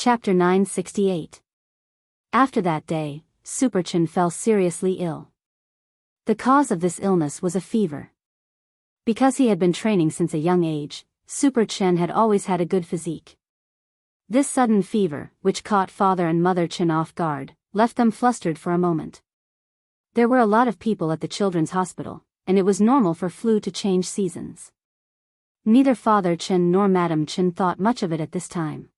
Chapter 968. After that day, Super Chen fell seriously ill. The cause of this illness was a fever. Because he had been training since a young age, Super Chen had always had a good physique. This sudden fever, which caught Father and Mother Chen off guard, left them flustered for a moment. There were a lot of people at the children's hospital, and it was normal for flu to change seasons. Neither Father Chen nor Madam Chen thought much of it at this time.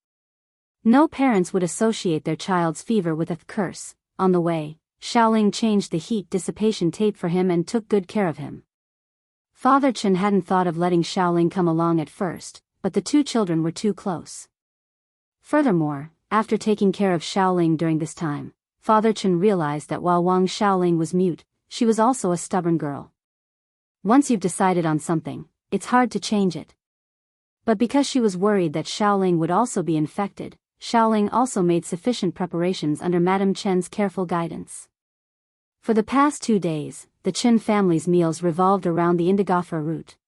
No parents would associate their child's fever with a curse. On the way, Xiaoling changed the heat dissipation tape for him and took good care of him. Father Chen hadn't thought of letting Xiaoling come along at first, but the two children were too close. Furthermore, after taking care of Xiaoling during this time, Father Chen realized that while Wang Xiaoling was mute, she was also a stubborn girl. Once you've decided on something, it's hard to change it. But because she was worried that Xiaoling would also be infected, Xiaoling also made sufficient preparations under Madame Chen's careful guidance. For the past 2 days, the Chen family's meals revolved around the indigofra root.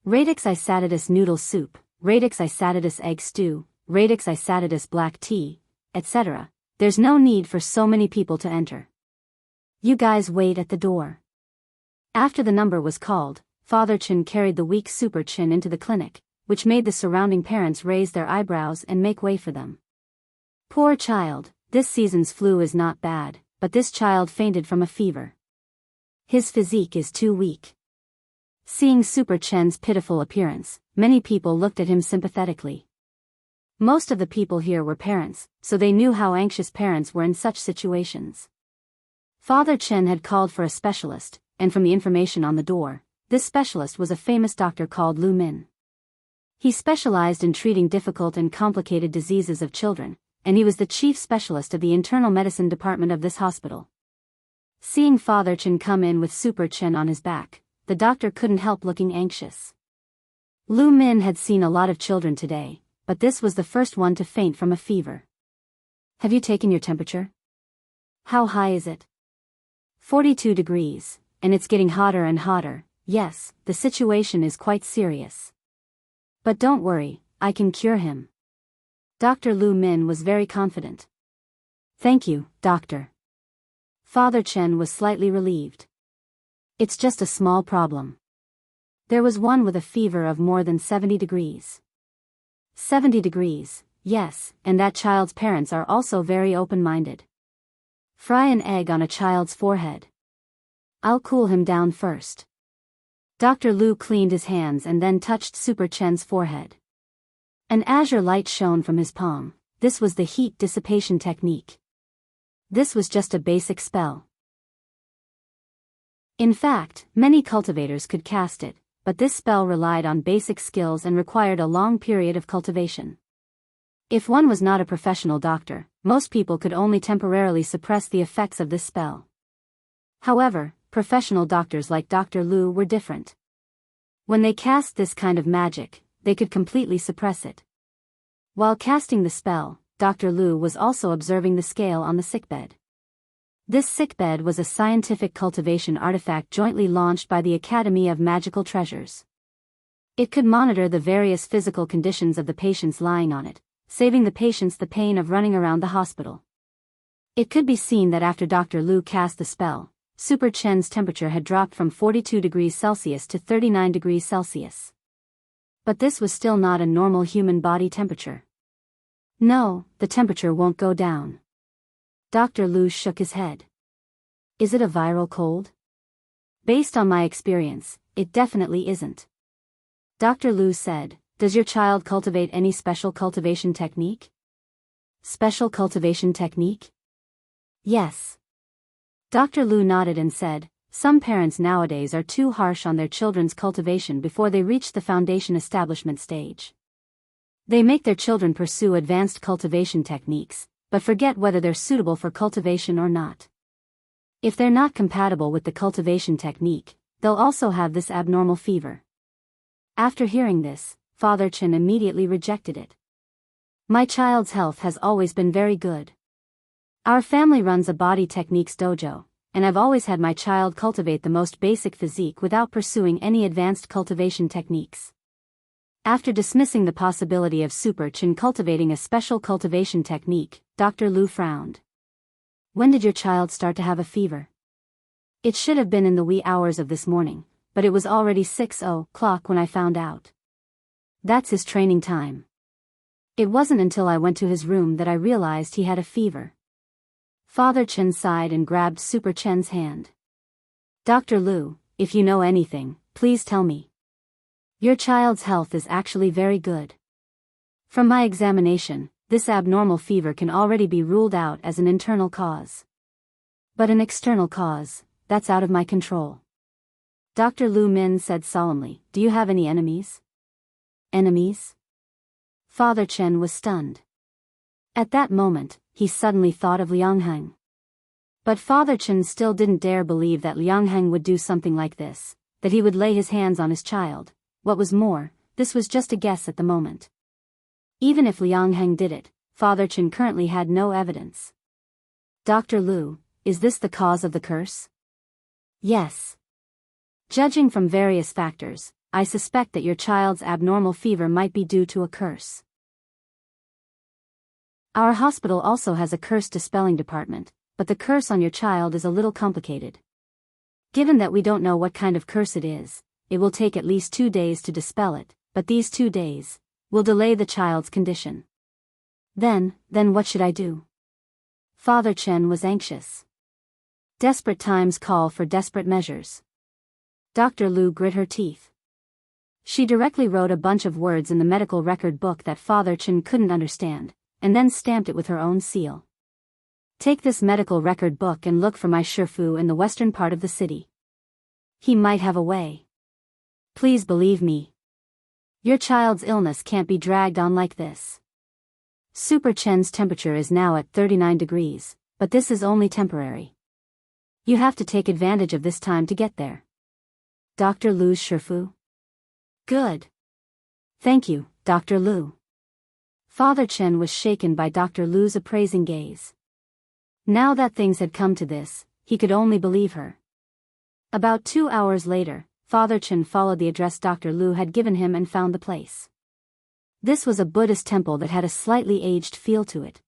Radix isatidus noodle soup, radix isatidus egg stew, radix isatidus black tea, etc. There's no need for so many people to enter. You guys wait at the door. After the number was called, Father Chen carried the weak Super Chen into the clinic, which made the surrounding parents raise their eyebrows and make way for them. Poor child, this season's flu is not bad, but this child fainted from a fever. His physique is too weak. Seeing Super Chen's pitiful appearance, many people looked at him sympathetically. Most of the people here were parents, so they knew how anxious parents were in such situations. Father Chen had called for a specialist, and from the information on the door, this specialist was a famous doctor called Lu Min. He specialized in treating difficult and complicated diseases of children, and he was the chief specialist of the internal medicine department of this hospital. Seeing Father Chen come in with Super Chen on his back, the doctor couldn't help looking anxious. Lu Min had seen a lot of children today, but this was the first one to faint from a fever. Have you taken your temperature? How high is it? 42 degrees, and it's getting hotter and hotter. Yes, the situation is quite serious. But don't worry, I can cure him. Dr. Lu Min was very confident. Thank you, doctor. Father Chen was slightly relieved. It's just a small problem. There was one with a fever of more than 70 degrees. 70 degrees, yes, and that child's parents are also very open-minded. Fry an egg on a child's forehead. I'll cool him down first. Dr. Lu cleaned his hands and then touched Super Chen's forehead. An azure light shone from his palm. This was the heat dissipation technique. This was just a basic spell. In fact, many cultivators could cast it, but this spell relied on basic skills and required a long period of cultivation. If one was not a professional doctor, most people could only temporarily suppress the effects of this spell. However, professional doctors like Dr. Lu were different. When they cast this kind of magic, they could completely suppress it. While casting the spell, Dr. Lu was also observing the scale on the sickbed. This sickbed was a scientific cultivation artifact jointly launched by the Academy of Magical Treasures. It could monitor the various physical conditions of the patients lying on it, saving the patients the pain of running around the hospital. It could be seen that after Dr. Lu cast the spell, Super Chen's temperature had dropped from 42 degrees Celsius to 39 degrees Celsius. But this was still not a normal human body temperature. No, the temperature won't go down. Dr. Lu shook his head. Is it a viral cold? Based on my experience, it definitely isn't. Dr. Lu said, does your child cultivate any special cultivation technique? Special cultivation technique? Yes. Dr. Lu nodded and said, some parents nowadays are too harsh on their children's cultivation before they reach the foundation establishment stage. They make their children pursue advanced cultivation techniques, but forget whether they're suitable for cultivation or not. If they're not compatible with the cultivation technique, they'll also have this abnormal fever. After hearing this, Father Chen immediately rejected it. My child's health has always been very good. Our family runs a body techniques dojo, and I've always had my child cultivate the most basic physique without pursuing any advanced cultivation techniques. After dismissing the possibility of Super Chin cultivating a special cultivation technique, Dr. Lu frowned. When did your child start to have a fever? It should have been in the wee hours of this morning, but it was already 6:00 when I found out. That's his training time. It wasn't until I went to his room that I realized he had a fever. Father Chen sighed and grabbed Super Chen's hand. Dr. Lu, if you know anything, please tell me. Your child's health is actually very good. From my examination, this abnormal fever can already be ruled out as an internal cause. But an external cause, that's out of my control. Dr. Lu Min said solemnly, do you have any enemies? Enemies? Father Chen was stunned. At that moment, he suddenly thought of Liang Heng. But Father Chen still didn't dare believe that Liang Heng would do something like this, that he would lay his hands on his child. What was more, this was just a guess at the moment. Even if Liang Heng did it, Father Chen currently had no evidence. Dr. Lu, is this the cause of the curse? Yes. Judging from various factors, I suspect that your child's abnormal fever might be due to a curse. Our hospital also has a curse dispelling department, but the curse on your child is a little complicated. Given that we don't know what kind of curse it is, it will take at least 2 days to dispel it, but these 2 days will delay the child's condition. Then what should I do? Father Chen was anxious. Desperate times call for desperate measures. Dr. Lu grit her teeth. She directly wrote a bunch of words in the medical record book that Father Chen couldn't understand, and then stamped it with her own seal. Take this medical record book and look for my Shifu in the western part of the city. He might have a way. Please believe me. Your child's illness can't be dragged on like this. Super Chen's temperature is now at 39 degrees, but this is only temporary. You have to take advantage of this time to get there. Dr. Lu's Shifu? Good. Thank you, Dr. Lu. Father Chen was shaken by Dr. Lu's appraising gaze. Now that things had come to this, he could only believe her. About 2 hours later, Father Chen followed the address Dr. Lu had given him and found the place. This was a Buddhist temple that had a slightly aged feel to it.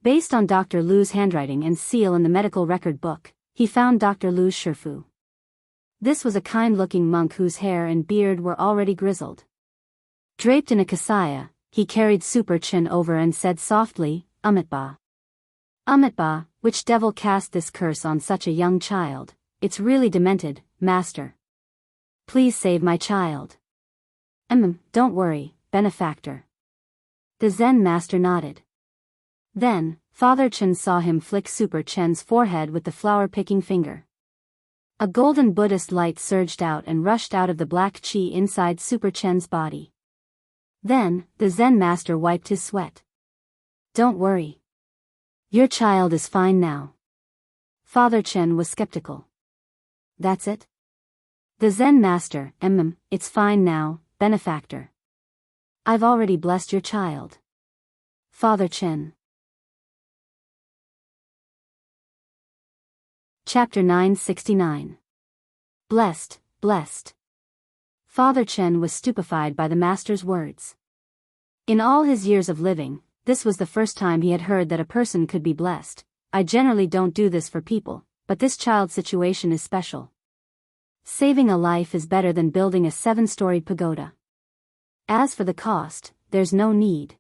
Based on Dr. Lu's handwriting and seal in the medical record book, he found Dr. Lu's Shifu. This was a kind-looking monk whose hair and beard were already grizzled. Draped in a kasaya, he carried Super Chen over and said softly, Amitabha. Amitabha, which devil cast this curse on such a young child? It's really demented, master. Please save my child. Don't worry, benefactor. The Zen master nodded. Then, Father Chen saw him flick Super Chen's forehead with the flower-picking finger. A golden Buddhist light surged out and rushed out of the black chi inside Super Chen's body. Then, the Zen master wiped his sweat. Don't worry. Your child is fine now. Father Chen was skeptical. That's it? The Zen master, it's fine now, benefactor. I've already blessed your child. Father Chen. Chapter 969. Blessed, blessed. Father Chen was stupefied by the master's words. In all his years of living, this was the first time he had heard that a person could be blessed. I generally don't do this for people, but this child's situation is special. Saving a life is better than building a 7-storied pagoda. As for the cost, there's no need.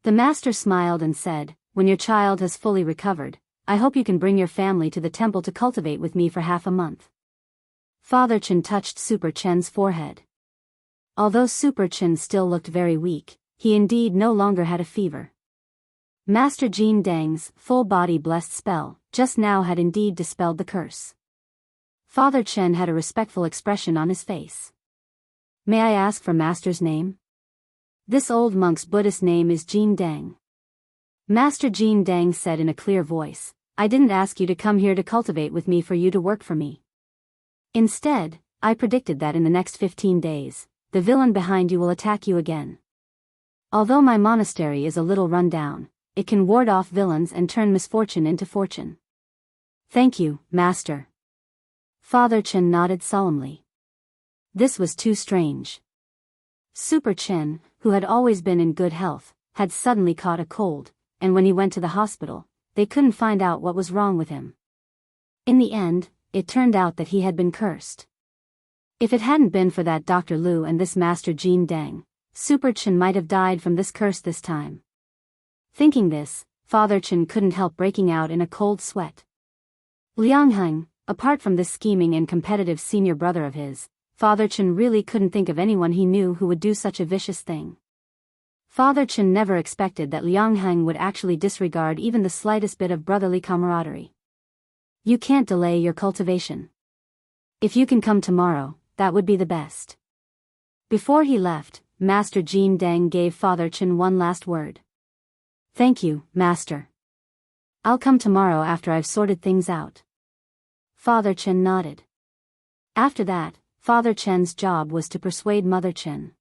The master smiled and said, when your child has fully recovered, I hope you can bring your family to the temple to cultivate with me for half a month. Father Chen touched Super Chen's forehead. Although Super Chen still looked very weak, he indeed no longer had a fever. Master Jin Dang's full-body blessed spell just now had indeed dispelled the curse. Father Chen had a respectful expression on his face. May I ask for Master's name? This old monk's Buddhist name is Jin Dang. Master Jin Dang said in a clear voice, I didn't ask you to come here to cultivate with me for you to work for me. Instead, I predicted that in the next 15 days, the villain behind you will attack you again. Although my monastery is a little run down, it can ward off villains and turn misfortune into fortune. Thank you, Master. Father Chen nodded solemnly. This was too strange. Super Chin, who had always been in good health, had suddenly caught a cold, and when he went to the hospital, they couldn't find out what was wrong with him. In the end, it turned out that he had been cursed. If it hadn't been for that Dr. Liu and this Master Jin Deng, Super Chin might have died from this curse this time. Thinking this, Father Chin couldn't help breaking out in a cold sweat. Liang Heng, apart from this scheming and competitive senior brother of his, Father Chin really couldn't think of anyone he knew who would do such a vicious thing. Father Chin never expected that Liang Heng would actually disregard even the slightest bit of brotherly camaraderie. You can't delay your cultivation. If you can come tomorrow, that would be the best. Before he left, Master Jin Deng gave Father Chin one last word. Thank you, Master. I'll come tomorrow after I've sorted things out. Father Chin nodded. After that, Father Chen's job was to persuade Mother Chen.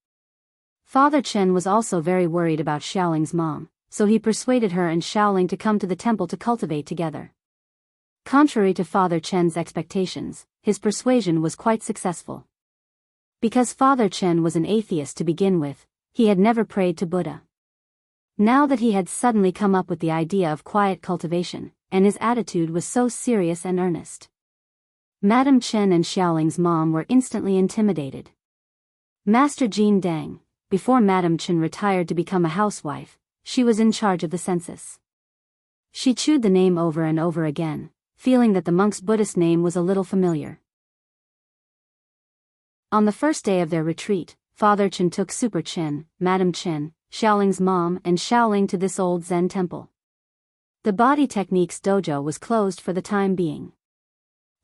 Father Chen was also very worried about Xiaoling's mom, so he persuaded her and Xiaoling to come to the temple to cultivate together. Contrary to Father Chen's expectations, his persuasion was quite successful. Because Father Chen was an atheist to begin with, he had never prayed to Buddha. Now that he had suddenly come up with the idea of quiet cultivation, and his attitude was so serious and earnest, Madame Chen and Xiaoling's mom were instantly intimidated. Master Jin Deng, before Madame Chen retired to become a housewife, she was in charge of the census. She chewed the name over and over again, feeling that the monk's Buddhist name was a little familiar. On the first day of their retreat, Father Chen took Super Chen, Madame Chen, Xiaoling's mom and Xiaoling to this old Zen temple. The body techniques dojo was closed for the time being.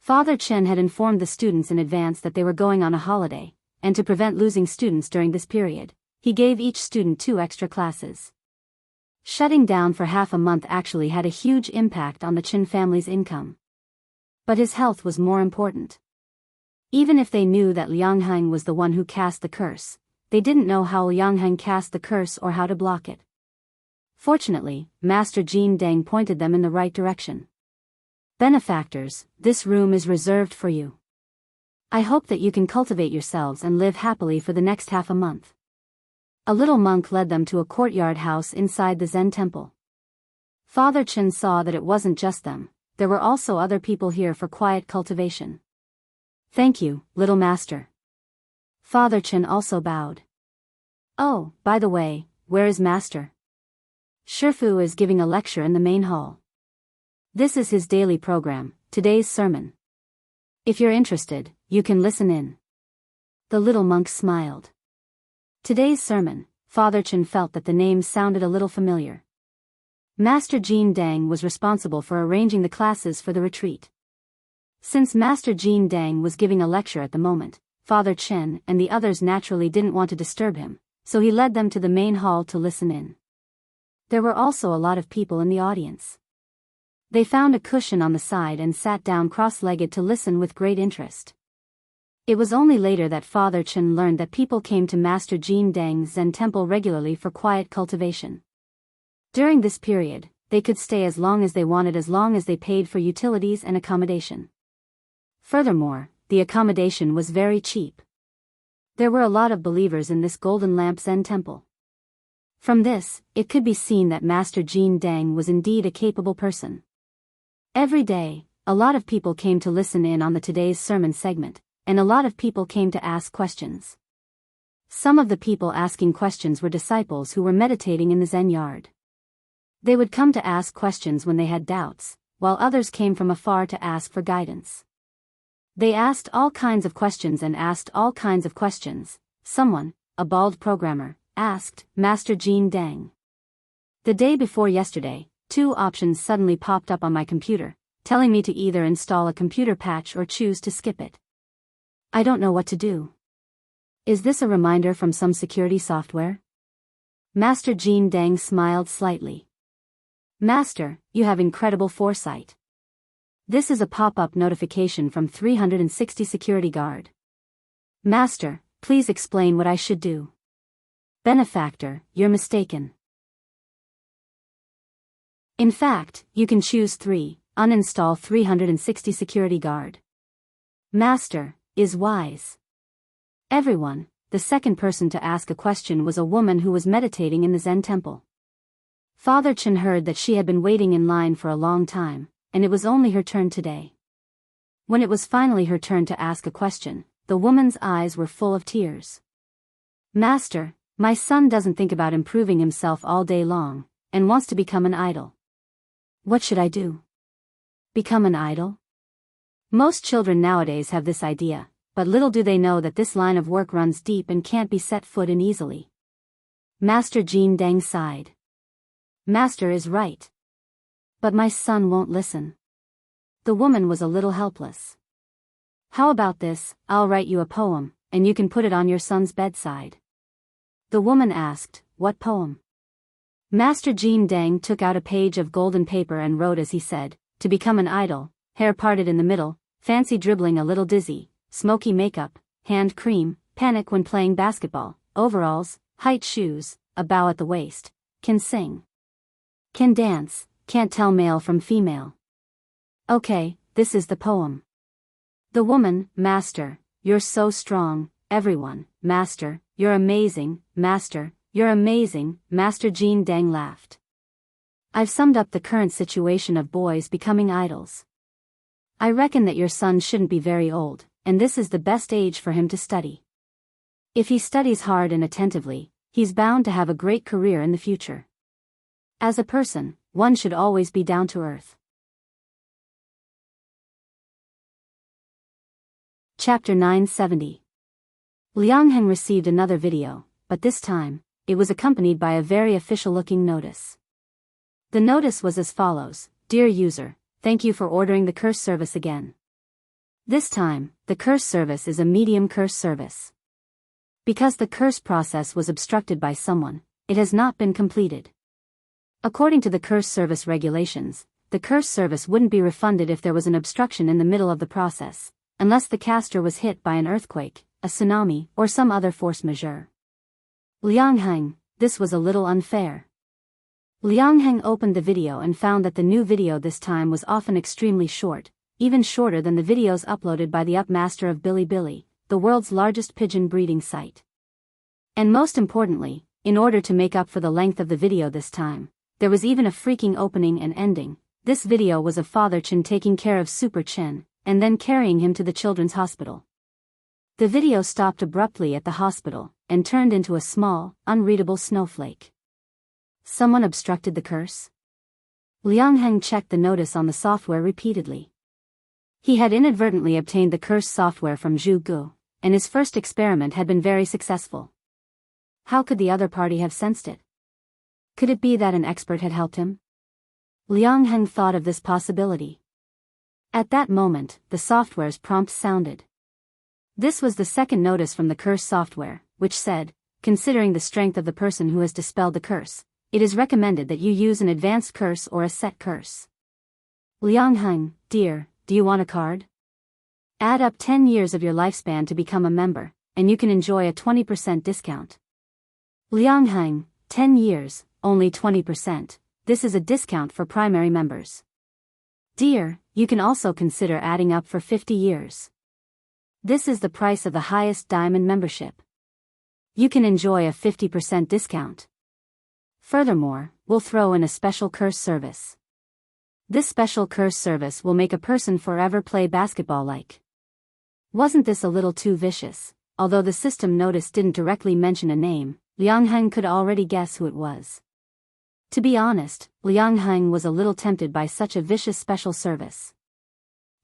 Father Chen had informed the students in advance that they were going on a holiday, and to prevent losing students during this period, he gave each student 2 extra classes. Shutting down for half a month actually had a huge impact on the Chen family's income. But his health was more important. Even if they knew that Liang Heng was the one who cast the curse, they didn't know how Liang Heng cast the curse or how to block it. Fortunately, Master Jin Deng pointed them in the right direction. Benefactors, this room is reserved for you. I hope that you can cultivate yourselves and live happily for the next half a month. A little monk led them to a courtyard house inside the Zen temple. Father Chen saw that it wasn't just them, there were also other people here for quiet cultivation. Thank you, little master. Father Chen also bowed. Oh, by the way, where is master? Shifu is giving a lecture in the main hall. This is his daily program, today's sermon. If you're interested, you can listen in. The little monk smiled. Today's sermon, Father Chen felt that the name sounded a little familiar. Master Jin Deng was responsible for arranging the classes for the retreat. Since Master Jin Deng was giving a lecture at the moment, Father Chen and the others naturally didn't want to disturb him, so he led them to the main hall to listen in. There were also a lot of people in the audience. They found a cushion on the side and sat down cross-legged to listen with great interest. It was only later that Father Chen learned that people came to Master Jin Deng's Zen temple regularly for quiet cultivation. During this period, they could stay as long as they wanted as long as they paid for utilities and accommodation. Furthermore, the accommodation was very cheap. There were a lot of believers in this Golden Lamp Zen temple. From this, it could be seen that Master Jin Deng was indeed a capable person. Every day, a lot of people came to listen in on the today's sermon segment, and a lot of people came to ask questions. Some of the people asking questions were disciples who were meditating in the Zen yard. They would come to ask questions when they had doubts, while others came from afar to ask for guidance. They asked all kinds of questions and asked all kinds of questions. Someone, a bald programmer, asked Master Jin Deng. The day before yesterday, 2 options suddenly popped up on my computer, telling me to either install a computer patch or choose to skip it. I don't know what to do. Is this a reminder from some security software? Master Jin Deng smiled slightly. Master, you have incredible foresight. This is a pop-up notification from 360 security guard. Master, please explain what I should do. Benefactor, you're mistaken. In fact, you can choose 3, uninstall 360 security guard. Master, is wise. Everyone, the second person to ask a question was a woman who was meditating in the Zen temple. Father Chen heard that she had been waiting in line for a long time, and it was only her turn today. When it was finally her turn to ask a question, the woman's eyes were full of tears. "Master, my son doesn't think about improving himself all day long, and wants to become an idol. What should I do?" Become an idol? Most children nowadays have this idea, but little do they know that this line of work runs deep and can't be set foot in easily. Master Jin Dang sighed. "Master is right. But my son won't listen." The woman was a little helpless. "How about this, I'll write you a poem, and you can put it on your son's bedside." The woman asked, "What poem?" Master Jin Dang took out a page of golden paper and wrote as he said, "To become an idol, hair parted in the middle, fancy dribbling a little dizzy, smoky makeup, hand cream, panic when playing basketball, overalls, height shoes, a bow at the waist, can sing. Can dance, can't tell male from female. Okay, this is the poem." The woman, "Master, you're so strong, everyone, Master, you're amazing, Master, you're amazing." Master Jin Dang laughed. "I've summed up the current situation of boys becoming idols. I reckon that your son shouldn't be very old, and this is the best age for him to study. If he studies hard and attentively, he's bound to have a great career in the future. As a person, one should always be down to earth." Chapter 970. Liang Heng received another video, but this time, it was accompanied by a very official-looking notice. The notice was as follows: "Dear user, thank you for ordering the curse service again. This time, the curse service is a medium curse service. Because the curse process was obstructed by someone, it has not been completed. According to the curse service regulations, the curse service wouldn't be refunded if there was an obstruction in the middle of the process, unless the caster was hit by an earthquake, a tsunami, or some other force majeure." Liang Heng, this was a little unfair. Liang Heng opened the video and found that the new video this time was often extremely short, even shorter than the videos uploaded by the Upmaster of Bilibili, the world's largest pigeon breeding site. And most importantly, in order to make up for the length of the video this time, there was even a freaking opening and ending. This video was of Father Chen taking care of Super Chen, and then carrying him to the children's hospital. The video stopped abruptly at the hospital, and turned into a small, unreadable snowflake. Someone obstructed the curse? Liang Heng checked the notice on the software repeatedly. He had inadvertently obtained the curse software from Zhu Gu, and his first experiment had been very successful. How could the other party have sensed it? Could it be that an expert had helped him? Liang Heng thought of this possibility. At that moment, the software's prompt sounded. This was the second notice from the curse software, which said, "Considering the strength of the person who has dispelled the curse, it is recommended that you use an advanced curse or a set curse. Liang Heng, dear, do you want a card? Add up 10 years of your lifespan to become a member, and you can enjoy a 20% discount." Liang Heng, 10 years, only 20%, this is a discount for primary members. Dear, you can also consider adding up for 50 years. This is the price of the highest diamond membership. You can enjoy a 50% discount. Furthermore, we'll throw in a special curse service. This special curse service will make a person forever play basketball like. Wasn't this a little too vicious? Although the system notice didn't directly mention a name, Liang Heng could already guess who it was. To be honest, Liang Heng was a little tempted by such a vicious special service.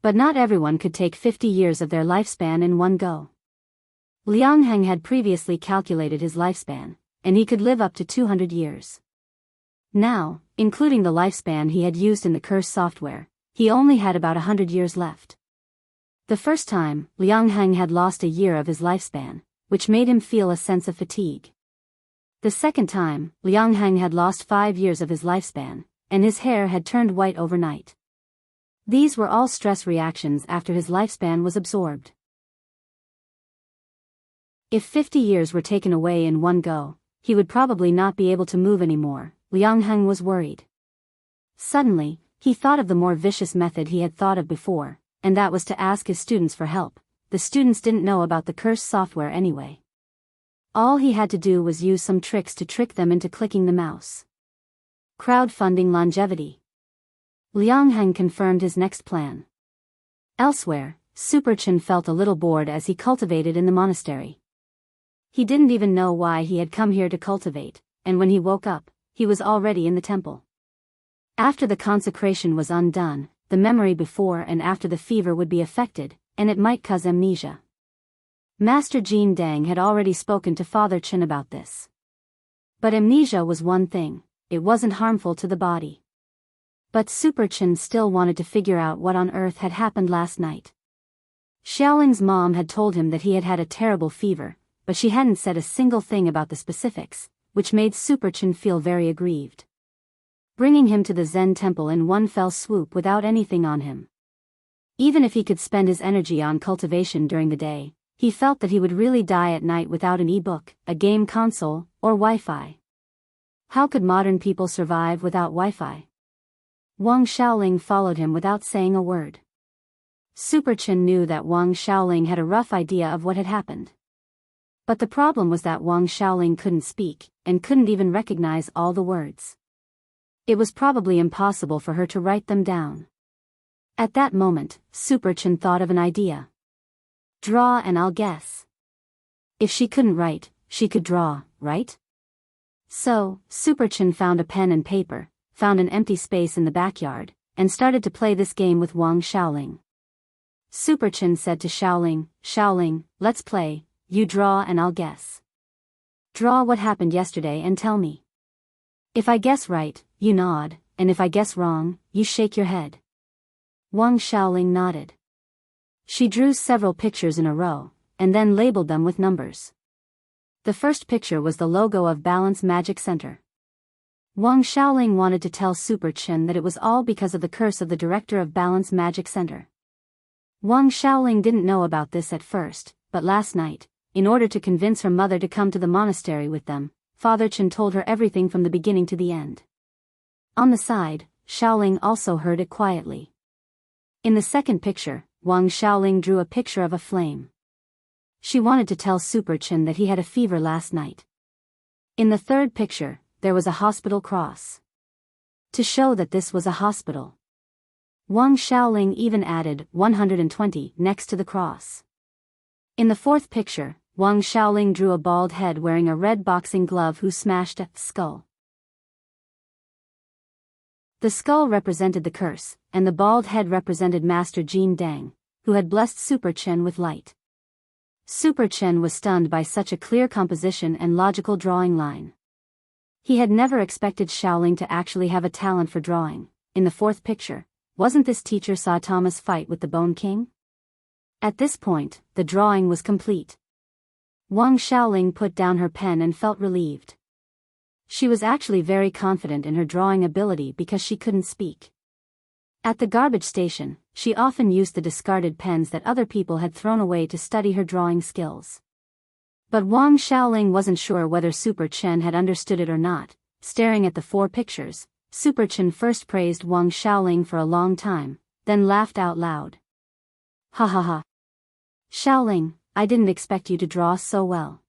But not everyone could take 50 years of their lifespan in one go. Liang Heng had previously calculated his lifespan, and he could live up to 200 years. Now, including the lifespan he had used in the curse software, he only had about 100 years left. The first time, Liang Heng had lost a year of his lifespan, which made him feel a sense of fatigue. The second time, Liang Heng had lost 5 years of his lifespan, and his hair had turned white overnight. These were all stress reactions after his lifespan was absorbed. If 50 years were taken away in one go, he would probably not be able to move anymore. Liang Heng was worried. Suddenly, he thought of the more vicious method he had thought of before, and that was to ask his students for help. The students didn't know about the curse software anyway. All he had to do was use some tricks to trick them into clicking the mouse. Crowdfunding longevity. Liang Heng confirmed his next plan. Elsewhere, Superchen felt a little bored as he cultivated in the monastery. He didn't even know why he had come here to cultivate, and when he woke up, he was already in the temple. After the consecration was undone, the memory before and after the fever would be affected, and it might cause amnesia. Master Jin Dang had already spoken to Father Chen about this. But amnesia was one thing, it wasn't harmful to the body. But Super Chen still wanted to figure out what on earth had happened last night. Xiaoling's mom had told him that he had had a terrible fever, but she hadn't said a single thing about the specifics, which made Super Chen feel very aggrieved. Bringing him to the Zen temple in one fell swoop without anything on him. Even if he could spend his energy on cultivation during the day, he felt that he would really die at night without an e-book, a game console, or Wi-Fi. How could modern people survive without Wi-Fi? Wang Xiaoling followed him without saying a word. Super Chen knew that Wang Xiaoling had a rough idea of what had happened. But the problem was that Wang Xiaoling couldn't speak, and couldn't even recognize all the words. It was probably impossible for her to write them down. At that moment, Super Chen thought of an idea. Draw and I'll guess. If she couldn't write, she could draw, right? So, Super Chen found a pen and paper, found an empty space in the backyard, and started to play this game with Wang Xiaoling. Super Chen said to Xiaoling, "Xiaoling, let's play, you draw and I'll guess. Draw what happened yesterday and tell me. If I guess right, you nod, and if I guess wrong, you shake your head." Wang Xiaoling nodded. She drew several pictures in a row, and then labeled them with numbers. The first picture was the logo of Balance Magic Center. Wang Xiaoling wanted to tell Super Chen that it was all because of the curse of the director of Balance Magic Center. Wang Xiaoling didn't know about this at first, but last night, in order to convince her mother to come to the monastery with them, Father Chen told her everything from the beginning to the end. On the side, Xiaoling also heard it quietly. In the second picture, Wang Xiaoling drew a picture of a flame. She wanted to tell Super Chen that he had a fever last night. In the third picture, there was a hospital cross. To show that this was a hospital. Wang Xiaoling even added 120 next to the cross. In the fourth picture, Wang Xiaoling drew a bald head wearing a red boxing glove who smashed a skull. The skull represented the curse, and the bald head represented Master Jin Dang, who had blessed Super Chen with light. Super Chen was stunned by such a clear composition and logical drawing line. He had never expected Xiaoling to actually have a talent for drawing. In the fourth picture, wasn't this teacher saw Thomas fight with the Bone King? At this point, the drawing was complete. Wang Xiaoling put down her pen and felt relieved. She was actually very confident in her drawing ability because she couldn't speak. At the garbage station, she often used the discarded pens that other people had thrown away to study her drawing skills. But Wang Xiaoling wasn't sure whether Super Chen had understood it or not. Staring at the four pictures, Super Chen first praised Wang Xiaoling for a long time, then laughed out loud. "Ha ha ha. Xiaoling, I didn't expect you to draw so well.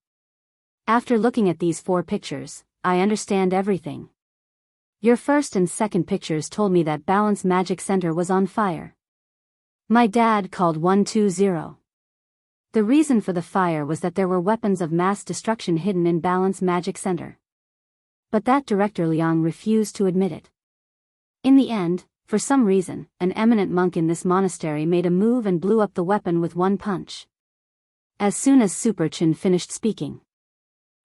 After looking at these four pictures, I understand everything. Your first and second pictures told me that Balance Magic Center was on fire. My dad called 120. The reason for the fire was that there were weapons of mass destruction hidden in Balance Magic Center. But that director Liang refused to admit it. In the end, for some reason, an eminent monk in this monastery made a move and blew up the weapon with one punch." As soon as Super Chen finished speaking.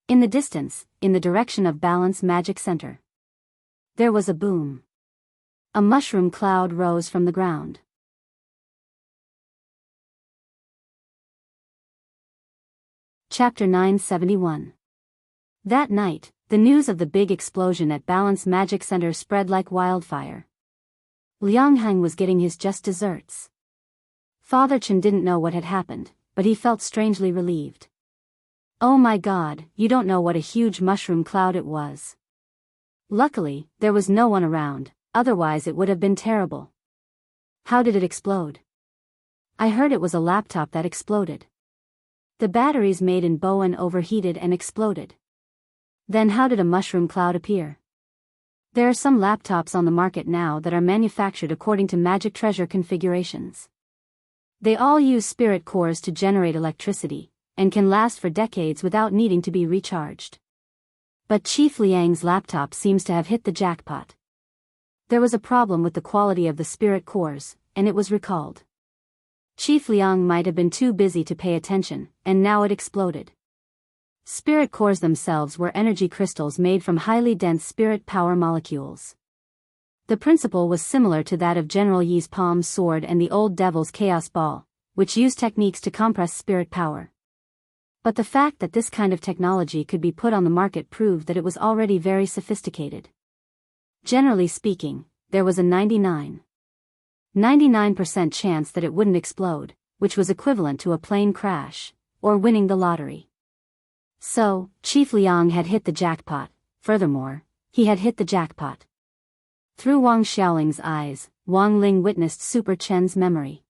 In the distance, in the direction of Balance Magic Center, there was a boom. A mushroom cloud rose from the ground. Chapter 971. That night, the news of the big explosion at Balance Magic Center spread like wildfire. Liang Heng was getting his just desserts. Father Chen didn't know what had happened, but he felt strangely relieved. "Oh my God, you don't know what a huge mushroom cloud it was." Luckily, there was no one around, otherwise it would have been terrible. "How did it explode?" "I heard it was a laptop that exploded." The batteries made in Bowen overheated and exploded. Then how did a mushroom cloud appear? There are some laptops on the market now that are manufactured according to magic treasure configurations. They all use spirit cores to generate electricity, and can last for decades without needing to be recharged. But Chief Liang's laptop seems to have hit the jackpot. There was a problem with the quality of the spirit cores, and it was recalled. Chief Liang might have been too busy to pay attention, and now it exploded. Spirit cores themselves were energy crystals made from highly dense spirit power molecules. The principle was similar to that of General Yi's palm sword and the old devil's chaos ball, which used techniques to compress spirit power. But the fact that this kind of technology could be put on the market proved that it was already very sophisticated. Generally speaking, there was a 99% chance that it wouldn't explode, which was equivalent to a plane crash, or winning the lottery. So, Chief Liang had hit the jackpot. Furthermore, he had hit the jackpot. Through Wang Xiaoling's eyes, Wang Ling witnessed Super Chen's memory.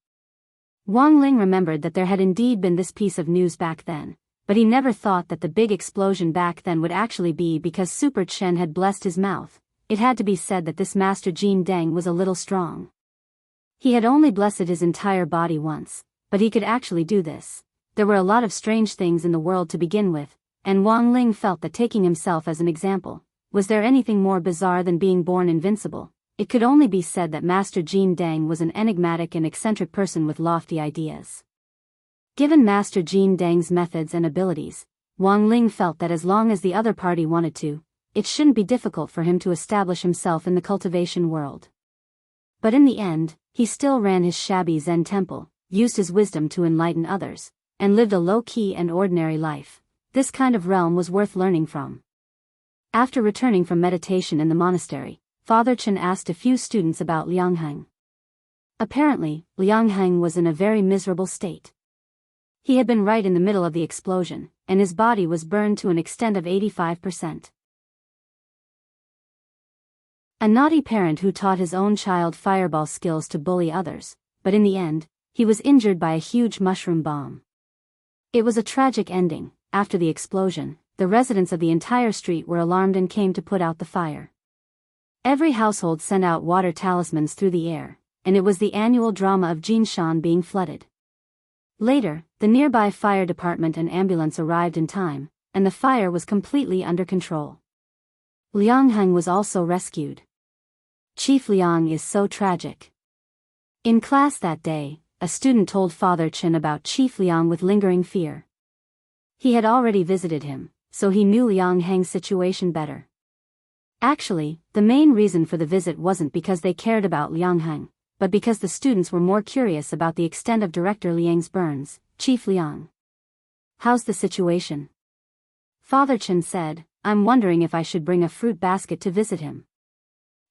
Wang Ling remembered that there had indeed been this piece of news back then, but he never thought that the big explosion back then would actually be because Super Chen had blessed his mouth. It had to be said that this Master Jin Deng was a little strong. He had only blessed his entire body once, but he could actually do this. There were a lot of strange things in the world to begin with, and Wang Ling felt that taking himself as an example, was there anything more bizarre than being born invincible? It could only be said that Master Jin Deng was an enigmatic and eccentric person with lofty ideas. Given Master Jin Deng's methods and abilities, Wang Ling felt that as long as the other party wanted to, it shouldn't be difficult for him to establish himself in the cultivation world. But in the end, he still ran his shabby Zen temple, used his wisdom to enlighten others, and lived a low-key and ordinary life. This kind of realm was worth learning from. After returning from meditation in the monastery, Father Chen asked a few students about Liang Heng. Apparently, Liang Heng was in a very miserable state. He had been right in the middle of the explosion, and his body was burned to an extent of 85%. A naughty parent who taught his own child fireball skills to bully others, but in the end, he was injured by a huge mushroom bomb. It was a tragic ending. After the explosion, the residents of the entire street were alarmed and came to put out the fire. Every household sent out water talismans through the air, and it was the annual drama of Jinshan being flooded. Later, the nearby fire department and ambulance arrived in time, and the fire was completely under control. Liang Heng was also rescued. Chief Liang is so tragic. In class that day, a student told Father Chen about Chief Liang with lingering fear. He had already visited him, so he knew Liang Heng's situation better. Actually, the main reason for the visit wasn't because they cared about Liang Heng, but because the students were more curious about the extent of Director Liang's burns. Chief Liang, how's the situation? Father Chen said, I'm wondering if I should bring a fruit basket to visit him.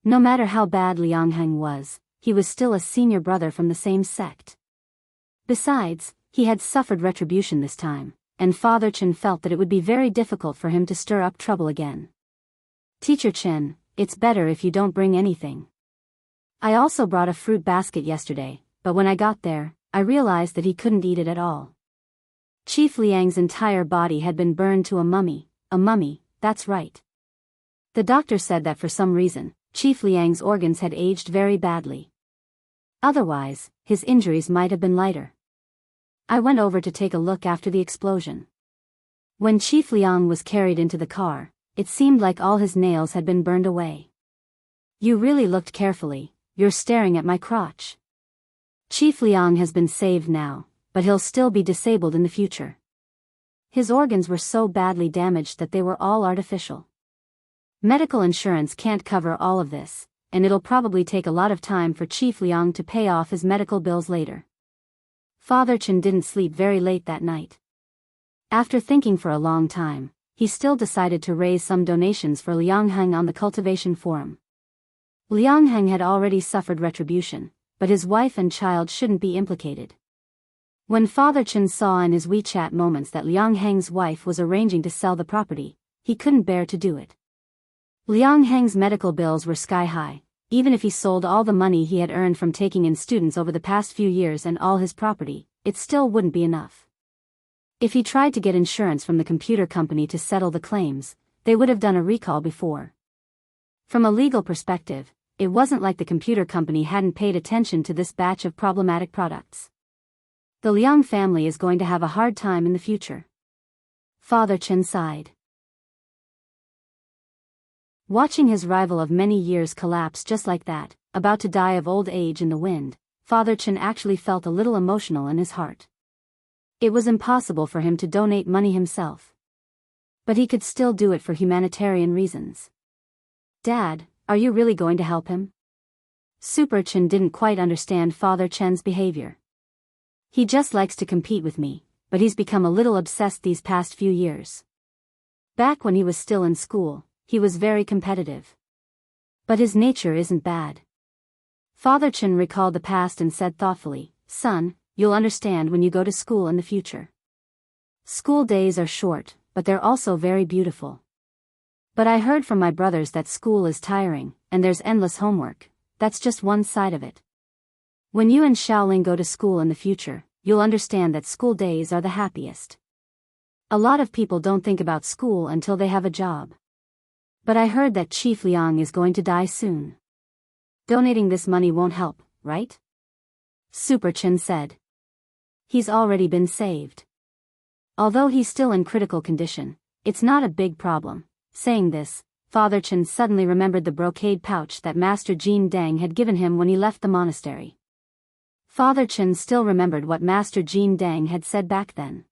No matter how bad Liang Heng was, he was still a senior brother from the same sect. Besides, he had suffered retribution this time, and Father Chen felt that it would be very difficult for him to stir up trouble again. Teacher Chen, it's better if you don't bring anything. I also brought a fruit basket yesterday, but when I got there, I realized that he couldn't eat it at all. Chief Liang's entire body had been burned to a mummy, that's right. The doctor said that for some reason, Chief Liang's organs had aged very badly. Otherwise, his injuries might have been lighter. I went over to take a look after the explosion. When Chief Liang was carried into the car, it seemed like all his nails had been burned away. You really looked carefully, you're staring at my crotch. Chief Liang has been saved now, but he'll still be disabled in the future. His organs were so badly damaged that they were all artificial. Medical insurance can't cover all of this, and it'll probably take a lot of time for Chief Liang to pay off his medical bills later. Father Chen didn't sleep very late that night. After thinking for a long time, he still decided to raise some donations for Liang Heng on the cultivation forum. Liang Heng had already suffered retribution, but his wife and child shouldn't be implicated. When Father Chen saw in his WeChat moments that Liang Heng's wife was arranging to sell the property, he couldn't bear to do it. Liang Heng's medical bills were sky high. Even if he sold all the money he had earned from taking in students over the past few years and all his property, it still wouldn't be enough. If he tried to get insurance from the computer company to settle the claims, they would have done a recall before. From a legal perspective, it wasn't like the computer company hadn't paid attention to this batch of problematic products. The Liang family is going to have a hard time in the future. Father Chen sighed. Watching his rival of many years collapse just like that, about to die of old age in the wind, Father Chen actually felt a little emotional in his heart. It was impossible for him to donate money himself. But he could still do it for humanitarian reasons. Dad, are you really going to help him? Super Chen didn't quite understand Father Chen's behavior. He just likes to compete with me, but he's become a little obsessed these past few years. Back when he was still in school, he was very competitive. But his nature isn't bad. Father Chen recalled the past and said thoughtfully, "Son, you'll understand when you go to school in the future. School days are short, but they're also very beautiful. But I heard from my brothers that school is tiring, and there's endless homework. That's just one side of it. When you and Xiaoling go to school in the future, you'll understand that school days are the happiest. A lot of people don't think about school until they have a job. But I heard that Chief Liang is going to die soon. Donating this money won't help, right?" Super Chen said. "He's already been saved. Although he's still in critical condition, it's not a big problem." Saying this, Father Chen suddenly remembered the brocade pouch that Master Jin Deng had given him when he left the monastery. Father Chen still remembered what Master Jin Deng had said back then.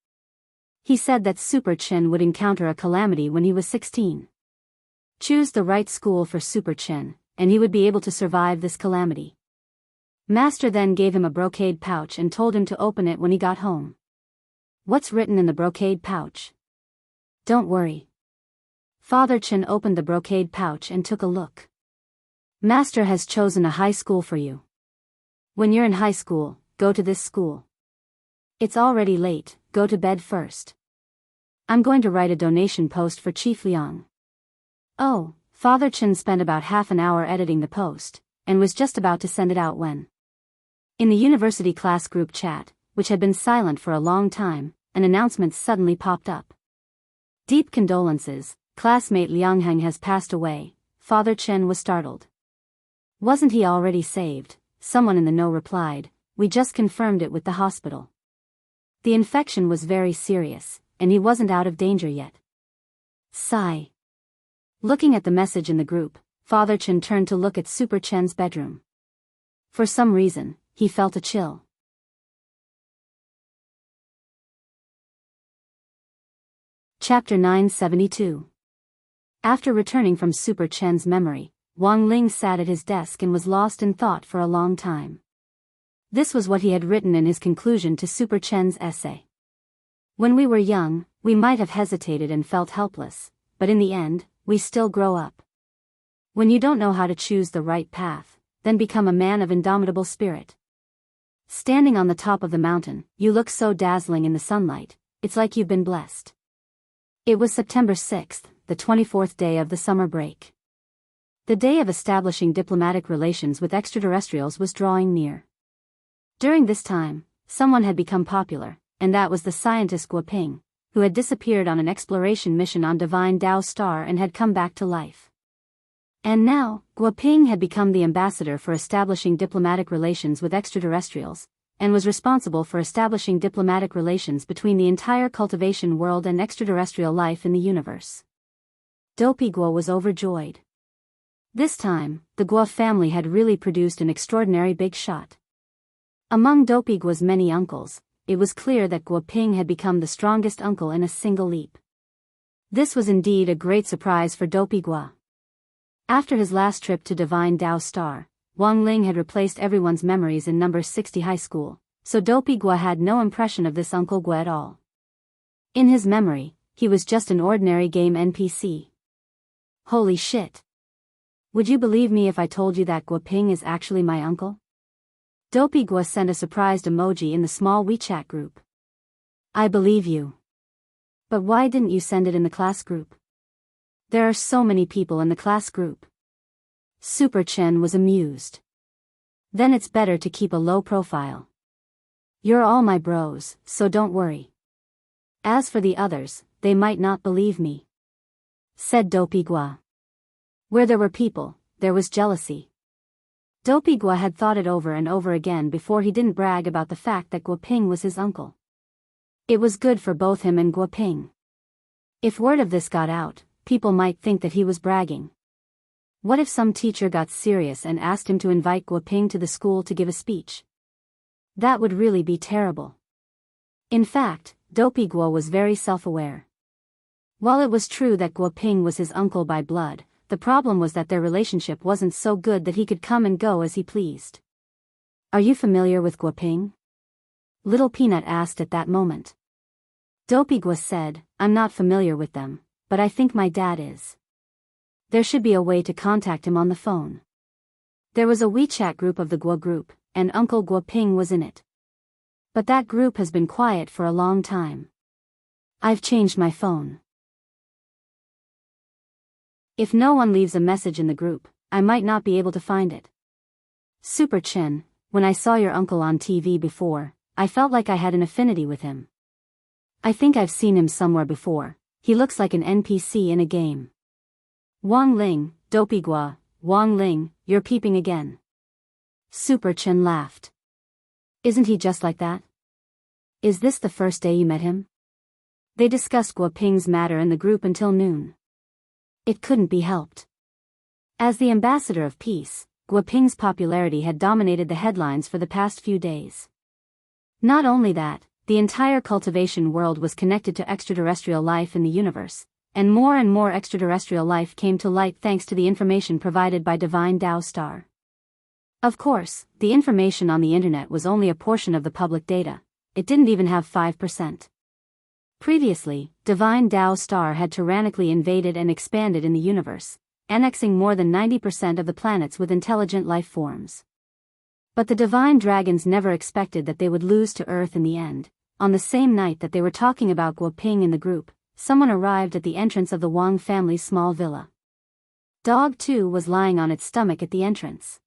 He said that Super Chen would encounter a calamity when he was 16. Choose the right school for Super Chen, and he would be able to survive this calamity. Master then gave him a brocade pouch and told him to open it when he got home. "What's written in the brocade pouch?" "Don't worry." Father Chen opened the brocade pouch and took a look. "Master has chosen a high school for you. When you're in high school, go to this school. It's already late, go to bed first. I'm going to write a donation post for Chief Liang." Oh, Father Chen spent about half an hour editing the post, and was just about to send it out when. In the university class group chat, which had been silent for a long time, an announcement suddenly popped up. "Deep condolences, classmate Liang Heng has passed away." Father Chen was startled. "Wasn't he already saved?" Someone in the know replied, "We just confirmed it with the hospital. The infection was very serious, and he wasn't out of danger yet." Sigh. Looking at the message in the group, Father Chen turned to look at Super Chen's bedroom. For some reason, he felt a chill. Chapter 972. After returning from Super Chen's memory, Wang Ling sat at his desk and was lost in thought for a long time. This was what he had written in his conclusion to Super Chen's essay. "When we were young, we might have hesitated and felt helpless, but in the end, we still grow up. When you don't know how to choose the right path, then become a man of indomitable spirit. Standing on the top of the mountain, you look so dazzling in the sunlight, it's like you've been blessed." It was September 6th, the 24th day of the summer break. The day of establishing diplomatic relations with extraterrestrials was drawing near. During this time, someone had become popular, and that was the scientist Guoping, who had disappeared on an exploration mission on Divine Dao Star and had come back to life. And now, Guoping had become the ambassador for establishing diplomatic relations with extraterrestrials, and was responsible for establishing diplomatic relations between the entire cultivation world and extraterrestrial life in the universe. Dopey Guo was overjoyed. This time, the Guo family had really produced an extraordinary big shot. Among Dopey Guo's many uncles, it was clear that Guoping had become the strongest uncle in a single leap. This was indeed a great surprise for Dopey Guo. After his last trip to Divine Dao Star, Wang Ling had replaced everyone's memories in number 60 high school, so Dopey Guo had no impression of this Uncle Guo at all. In his memory, he was just an ordinary game NPC. Holy shit. Would you believe me if I told you that Guoping is actually my uncle? Dopey Guo sent a surprised emoji in the small WeChat group. I believe you. But why didn't you send it in the class group? There are so many people in the class group. Super Chen was amused. Then it's better to keep a low profile. You're all my bros, so don't worry. As for the others, they might not believe me," said Dopigua. Where there were people, there was jealousy. Dopigua had thought it over and over again before he didn't brag about the fact that Guoping was his uncle. It was good for both him and Guoping. If word of this got out, people might think that he was bragging. What if some teacher got serious and asked him to invite Guoping to the school to give a speech? That would really be terrible. In fact, Dopigua was very self-aware. While it was true that Guoping was his uncle by blood, the problem was that their relationship wasn't so good that he could come and go as he pleased. "Are you familiar with Guoping?" Little Peanut asked at that moment. Dopigua said, "I'm not familiar with them, but I think my dad is. There should be a way to contact him on the phone." There was a WeChat group of the Guo group, and Uncle Guoping was in it. But that group has been quiet for a long time. I've changed my phone. If no one leaves a message in the group, I might not be able to find it. Super Chin, when I saw your uncle on TV before, I felt like I had an affinity with him. I think I've seen him somewhere before. He looks like an NPC in a game. Wang Ling, Dopigua, Wang Ling, you're peeping again. Super Chin laughed. Isn't he just like that? Is this the first day you met him? They discussed Guoping's matter in the group until noon. It couldn't be helped. As the ambassador of peace, Guoping's popularity had dominated the headlines for the past few days. Not only that, the entire cultivation world was connected to extraterrestrial life in the universe, and more extraterrestrial life came to light thanks to the information provided by Divine Dao Star. Of course, the information on the internet was only a portion of the public data. It didn't even have 5%. Previously, Divine Dao Star had tyrannically invaded and expanded in the universe, annexing more than 90% of the planets with intelligent life forms. But the Divine Dragons never expected that they would lose to Earth in the end. On the same night that they were talking about Guoping in the group, someone arrived at the entrance of the Wang family's small villa. Dog 2 was lying on its stomach at the entrance.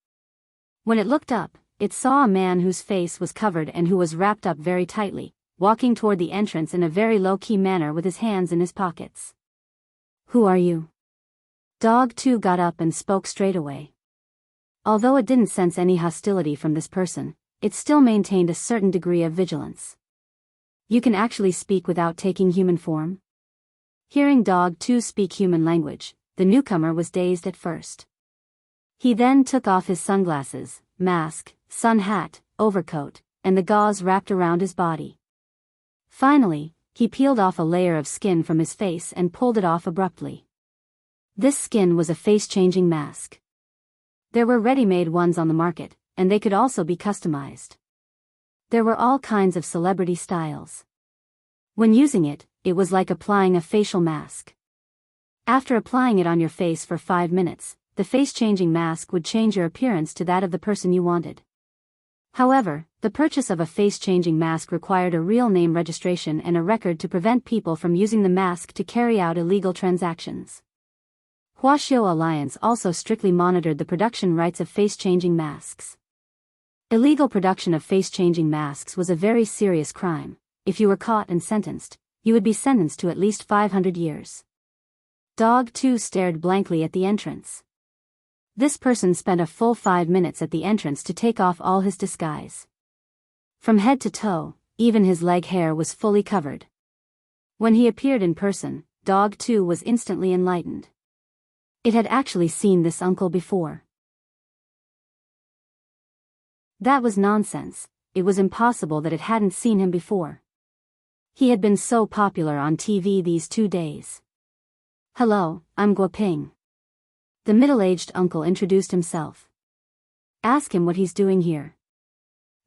When it looked up, it saw a man whose face was covered and who was wrapped up very tightly, walking toward the entrance in a very low-key manner with his hands in his pockets. "Who are you?" Dog 2 got up and spoke straight away. Although it didn't sense any hostility from this person, it still maintained a certain degree of vigilance. "You can actually speak without taking human form?" Hearing Dog 2 speak human language, the newcomer was dazed at first. He then took off his sunglasses, mask, sun hat, overcoat, and the gauze wrapped around his body. Finally, he peeled off a layer of skin from his face and pulled it off abruptly. This skin was a face-changing mask. There were ready-made ones on the market, and they could also be customized. There were all kinds of celebrity styles. When using it, it was like applying a facial mask. After applying it on your face for 5 minutes, the face-changing mask would change your appearance to that of the person you wanted. However, the purchase of a face-changing mask required a real name registration and a record to prevent people from using the mask to carry out illegal transactions. Huaxiao Alliance also strictly monitored the production rights of face-changing masks. Illegal production of face-changing masks was a very serious crime. If you were caught and sentenced, you would be sentenced to at least 500 years. Dog 2 stared blankly at the entrance. This person spent a full 5 minutes at the entrance to take off all his disguise. From head to toe, even his leg hair was fully covered. When he appeared in person, Dog 2 was instantly enlightened. It had actually seen this uncle before. That was nonsense. It was impossible that it hadn't seen him before. He had been so popular on TV these 2 days. "Hello, I'm Guoping." The middle-aged uncle introduced himself. "Ask him what he's doing here."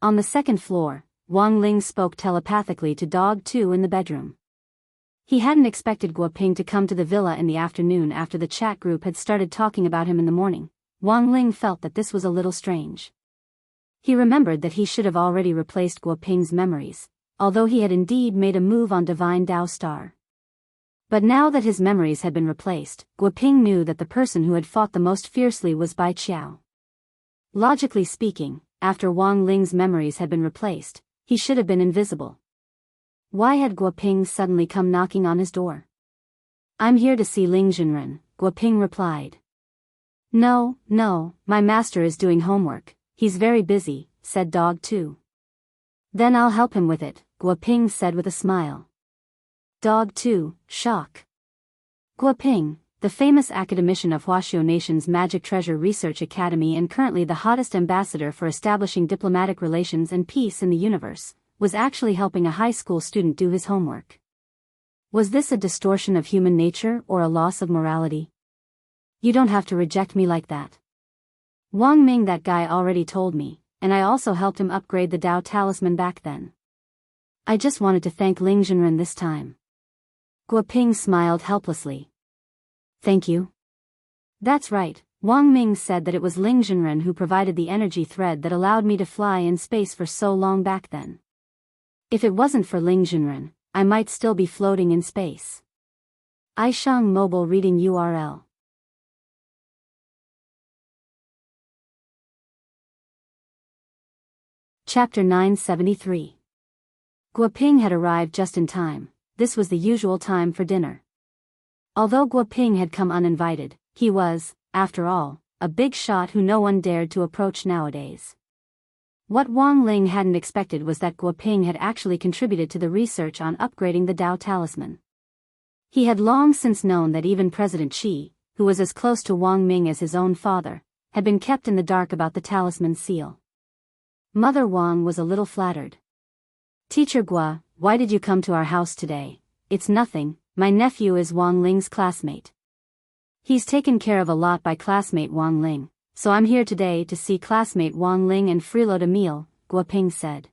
On the second floor, Wang Ling spoke telepathically to Dog 2 in the bedroom. He hadn't expected Guoping to come to the villa in the afternoon after the chat group had started talking about him in the morning. Wang Ling felt that this was a little strange. He remembered that he should have already replaced Guoping's memories, although he had indeed made a move on Divine Dao Star. But now that his memories had been replaced, Guoping knew that the person who had fought the most fiercely was Bai Qiao. Logically speaking, after Wang Ling's memories had been replaced, he should have been invisible. Why had Guo Ping suddenly come knocking on his door? I'm here to see Ling Junren, Guo Ping replied. No, my master is doing homework, he's very busy, said Dog 2. Then I'll help him with it, Guo Ping said with a smile. Dog 2, shock. Guo Ping, the famous academician of Huaxiao Nation's Magic Treasure Research Academy and currently the hottest ambassador for establishing diplomatic relations and peace in the universe, was actually helping a high school student do his homework. Was this a distortion of human nature or a loss of morality? You don't have to reject me like that. Wang Ming, that guy already told me, and I also helped him upgrade the Dao Talisman back then. I just wanted to thank Ling Junren this time. Guo Ping smiled helplessly. Thank you? That's right, Wang Ming said that it was Ling Junren who provided the energy thread that allowed me to fly in space for so long back then. If it wasn't for Ling Junren, I might still be floating in space. iShang Mobile Reading URL. Chapter 973. Guo Ping had arrived just in time. This was the usual time for dinner. Although Guo Ping had come uninvited, he was, after all, a big shot who no one dared to approach nowadays. What Wang Ling hadn't expected was that Guo Ping had actually contributed to the research on upgrading the Dao Talisman. He had long since known that even President Qi, who was as close to Wang Ming as his own father, had been kept in the dark about the talisman seal. Mother Wang was a little flattered. Teacher Guo, why did you come to our house today? It's nothing, my nephew is Wang Ling's classmate. He's taken care of a lot by classmate Wang Ling, so I'm here today to see classmate Wang Ling and freeload a meal, Guo Ping said.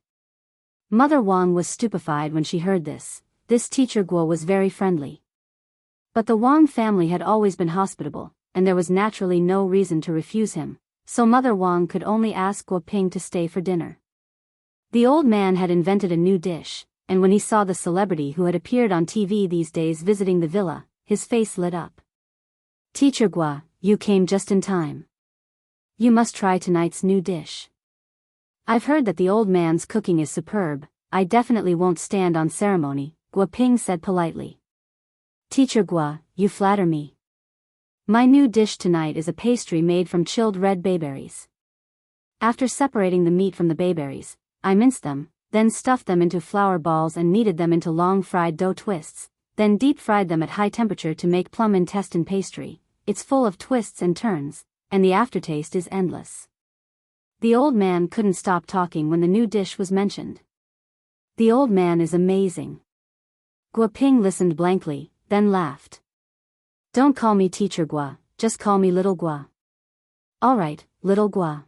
Mother Wang was stupefied when she heard this. This teacher Guo was very friendly. But the Wang family had always been hospitable, and there was naturally no reason to refuse him, so Mother Wang could only ask Guo Ping to stay for dinner. The old man had invented a new dish, and when he saw the celebrity who had appeared on TV these days visiting the villa, his face lit up. Teacher Guo, you came just in time. You must try tonight's new dish. I've heard that the old man's cooking is superb. I definitely won't stand on ceremony, Guo Ping said politely. Teacher Guo, you flatter me. My new dish tonight is a pastry made from chilled red bayberries. After separating the meat from the bayberries, I minced them, then stuffed them into flour balls and kneaded them into long fried dough twists, then deep-fried them at high temperature to make plum intestine pastry. It's full of twists and turns, and the aftertaste is endless. The old man couldn't stop talking when the new dish was mentioned. The old man is amazing. Guo Ping listened blankly, then laughed. Don't call me Teacher Guo, just call me Little Guo. All right, Little Guo.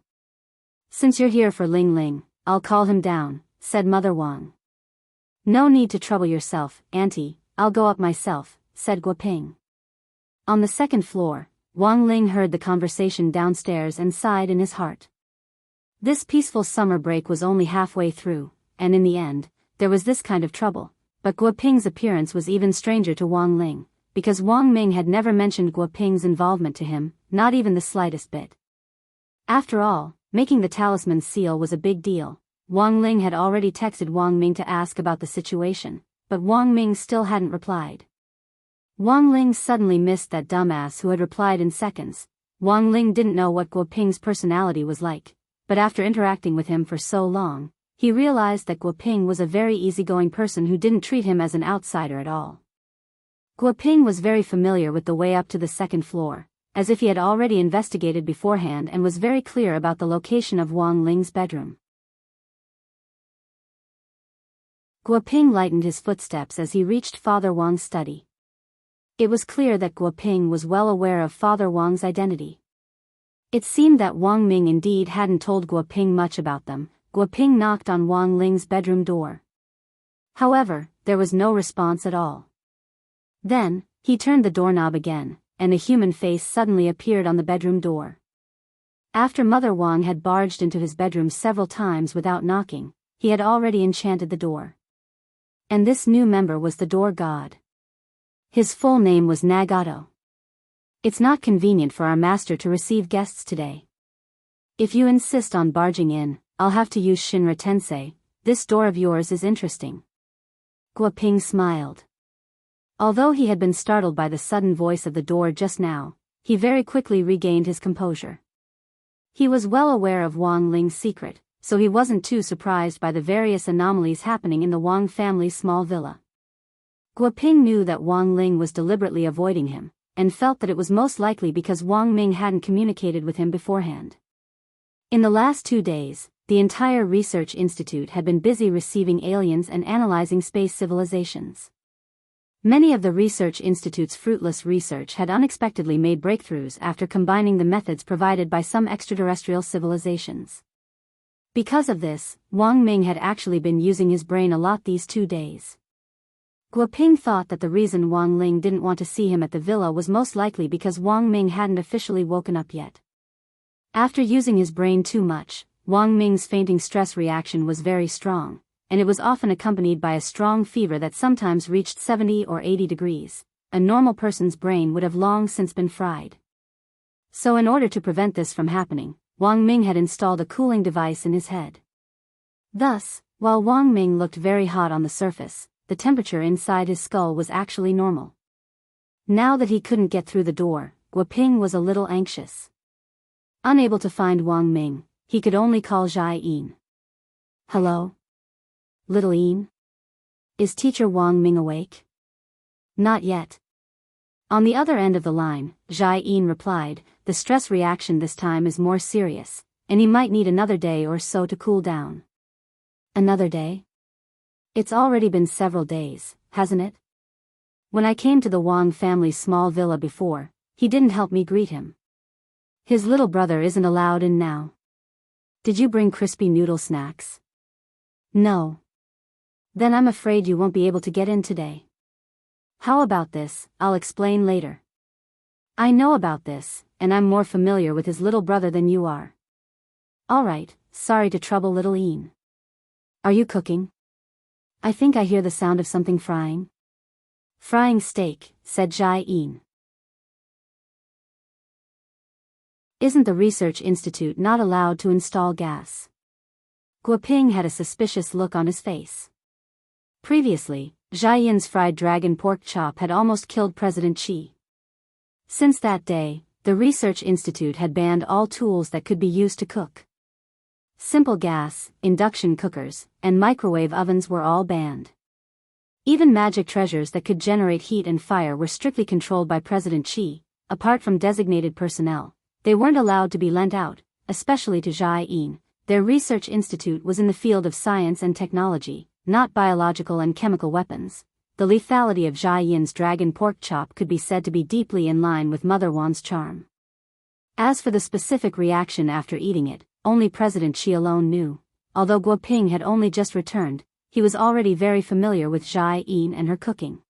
Since you're here for Ling Ling, I'll call him down, said Mother Wang. No need to trouble yourself, Auntie, I'll go up myself, said Guo Ping. On the second floor, Wang Ling heard the conversation downstairs and sighed in his heart. This peaceful summer break was only halfway through, and in the end, there was this kind of trouble, but Guo Ping's appearance was even stranger to Wang Ling, because Wang Ming had never mentioned Guo Ping's involvement to him, not even the slightest bit. After all, making the talisman seal was a big deal. Wang Ling had already texted Wang Ming to ask about the situation, but Wang Ming still hadn't replied. Wang Ling suddenly missed that dumbass who had replied in seconds. Wang Ling didn't know what Guo Ping's personality was like, but after interacting with him for so long, he realized that Guo Ping was a very easygoing person who didn't treat him as an outsider at all. Guo Ping was very familiar with the way up to the second floor, as if he had already investigated beforehand and was very clear about the location of Wang Ling's bedroom. Guo Ping lightened his footsteps as he reached Father Wang's study. It was clear that Guo Ping was well aware of Father Wang's identity. It seemed that Wang Ming indeed hadn't told Guo Ping much about them. Guo Ping knocked on Wang Ling's bedroom door. However, there was no response at all. Then, he turned the doorknob again, and a human face suddenly appeared on the bedroom door. After Mother Wang had barged into his bedroom several times without knocking, he had already enchanted the door. And this new member was the door god. His full name was Nagato. It's not convenient for our master to receive guests today. If you insist on barging in, I'll have to use Shinra Tensei. This door of yours is interesting. Guoping smiled. Although he had been startled by the sudden voice of the door just now, he very quickly regained his composure. He was well aware of Wang Ling's secret, so he wasn't too surprised by the various anomalies happening in the Wang family's small villa. Guoping knew that Wang Ling was deliberately avoiding him, and felt that it was most likely because Wang Ming hadn't communicated with him beforehand. In the last 2 days, the entire research institute had been busy receiving aliens and analyzing space civilizations. Many of the research institute's fruitless research had unexpectedly made breakthroughs after combining the methods provided by some extraterrestrial civilizations. Because of this, Wang Ming had actually been using his brain a lot these 2 days. Guoping thought that the reason Wang Ling didn't want to see him at the villa was most likely because Wang Ming hadn't officially woken up yet. After using his brain too much, Wang Ming's fainting stress reaction was very strong, and it was often accompanied by a strong fever that sometimes reached 70 or 80 degrees. A normal person's brain would have long since been fried. So in order to prevent this from happening, Wang Ming had installed a cooling device in his head. Thus, while Wang Ming looked very hot on the surface, the temperature inside his skull was actually normal. Now that he couldn't get through the door, Guoping was a little anxious. Unable to find Wang Ming, he could only call Jai Yin. "Hello? Little Yin? Is teacher Wang Ming awake?" "Not yet." On the other end of the line, Jai Yin replied, "The stress reaction this time is more serious, and he might need another day or so to cool down." "Another day? It's already been several days, hasn't it? When I came to the Wang family's small villa before, he didn't help me greet him. His little brother isn't allowed in now." "Did you bring crispy noodle snacks?" "No." "Then I'm afraid you won't be able to get in today." "How about this? I'll explain later. I know about this, and I'm more familiar with his little brother than you are." "Alright, sorry to trouble little Yin. Are you cooking? I think I hear the sound of something frying." "Frying steak," said Jai Yin. "Isn't the research institute not allowed to install gas?" Guoping had a suspicious look on his face. Previously, Jai Yin's fried dragon pork chop had almost killed President Qi. Since that day, the research institute had banned all tools that could be used to cook. Simple gas, induction cookers, and microwave ovens were all banned. Even magic treasures that could generate heat and fire were strictly controlled by President Qi. Apart from designated personnel, they weren't allowed to be lent out, especially to Jai Yin. Their research institute was in the field of science and technology, not biological and chemical weapons. The lethality of Jai Yin's dragon pork chop could be said to be deeply in line with Mother Wan's charm. As for the specific reaction after eating it, only President Qi alone knew. Although Guoping had only just returned, he was already very familiar with Jai Yin and her cooking.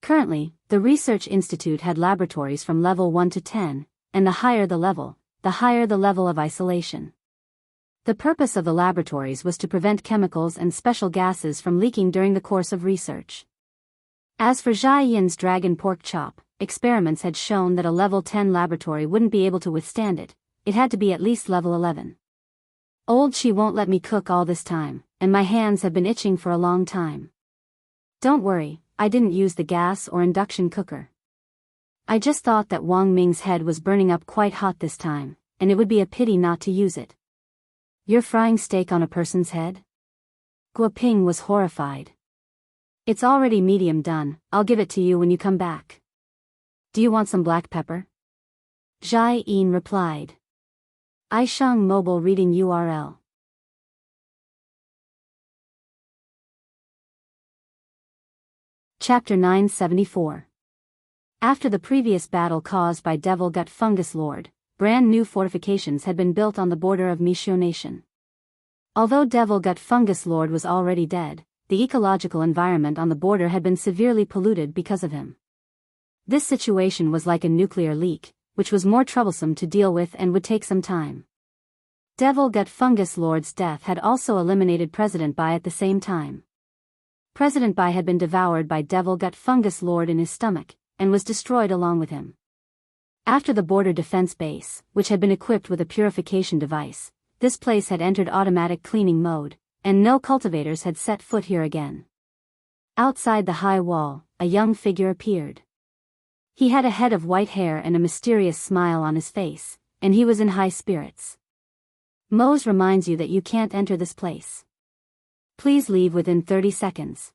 Currently, the research institute had laboratories from level 1 to 10, and the higher the level of isolation. The purpose of the laboratories was to prevent chemicals and special gases from leaking during the course of research. As for Jai Yin's dragon pork chop, experiments had shown that a level 10 laboratory wouldn't be able to withstand it. It had to be at least level 11. "Old Qi won't let me cook all this time, and my hands have been itching for a long time." "Don't worry, I didn't use the gas or induction cooker. I just thought that Wang Ming's head was burning up quite hot this time, and it would be a pity not to use it." "You're frying steak on a person's head?" Guoping was horrified. "It's already medium done, I'll give it to you when you come back." "Do you want some black pepper?" Jai Yin replied. Aisheng Mobile Reading URL. Chapter 974. After the previous battle caused by Devil Gut Fungus Lord, brand new fortifications had been built on the border of Mishio Nation. Although Devil Gut Fungus Lord was already dead, the ecological environment on the border had been severely polluted because of him. This situation was like a nuclear leak, which was more troublesome to deal with and would take some time. Devil Gut Fungus Lord's death had also eliminated President Bai at the same time. President Bai had been devoured by Devil Gut Fungus Lord in his stomach, and was destroyed along with him. After the border defense base, which had been equipped with a purification device, this place had entered automatic cleaning mode, and no cultivators had set foot here again. Outside the high wall, a young figure appeared. He had a head of white hair and a mysterious smile on his face, and he was in high spirits. Mose reminds you that you can't enter this place. Please leave within 30 seconds.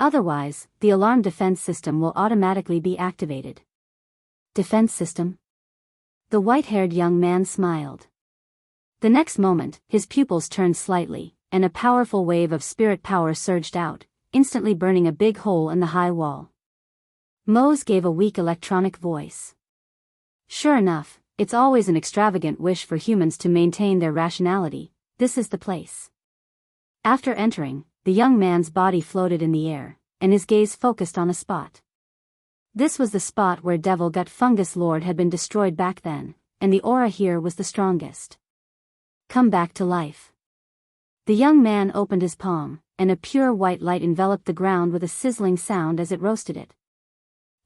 Otherwise, the alarm defense system will automatically be activated. Defense system? The white-haired young man smiled. The next moment, his pupils turned slightly, and a powerful wave of spirit power surged out, instantly burning a big hole in the high wall. Mose gave a weak electronic voice. Sure enough, it's always an extravagant wish for humans to maintain their rationality. This is the place. After entering, the young man's body floated in the air, and his gaze focused on a spot. This was the spot where Devil Gut Fungus Lord had been destroyed back then, and the aura here was the strongest. Come back to life. The young man opened his palm, and a pure white light enveloped the ground with a sizzling sound as it roasted it.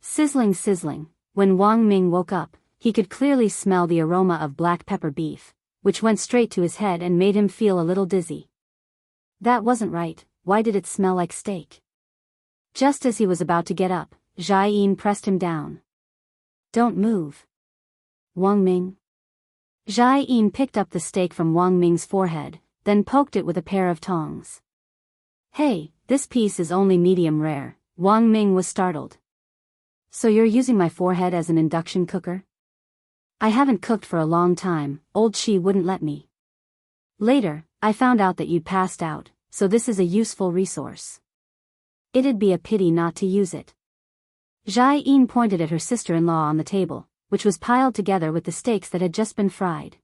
Sizzling, sizzling. When Wang Ming woke up, he could clearly smell the aroma of black pepper beef, which went straight to his head and made him feel a little dizzy. That wasn't right. Why did it smell like steak? Just as he was about to get up, Jai Yin pressed him down. Don't move. Wang Ming. Jai Yin picked up the steak from Wang Ming's forehead, then poked it with a pair of tongs. Hey, this piece is only medium rare. Wang Ming was startled. So you're using my forehead as an induction cooker? I haven't cooked for a long time, old Chi wouldn't let me. Later, I found out that you'd passed out, so this is a useful resource. It'd be a pity not to use it. Jai Yin pointed at her sister-in-law on the table, which was piled together with the steaks that had just been fried.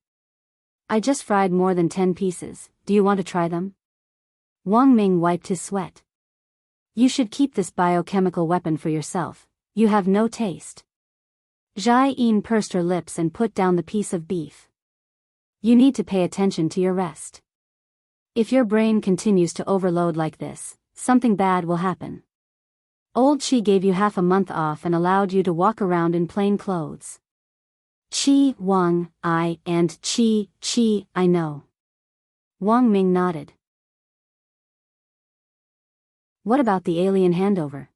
I just fried more than 10 pieces, do you want to try them? Wang Ming wiped his sweat. You should keep this biochemical weapon for yourself, you have no taste. Jai Yin pursed her lips and put down the piece of beef. You need to pay attention to your rest. If your brain continues to overload like this, something bad will happen. Old Chi gave you half a month off and allowed you to walk around in plain clothes. Chi, Wang, and Chi, I know. Wang Ming nodded. What about the alien handover?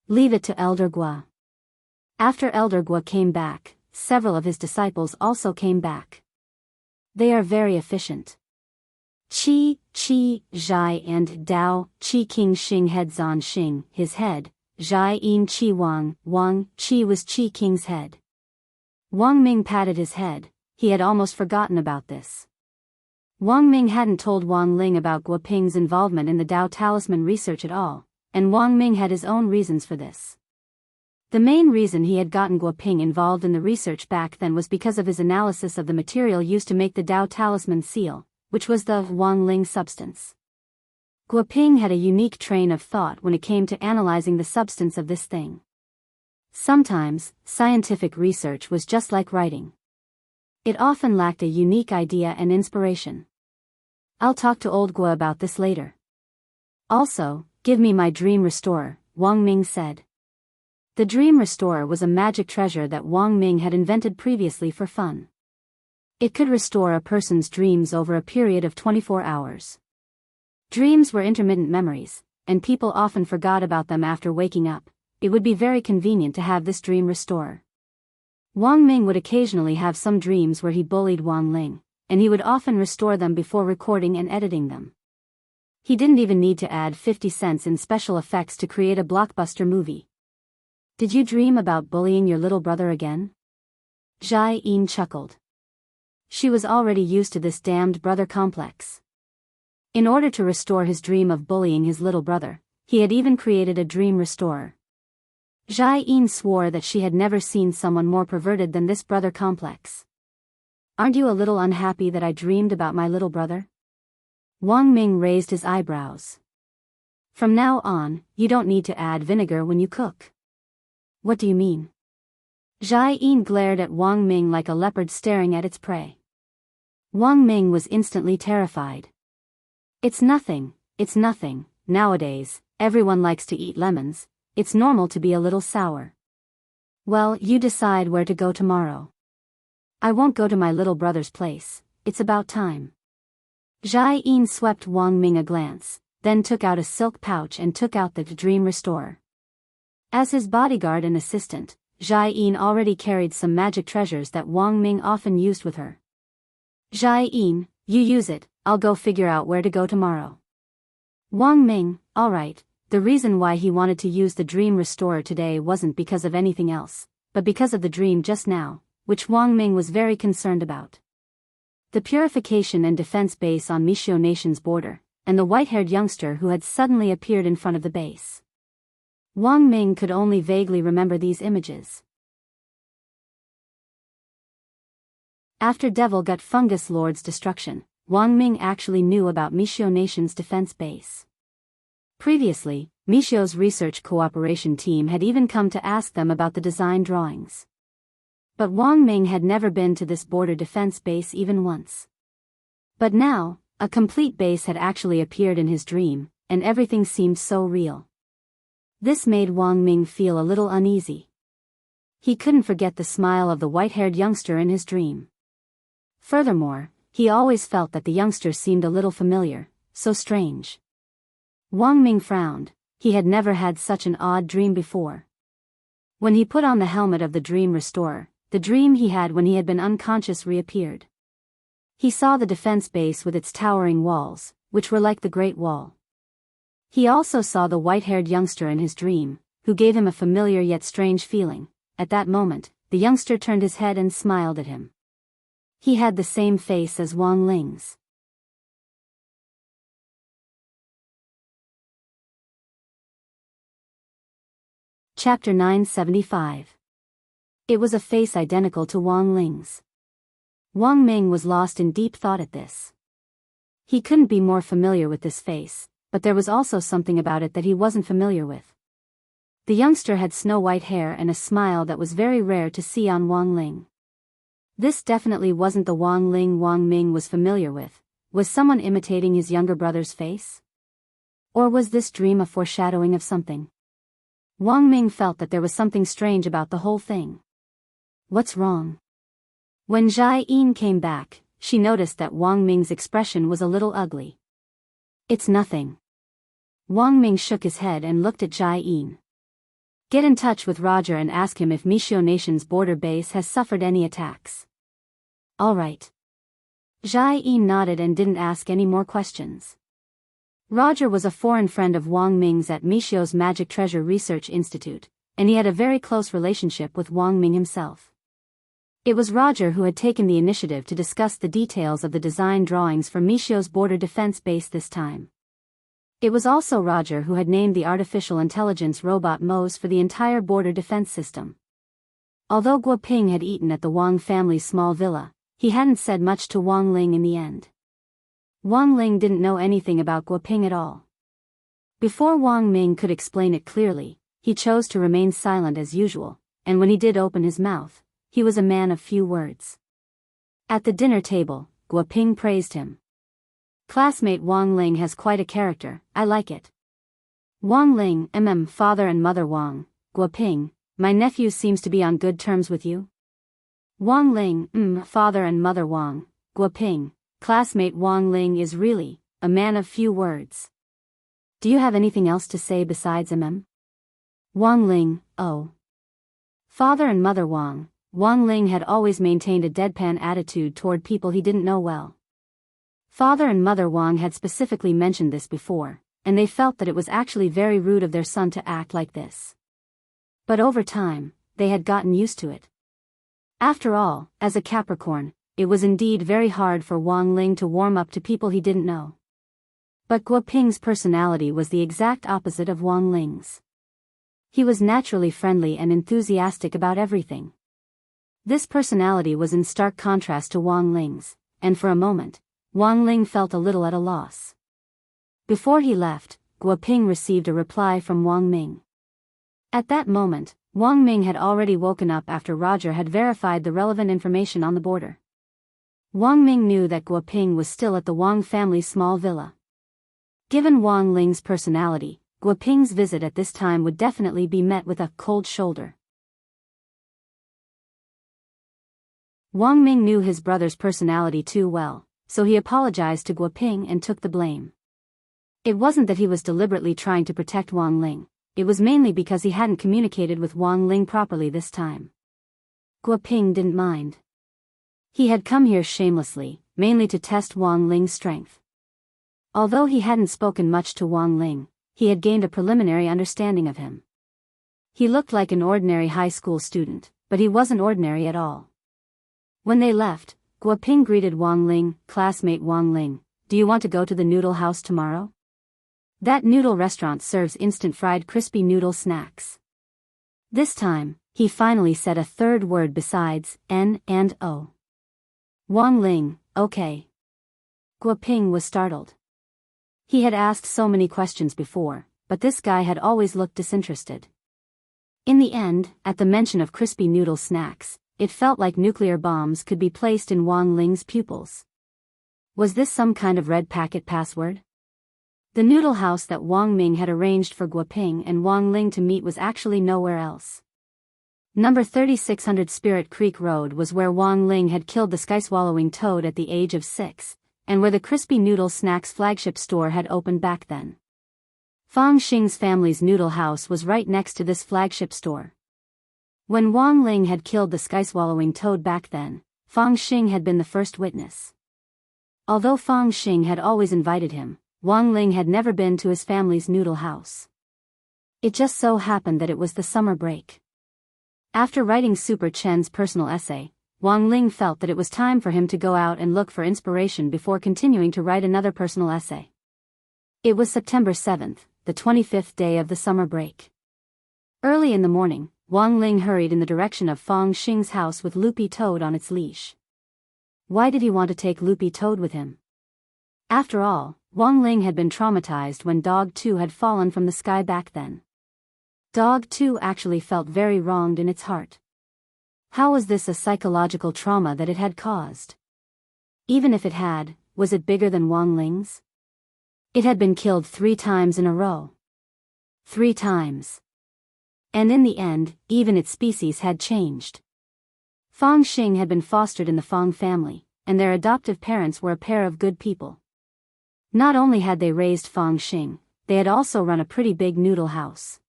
Leave it to Elder Gua. After Elder Gua came back, several of his disciples also came back. They are very efficient. Chi, Zhai and Dao, Chi King Xing head Zan Xing, his head, Zhai Yin Chi Wang, Chi was Chi King's head. Wang Ming patted his head, he had almost forgotten about this. Wang Ming hadn't told Wang Ling about Guo Ping's involvement in the Dao Talisman research at all, and Wang Ming had his own reasons for this. The main reason he had gotten Guo Ping involved in the research back then was because of his analysis of the material used to make the Dao Talisman seal, which was the Wang Ling substance. Guo Ping had a unique train of thought when it came to analyzing the substance of this thing. Sometimes, scientific research was just like writing. It often lacked a unique idea and inspiration. I'll talk to old Guo about this later. Also, give me my dream restorer, Wang Ming said. The dream restorer was a magic treasure that Wang Ming had invented previously for fun. It could restore a person's dreams over a period of 24 hours. Dreams were intermittent memories, and people often forgot about them after waking up. It would be very convenient to have this dream restorer. Wang Ming would occasionally have some dreams where he bullied Wang Ling, and he would often restore them before recording and editing them. He didn't even need to add 50 cents in special effects to create a blockbuster movie. Did you dream about bullying your little brother again? Jai Yin chuckled. She was already used to this damned brother complex. In order to restore his dream of bullying his little brother, he had even created a dream restorer. Jai Yin swore that she had never seen someone more perverted than this brother complex. Aren't you a little unhappy that I dreamed about my little brother? Wang Ming raised his eyebrows. From now on, you don't need to add vinegar when you cook. What do you mean? Jai Yin glared at Wang Ming like a leopard staring at its prey. Wang Ming was instantly terrified. It's nothing, nowadays, everyone likes to eat lemons, it's normal to be a little sour. Well, you decide where to go tomorrow. I won't go to my little brother's place, it's about time. Jai Yin swept Wang Ming a glance, then took out a silk pouch and took out the dream restorer. As his bodyguard and assistant, Jai-in already carried some magic treasures that Wang Ming often used with her. Jai-in, you use it, I'll go figure out where to go tomorrow. Wang Ming, alright. The reason why he wanted to use the dream restorer today wasn't because of anything else, but because of the dream just now, which Wang Ming was very concerned about. The purification and defense base on Mishio Nation's border, and the white-haired youngster who had suddenly appeared in front of the base. Wang Ming could only vaguely remember these images. After Devil Gut Fungus Lord's destruction, Wang Ming actually knew about Mishio Nation's defense base. Previously, Mishio's research cooperation team had even come to ask them about the design drawings. But Wang Ming had never been to this border defense base even once. But now, a complete base had actually appeared in his dream, and everything seemed so real. This made Wang Ming feel a little uneasy. He couldn't forget the smile of the white-haired youngster in his dream. Furthermore, he always felt that the youngster seemed a little familiar, so strange. Wang Ming frowned. He had never had such an odd dream before. When he put on the helmet of the dream restorer, the dream he had when he had been unconscious reappeared. He saw the defense base with its towering walls, which were like the Great Wall. He also saw the white-haired youngster in his dream, who gave him a familiar yet strange feeling. At that moment, the youngster turned his head and smiled at him. He had the same face as Wang Ling's. Chapter 975. It was a face identical to Wang Ling's. Wang Ming was lost in deep thought at this. He couldn't be more familiar with this face, but there was also something about it that he wasn't familiar with. The youngster had snow-white hair and a smile that was very rare to see on Wang Ling. This definitely wasn't the Wang Ling Wang Ming was familiar with. Was someone imitating his younger brother's face? Or was this dream a foreshadowing of something? Wang Ming felt that there was something strange about the whole thing. What's wrong? When Jai-in came back, she noticed that Wang Ming's expression was a little ugly. It's nothing. Wang Ming shook his head and looked at Jai-in. Get in touch with Roger and ask him if Mishio Nation's border base has suffered any attacks. All right. Jai-in nodded and didn't ask any more questions. Roger was a foreign friend of Wang Ming's at Mishio's Magic Treasure Research Institute, and he had a very close relationship with Wang Ming himself. It was Roger who had taken the initiative to discuss the details of the design drawings for Mishio's border defense base this time. It was also Roger who had named the artificial intelligence robot Mose for the entire border defense system. Although Guo Ping had eaten at the Wang family's small villa, he hadn't said much to Wang Ling in the end. Wang Ling didn't know anything about Guo Ping at all. Before Wang Ming could explain it clearly, he chose to remain silent as usual, and when he did open his mouth, he was a man of few words. At the dinner table, Guo Ping praised him. Classmate Wang Ling has quite a character, I like it. Wang Ling, father and mother Wang, Guo Ping, my nephew seems to be on good terms with you? Wang Ling, father and mother Wang, Guo Ping, classmate Wang Ling is really a man of few words. Do you have anything else to say besides Wang Ling, oh. Father and mother Wang Ling had always maintained a deadpan attitude toward people he didn't know well. Father and mother Wang had specifically mentioned this before, and they felt that it was actually very rude of their son to act like this. But over time, they had gotten used to it. After all, as a Capricorn, it was indeed very hard for Wang Ling to warm up to people he didn't know. But Guo Ping's personality was the exact opposite of Wang Ling's. He was naturally friendly and enthusiastic about everything. This personality was in stark contrast to Wang Ling's, and for a moment, Wang Ling felt a little at a loss. Before he left, Guo Ping received a reply from Wang Ming. At that moment, Wang Ming had already woken up after Roger had verified the relevant information on the border. Wang Ming knew that Guo Ping was still at the Wang family's small villa. Given Wang Ling's personality, Guo Ping's visit at this time would definitely be met with a cold shoulder. Wang Ming knew his brother's personality too well, so he apologized to Guo Ping and took the blame. It wasn't that he was deliberately trying to protect Wang Ling, it was mainly because he hadn't communicated with Wang Ling properly this time. Guo Ping didn't mind. He had come here shamelessly, mainly to test Wang Ling's strength. Although he hadn't spoken much to Wang Ling, he had gained a preliminary understanding of him. He looked like an ordinary high school student, but he wasn't ordinary at all. When they left, Guo Ping greeted Wang Ling, "Classmate Wang Ling, do you want to go to the noodle house tomorrow? That noodle restaurant serves instant fried crispy noodle snacks." This time, he finally said a third word besides N and O. Wang Ling, okay. Guo Ping was startled. He had asked so many questions before, but this guy had always looked disinterested. In the end, at the mention of crispy noodle snacks, it felt like nuclear bombs could be placed in Wang Ling's pupils. Was this some kind of red packet password? The noodle house that Wang Ming had arranged for Guo Ping and Wang Ling to meet was actually nowhere else. Number 3600 Spirit Creek Road was where Wang Ling had killed the sky-swallowing toad at the age of 6, and where the Crispy Noodle Snacks flagship store had opened back then. Fang Xing's family's noodle house was right next to this flagship store. When Wang Ling had killed the sky-swallowing toad back then, Fang Xing had been the first witness. Although Fang Xing had always invited him, Wang Ling had never been to his family's noodle house. It just so happened that it was the summer break. After writing Super Chen's personal essay, Wang Ling felt that it was time for him to go out and look for inspiration before continuing to write another personal essay. It was September 7th, the 25th day of the summer break. Early in the morning, Wang Ling hurried in the direction of Fang Xing's house with Loopy Toad on its leash. Why did he want to take Loopy Toad with him? After all, Wang Ling had been traumatized when Dog 2 had fallen from the sky back then. Dog 2 actually felt very wronged in its heart. How was this a psychological trauma that it had caused? Even if it had, was it bigger than Wang Ling's? It had been killed 3 times in a row. 3 times. And in the end, even its species had changed. Fang Xing had been fostered in the Fang family, and their adoptive parents were a pair of good people. Not only had they raised Fang Xing, they had also run a pretty big noodle house.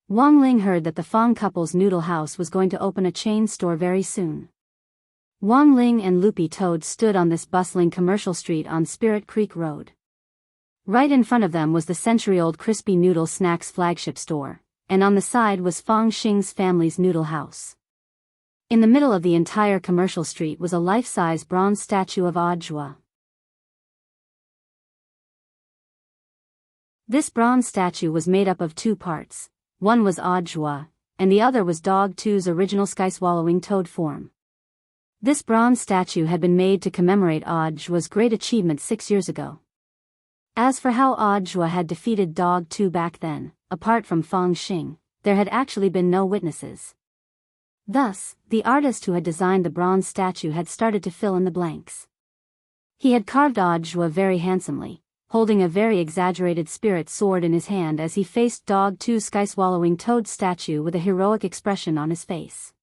Wang Ling heard that the Fang couple's noodle house was going to open a chain store very soon. Wang Ling and Loopy Toad stood on this bustling commercial street on Spirit Creek Road. Right in front of them was the century-old Crispy Noodle Snacks flagship store, and on the side was Fang Xing's family's noodle house. In the middle of the entire commercial street was a life-size bronze statue of Audiobook. This bronze statue was made up of 2 parts. One was Audiobook, and the other was Dog 2's original sky-swallowing toad form. This bronze statue had been made to commemorate Audiobook's great achievement 6 years ago. As for how Audiobook had defeated Dog 2 back then, apart from Fang Xing, there had actually been no witnesses. Thus, the artist who had designed the bronze statue had started to fill in the blanks. He had carved Audiobook very handsomely, holding a very exaggerated spirit sword in his hand as he faced Dog 2's sky-swallowing toad statue with a heroic expression on his face.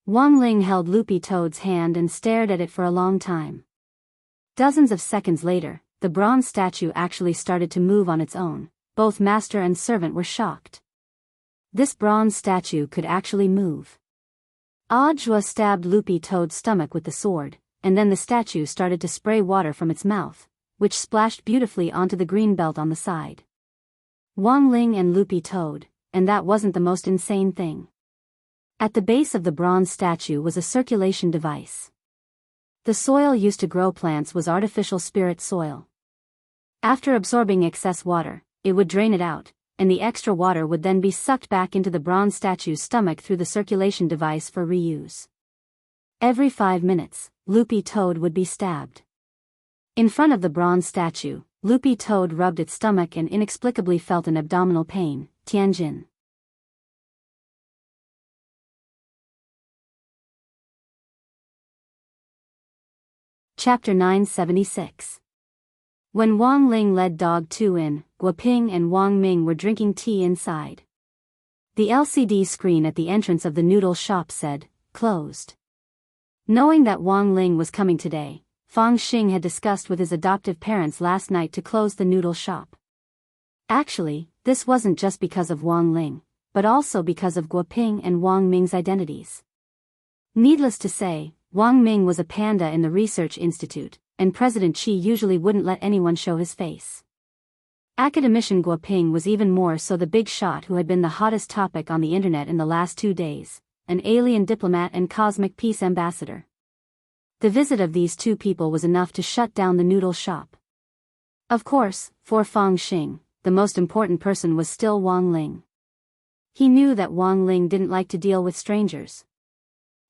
Wang Ling held Loopy Toad's hand and stared at it for a long time. Dozens of seconds later, the bronze statue actually started to move on its own. Both master and servant were shocked. This bronze statue could actually move. Audiobook stabbed Loopy Toad's stomach with the sword, and then the statue started to spray water from its mouth, which splashed beautifully onto the green belt on the side. Wang Ling and Loopy Toad, and that wasn't the most insane thing. At the base of the bronze statue was a circulation device. The soil used to grow plants was artificial spirit soil. After absorbing excess water, it would drain it out, and the extra water would then be sucked back into the bronze statue's stomach through the circulation device for reuse. Every 5 minutes, Loopy Toad would be stabbed. In front of the bronze statue, Loopy Toad rubbed its stomach and inexplicably felt an abdominal pain. Tianjin. Chapter 976. When Wang Ling led Dog 2 in, Guo Ping and Wang Ming were drinking tea inside. The LCD screen at the entrance of the noodle shop said, "Closed." Knowing that Wang Ling was coming today, Fang Xing had discussed with his adoptive parents last night to close the noodle shop. Actually, this wasn't just because of Wang Ling, but also because of Guoping and Wang Ming's identities. Needless to say, Wang Ming was a panda in the research institute, and President Qi usually wouldn't let anyone show his face. Academician Guoping was even more so, the big shot who had been the hottest topic on the internet in the last 2 days, an alien diplomat and cosmic peace ambassador. The visit of these two people was enough to shut down the noodle shop. Of course, for Fang Xing, the most important person was still Wang Ling. He knew that Wang Ling didn't like to deal with strangers.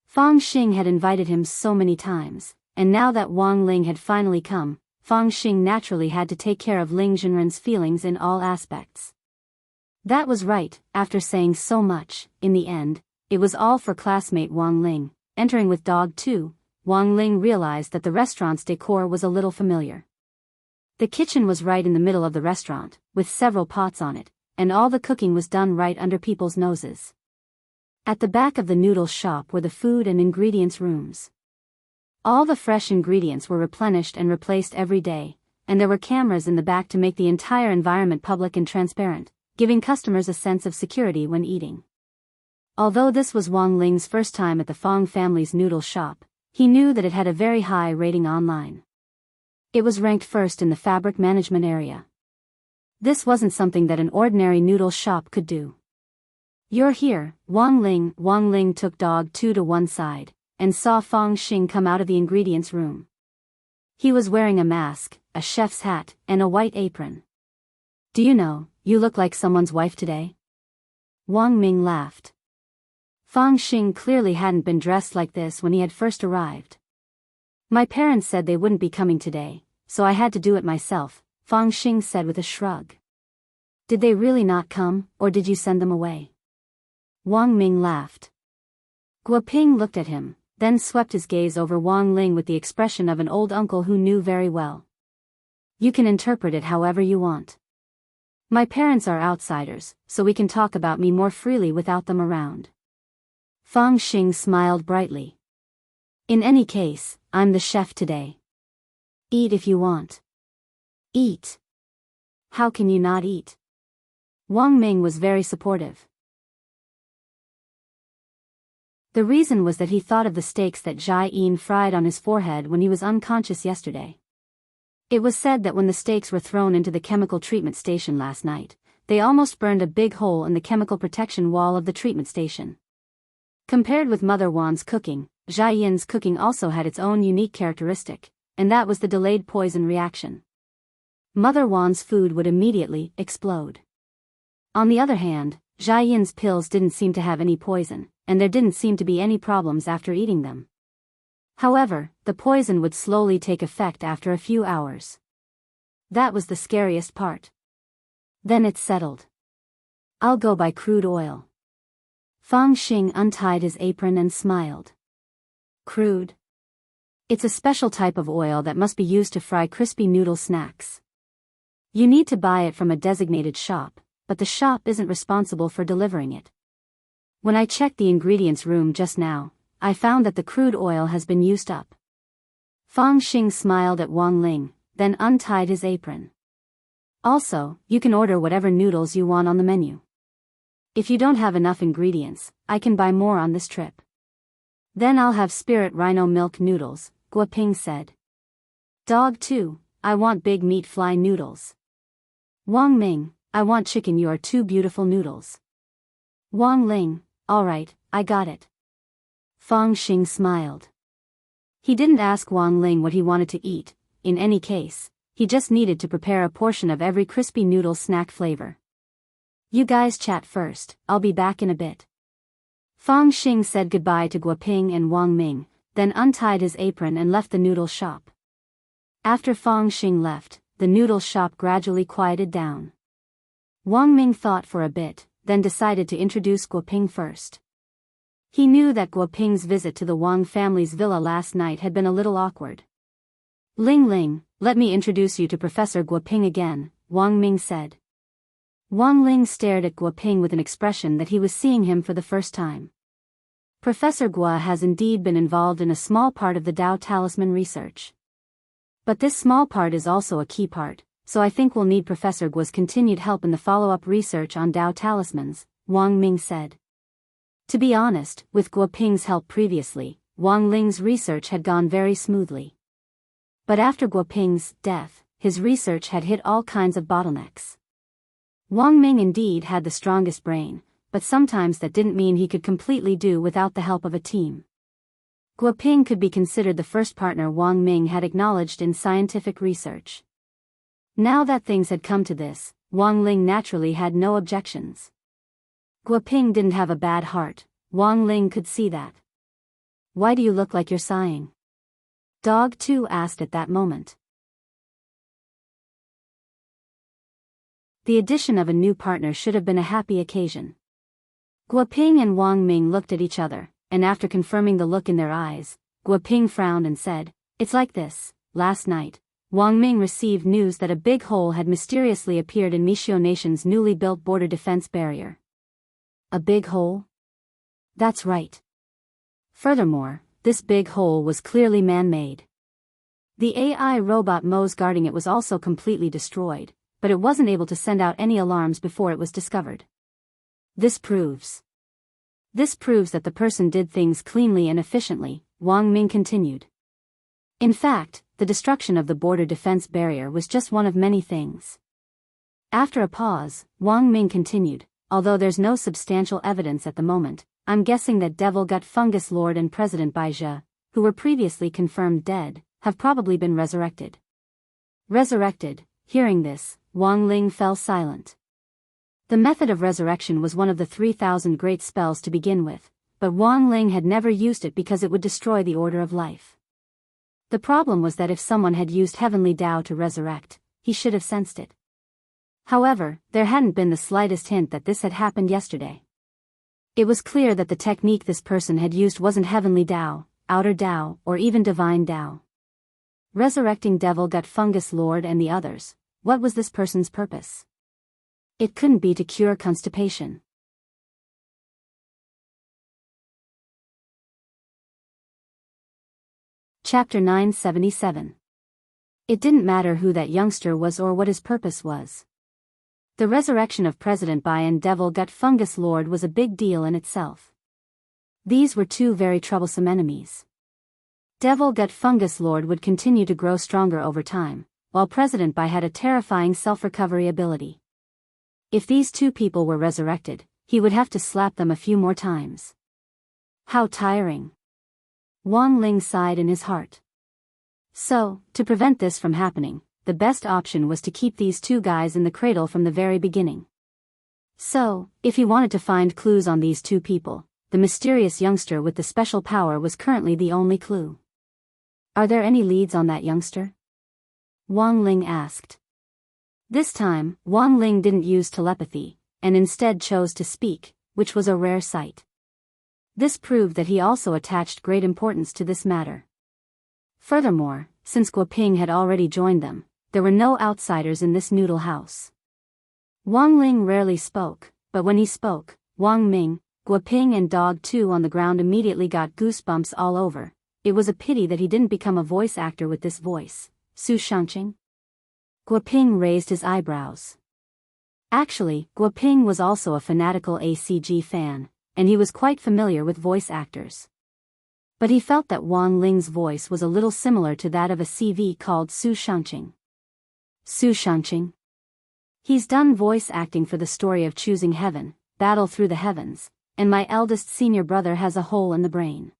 Fang Xing had invited him so many times, and now that Wang Ling had finally come, Fang Xing naturally had to take care of Ling Zhenren's feelings in all aspects. That was right. After saying so much, in the end, it was all for classmate Wang Ling. Entering with dog too, Wang Ling realized that the restaurant's decor was a little familiar. The kitchen was right in the middle of the restaurant, with several pots on it, and all the cooking was done right under people's noses. At the back of the noodle shop were the food and ingredients rooms. All the fresh ingredients were replenished and replaced every day, and there were cameras in the back to make the entire environment public and transparent, giving customers a sense of security when eating. Although this was Wang Ling's first time at the Fang family's noodle shop, he knew that it had a very high rating online. It was ranked first in the fabric management area. This wasn't something that an ordinary noodle shop could do. "You're here, Wang Ling." Wang Ling took dog 2 to one side, and saw Fang Xing come out of the ingredients room. He was wearing a mask, a chef's hat, and a white apron. "Do you know, you look like someone's wife today?" Wang Ming laughed. Fang Xing clearly hadn't been dressed like this when he had first arrived. "My parents said they wouldn't be coming today, so I had to do it myself," Fang Xing said with a shrug. "Did they really not come, or did you send them away?" Wang Ming laughed. Guoping looked at him, then swept his gaze over Wang Ling with the expression of an old uncle who knew very well. "You can interpret it however you want. My parents are outsiders, so we can talk about me more freely without them around." Fang Xing smiled brightly. "In any case, I'm the chef today. Eat if you want." "Eat? How can you not eat?" Wang Ming was very supportive. The reason was that he thought of the steaks that Jai Yin fried on his forehead when he was unconscious yesterday. It was said that when the steaks were thrown into the chemical treatment station last night, they almost burned a big hole in the chemical protection wall of the treatment station. Compared with Mother Wan's cooking, Jai Yin's cooking also had its own unique characteristic, and that was the delayed poison reaction. Mother Wan's food would immediately explode. On the other hand, Jai Yin's pills didn't seem to have any poison, and there didn't seem to be any problems after eating them. However, the poison would slowly take effect after a few hours. That was the scariest part. Then it settled. "I'll go buy crude oil." Fang Xing untied his apron and smiled. "Crude? It's a special type of oil that must be used to fry crispy noodle snacks. You need to buy it from a designated shop, but the shop isn't responsible for delivering it. When I checked the ingredients room just now, I found that the crude oil has been used up." Fang Xing smiled at Wang Ling, then untied his apron. "Also, you can order whatever noodles you want on the menu. If you don't have enough ingredients, I can buy more on this trip." "Then I'll have spirit rhino milk noodles," Guoping said. "Dog too, I want big meat fly noodles." "Wang Ming, I want chicken. You are two beautiful noodles." Wang Ling, "Alright, I got it." Fang Xing smiled. He didn't ask Wang Ling what he wanted to eat. In any case, he just needed to prepare a portion of every crispy noodle snack flavor. "You guys chat first, I'll be back in a bit." Fang Xing said goodbye to Guoping and Wang Ming, then untied his apron and left the noodle shop. After Fang Xing left, the noodle shop gradually quieted down. Wang Ming thought for a bit, then decided to introduce Guoping first. He knew that Guoping's visit to the Wang family's villa last night had been a little awkward. "Ling Ling, let me introduce you to Professor Guoping again," Wang Ming said. Wang Ling stared at Guoping with an expression that he was seeing him for the first time. Professor Gua has indeed been involved in a small part of the Dao Talisman research. But this small part is also a key part, so I think we'll need Professor Guo's continued help in the follow-up research on Dao talismans, Wang Ming said. To be honest, with Guo Ping's help previously, Wang Ling's research had gone very smoothly. But after Guo Ping's death, his research had hit all kinds of bottlenecks. Wang Ming indeed had the strongest brain, but sometimes that didn't mean he could completely do without the help of a team. Guo Ping could be considered the first partner Wang Ming had acknowledged in scientific research. Now that things had come to this, Wang Ling naturally had no objections. Guo Ping didn't have a bad heart, Wang Ling could see that. Why do you look like you're sighing? Dog 2 asked at that moment. The addition of a new partner should have been a happy occasion. Guo Ping and Wang Ming looked at each other, and after confirming the look in their eyes, Guo Ping frowned and said, "It's like this, last night, Wang Ming received news that a big hole had mysteriously appeared in Mishio Nation's newly built border defense barrier." A big hole? That's right. Furthermore, this big hole was clearly man-made. The AI robot Mo's guarding it was also completely destroyed, but it wasn't able to send out any alarms before it was discovered. This proves that the person did things cleanly and efficiently, Wang Ming continued. In fact, the destruction of the border defense barrier was just one of many things. After a pause, Wang Ming continued, although there's no substantial evidence at the moment, I'm guessing that Devil Gut Fungus Lord and President Bai Zhe, who were previously confirmed dead, have probably been resurrected. Resurrected? Hearing this, Wang Ling fell silent. The method of resurrection was one of the 3,000 great spells to begin with, but Wang Ling had never used it because it would destroy the order of life. The problem was that if someone had used heavenly Dao to resurrect, he should have sensed it. However, there hadn't been the slightest hint that this had happened yesterday. It was clear that the technique this person had used wasn't heavenly Dao, outer Dao, or even divine Dao. Resurrecting Devil Gut Fungus Lord and the others, what was this person's purpose? It couldn't be to cure constipation. Chapter 977. It didn't matter who that youngster was or what his purpose was. The resurrection of President Bai and Devil Gut Fungus Lord was a big deal in itself. These were two very troublesome enemies. Devil Gut Fungus Lord would continue to grow stronger over time, while President Bai had a terrifying self-recovery ability. If these two people were resurrected, he would have to slap them a few more times. How tiring. Wang Ling sighed in his heart. So, to prevent this from happening, the best option was to keep these two guys in the cradle from the very beginning. So, if he wanted to find clues on these two people, the mysterious youngster with the special power was currently the only clue. Are there any leads on that youngster? Wang Ling asked. This time, Wang Ling didn't use telepathy, and instead chose to speak, which was a rare sight. This proved that he also attached great importance to this matter. Furthermore, since Guo Ping had already joined them, there were no outsiders in this noodle house. Wang Ling rarely spoke, but when he spoke, Wang Ming, Guo Ping and Dog 2 on the ground immediately got goosebumps all over. It was a pity that he didn't become a voice actor with this voice. Su Shangqing? Guo Ping raised his eyebrows. Actually, Guo Ping was also a fanatical ACG fan, and he was quite familiar with voice actors. But he felt that Wang Ling's voice was a little similar to that of a CV called Su Shangqing. Su Shangqing? He's done voice acting for the story of Choosing Heaven, Battle Through the Heavens, and my eldest senior brother has a hole in the brain.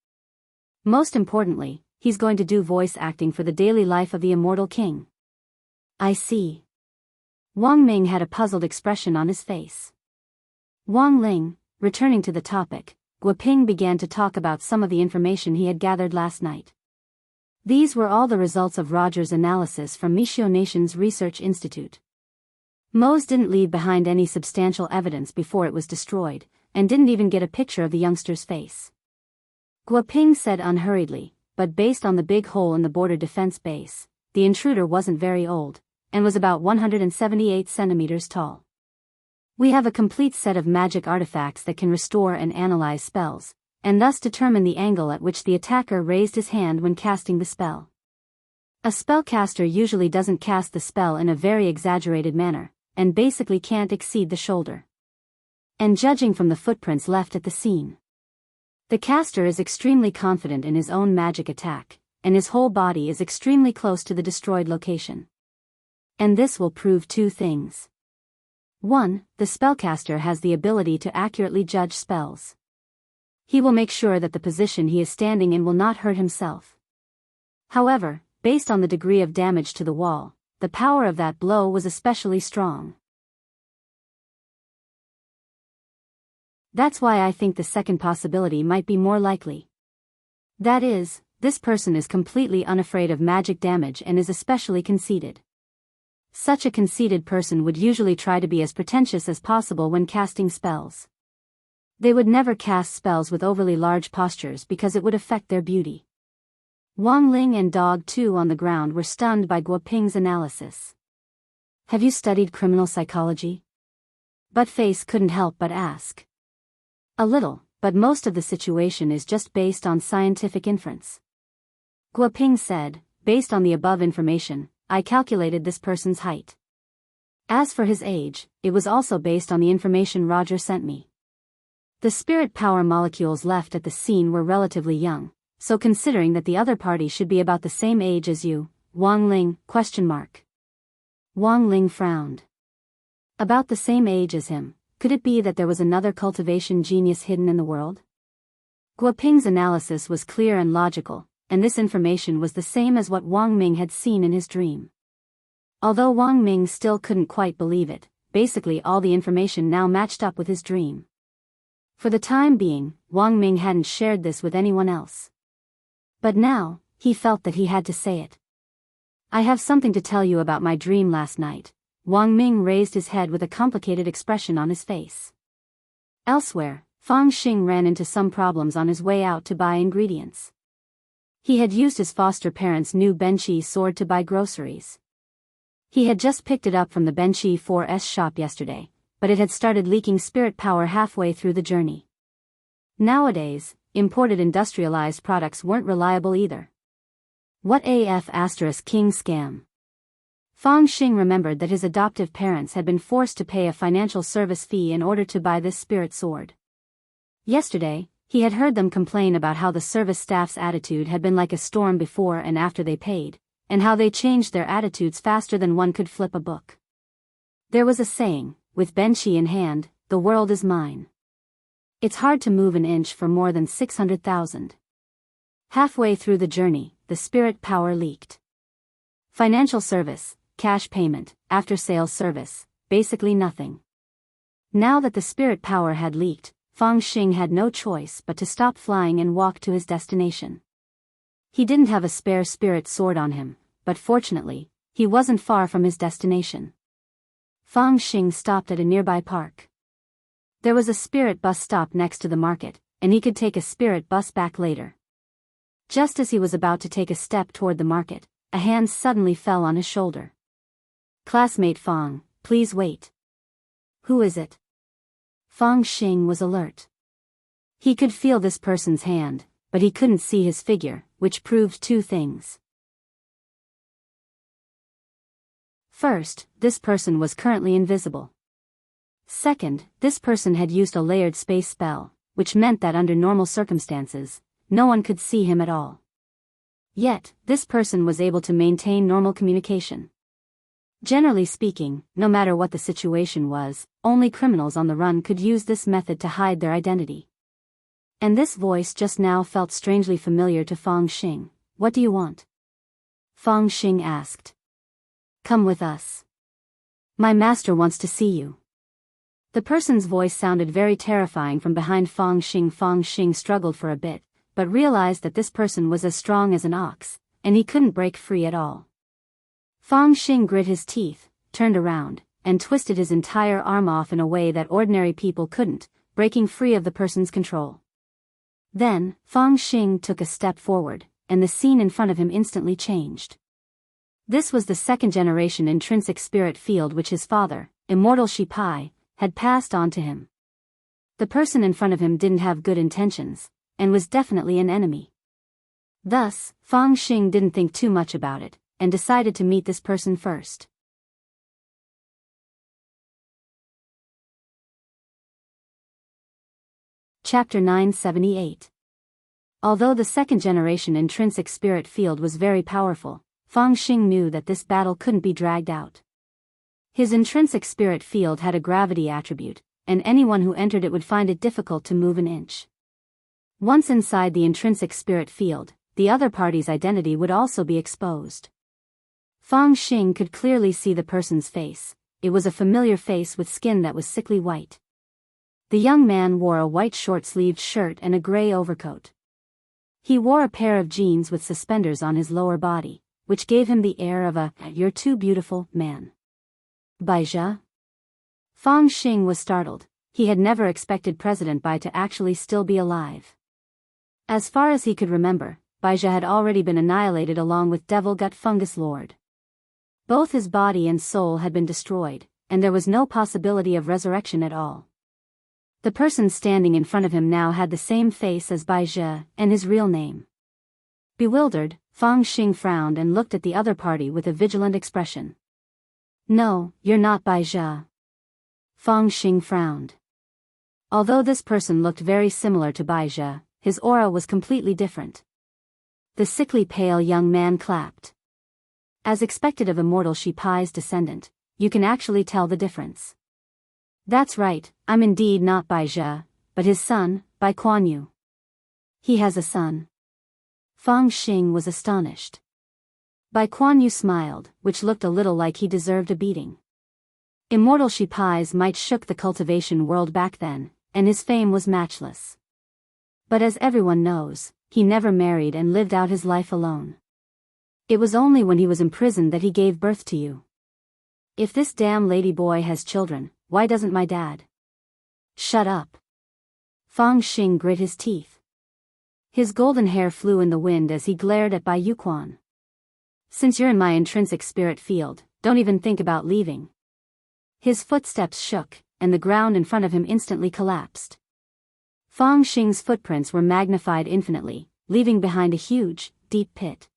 Most importantly, he's going to do voice acting for the daily life of the immortal king. I see. Wang Ming had a puzzled expression on his face. Wang Ling, returning to the topic, Guo Ping began to talk about some of the information he had gathered last night. These were all the results of Roger's analysis from Mishio Nation's Research Institute. Mo's didn't leave behind any substantial evidence before it was destroyed, and didn't even get a picture of the youngster's face. Guo Ping said unhurriedly, but based on the big hole in the border defense base, the intruder wasn't very old, and was about 178 centimeters tall. We have a complete set of magic artifacts that can restore and analyze spells, and thus determine the angle at which the attacker raised his hand when casting the spell. A spellcaster usually doesn't cast the spell in a very exaggerated manner, and basically can't exceed the shoulder. And judging from the footprints left at the scene, the caster is extremely confident in his own magic attack, and his whole body is extremely close to the destroyed location. And this will prove two things. 1. The spellcaster has the ability to accurately judge spells. He will make sure that the position he is standing in will not hurt himself. However, based on the degree of damage to the wall, the power of that blow was especially strong. That's why I think the second possibility might be more likely. That is, this person is completely unafraid of magic damage and is especially conceited. Such a conceited person would usually try to be as pretentious as possible when casting spells. They would never cast spells with overly large postures because it would affect their beauty. Wang Ling and Dog 2 on the ground were stunned by Guo Ping's analysis. Have you studied criminal psychology? Buttface couldn't help but ask. A little, but most of the situation is just based on scientific inference. Guo Ping said, based on the above information, I calculated this person's height. As for his age, it was also based on the information Roger sent me. The spirit power molecules left at the scene were relatively young, so considering that the other party should be about the same age as you, Wang Ling, ? Wang Ling frowned. About the same age as him, could it be that there was another cultivation genius hidden in the world? Guo Ping's analysis was clear and logical, and this information was the same as what Wang Ming had seen in his dream. Although Wang Ming still couldn't quite believe it, basically all the information now matched up with his dream. For the time being, Wang Ming hadn't shared this with anyone else. But now, he felt that he had to say it. I have something to tell you about my dream last night. Wang Ming raised his head with a complicated expression on his face. Elsewhere, Fang Xing ran into some problems on his way out to buy ingredients. He had used his foster parents' new Benchi sword to buy groceries. He had just picked it up from the Benchi 4S shop yesterday, but it had started leaking spirit power halfway through the journey. Nowadays, imported industrialized products weren't reliable either. What AF * king scam? Fang Xing remembered that his adoptive parents had been forced to pay a financial service fee in order to buy this spirit sword. Yesterday, he had heard them complain about how the service staff's attitude had been like a storm before and after they paid, and how they changed their attitudes faster than one could flip a book. There was a saying, with Benchi in hand, the world is mine. It's hard to move an inch for more than 600,000. Halfway through the journey, the spirit power leaked. Financial service, cash payment, after-sales service, basically nothing. Now that the spirit power had leaked, Fang Xing had no choice but to stop flying and walk to his destination. He didn't have a spare spirit sword on him, but fortunately, he wasn't far from his destination. Fang Xing stopped at a nearby park. There was a spirit bus stop next to the market, and he could take a spirit bus back later. Just as he was about to take a step toward the market, a hand suddenly fell on his shoulder. Classmate Fang, please wait. Who is it? Fang Xing was alert. He could feel this person's hand, but he couldn't see his figure, which proved two things. First, this person was currently invisible. Second, this person had used a layered space spell, which meant that under normal circumstances, no one could see him at all. Yet, this person was able to maintain normal communication. Generally speaking, no matter what the situation was, only criminals on the run could use this method to hide their identity. And this voice just now felt strangely familiar to Fang Xing. What do you want? Fang Xing asked. Come with us. My master wants to see you. The person's voice sounded very terrifying from behind Fang Xing. Fang Xing struggled for a bit, but realized that this person was as strong as an ox, and he couldn't break free at all. Fang Xing grit his teeth, turned around, and twisted his entire arm off in a way that ordinary people couldn't, breaking free of the person's control. Then, Fang Xing took a step forward, and the scene in front of him instantly changed. This was the second-generation intrinsic spirit field which his father, Immortal Shi Pai, had passed on to him. The person in front of him didn't have good intentions, and was definitely an enemy. Thus, Fang Xing didn't think too much about it, and decided to meet this person first. Chapter 978. Although the second-generation intrinsic spirit field was very powerful, Feng Xing knew that this battle couldn't be dragged out. His intrinsic spirit field had a gravity attribute, and anyone who entered it would find it difficult to move an inch. Once inside the intrinsic spirit field, the other party's identity would also be exposed. Feng Xing could clearly see the person's face. It was a familiar face with skin that was sickly white. The young man wore a white short-sleeved shirt and a gray overcoat. He wore a pair of jeans with suspenders on his lower body, which gave him the air of a "you're too beautiful" man. Bai Zhe? Feng Xing was startled. He had never expected President Bai to actually still be alive. As far as he could remember, Bai Zhe had already been annihilated along with Devil Gut Fungus Lord. Both his body and soul had been destroyed, and there was no possibility of resurrection at all. The person standing in front of him now had the same face as Bai Zhe, and his real name. Bewildered, Feng Xing frowned and looked at the other party with a vigilant expression. "No, you're not Bai Zhe." Feng Xing frowned. Although this person looked very similar to Bai Zhe, his aura was completely different. The sickly pale young man clapped. As expected of immortal Shi Pai's descendant, you can actually tell the difference. That's right, I'm indeed not Bai Zhe, but his son, Bai Kuan Yu. He has a son. Feng Xing was astonished. Bai Kuan Yu smiled, which looked a little like he deserved a beating. Immortal Shi Pai's might shook the cultivation world back then, and his fame was matchless. But as everyone knows, he never married and lived out his life alone. It was only when he was imprisoned that he gave birth to you. If this damn lady boy has children, why doesn't my dad? Shut up. Feng Xing grit his teeth. His golden hair flew in the wind as he glared at Bai Yuquan. Since you're in my intrinsic spirit field, don't even think about leaving. His footsteps shook, and the ground in front of him instantly collapsed. Feng Xing's footprints were magnified infinitely, leaving behind a huge, deep pit.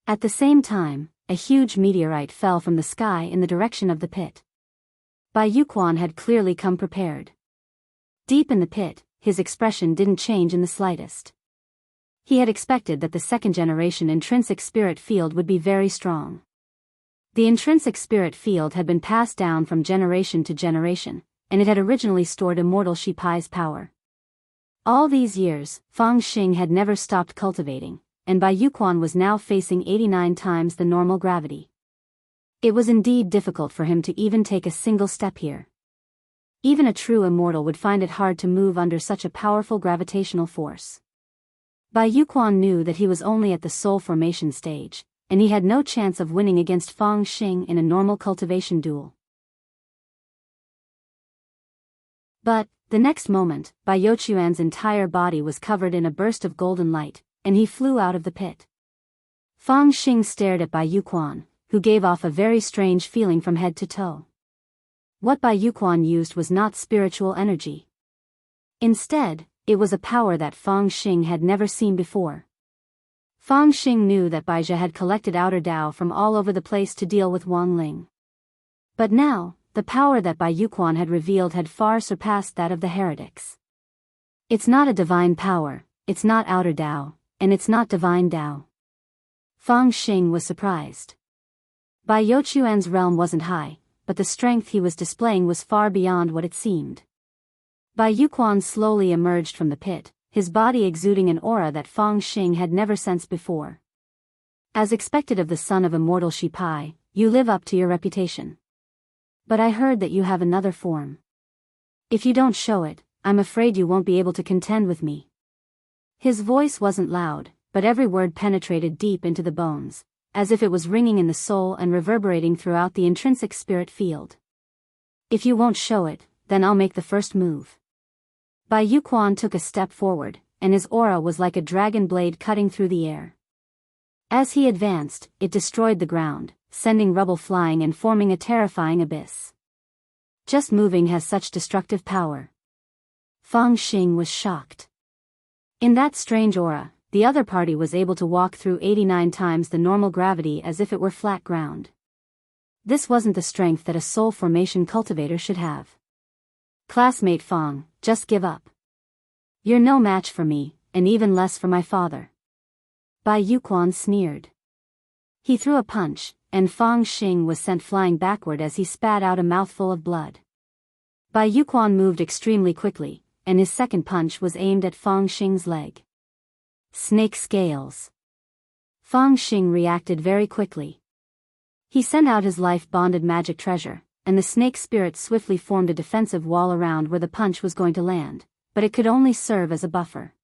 At the same time, a huge meteorite fell from the sky in the direction of the pit. Bai Yuquan had clearly come prepared. Deep in the pit, his expression didn't change in the slightest. He had expected that the second-generation intrinsic spirit field would be very strong. The intrinsic spirit field had been passed down from generation to generation, and it had originally stored immortal Shi Pai's power. All these years, Feng Xing had never stopped cultivating, and Bai Yuquan was now facing 89 times the normal gravity. It was indeed difficult for him to even take a single step here. Even a true immortal would find it hard to move under such a powerful gravitational force. Bai Yuquan knew that he was only at the soul formation stage, and he had no chance of winning against Feng Xing in a normal cultivation duel. But, the next moment, Bai Youquan's entire body was covered in a burst of golden light, and he flew out of the pit. Feng Xing stared at Bai Yuquan, who gave off a very strange feeling from head to toe. What Bai Yuquan used was not spiritual energy. Instead, it was a power that Feng Xing had never seen before. Feng Xing knew that Bai Zhe had collected outer Dao from all over the place to deal with Wang Ling. But now, the power that Bai Yuquan had revealed had far surpassed that of the heretics. It's not a divine power, it's not outer Dao, and it's not divine Dao. Feng Xing was surprised. Bai Youquan's realm wasn't high, but the strength he was displaying was far beyond what it seemed. Bai Yuquan slowly emerged from the pit, his body exuding an aura that Feng Xing had never sensed before. As expected of the son of immortal Shi Pai, you live up to your reputation. But I heard that you have another form. If you don't show it, I'm afraid you won't be able to contend with me. His voice wasn't loud, but every word penetrated deep into the bones, as if it was ringing in the soul and reverberating throughout the intrinsic spirit field. If you won't show it, then I'll make the first move. Bai Yuquan took a step forward, and his aura was like a dragon blade cutting through the air. As he advanced, it destroyed the ground, sending rubble flying and forming a terrifying abyss. Just moving has such destructive power. Feng Xing was shocked. In that strange aura, the other party was able to walk through 89 times the normal gravity as if it were flat ground. This wasn't the strength that a soul formation cultivator should have. Classmate Fong, just give up. You're no match for me, and even less for my father. Bai Yuquan sneered. He threw a punch, and Fong Xing was sent flying backward as he spat out a mouthful of blood. Bai Yuquan moved extremely quickly, and his second punch was aimed at Fong Xing's leg. Snake scales. Fong Xing reacted very quickly. He sent out his life-bonded magic treasure, and the snake spirit swiftly formed a defensive wall around where the punch was going to land, but it could only serve as a buffer.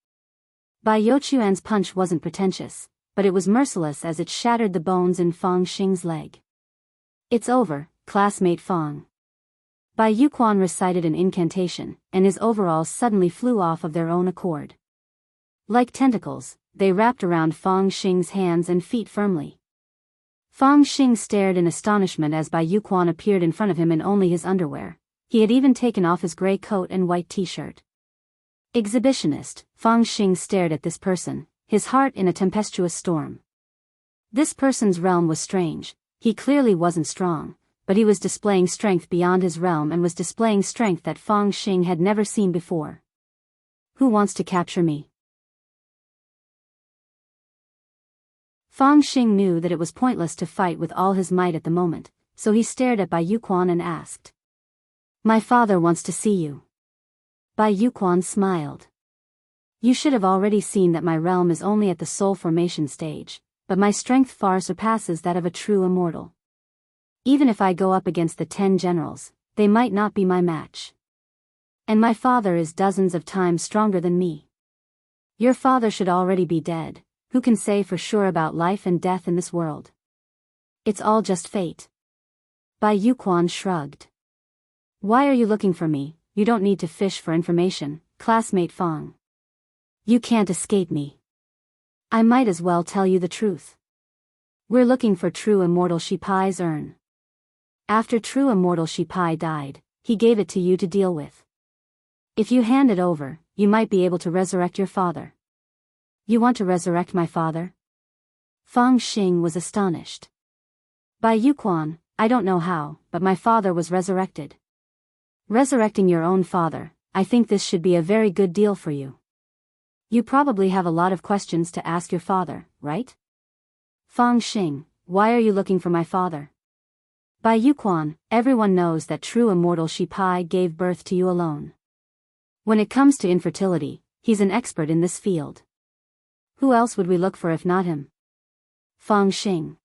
Bai Youquan's punch wasn't pretentious, but it was merciless as it shattered the bones in Fong Xing's leg. It's over, classmate Fong. Bai Yuquan recited an incantation, and his overalls suddenly flew off of their own accord. Like tentacles, they wrapped around Fong Xing's hands and feet firmly. Fong Xing stared in astonishment as Bai Yuquan appeared in front of him in only his underwear. He had even taken off his gray coat and white t-shirt. Exhibitionist, Fong Xing stared at this person, his heart in a tempestuous storm. This person's realm was strange. He clearly wasn't strong, but he was displaying strength beyond his realm and was displaying strength that Fong Xing had never seen before. Who wants to capture me? Fong Xing knew that it was pointless to fight with all his might at the moment, so he stared at Bai Yuquan and asked. My father wants to see you. Bai Yuquan smiled. You should have already seen that my realm is only at the soul formation stage, but my strength far surpasses that of a true immortal. Even if I go up against the 10 generals, they might not be my match. And my father is dozens of times stronger than me. Your father should already be dead. Who can say for sure about life and death in this world? It's all just fate. Bai Yuquan shrugged. Why are you looking for me? You don't need to fish for information, classmate Fong. You can't escape me. I might as well tell you the truth. We're looking for true immortal Shipai's urn. After true immortal Shipai died, he gave it to you to deal with. If you hand it over, you might be able to resurrect your father. You want to resurrect my father? Fong Xing was astonished. Bai Yuquan, I don't know how, but my father was resurrected. Resurrecting your own father, I think this should be a very good deal for you. You probably have a lot of questions to ask your father, right? Fong Xing, why are you looking for my father? Bai Yuquan, everyone knows that true immortal Shipai gave birth to you alone. When it comes to infertility, he's an expert in this field. Who else would we look for if not him? Fong Xing.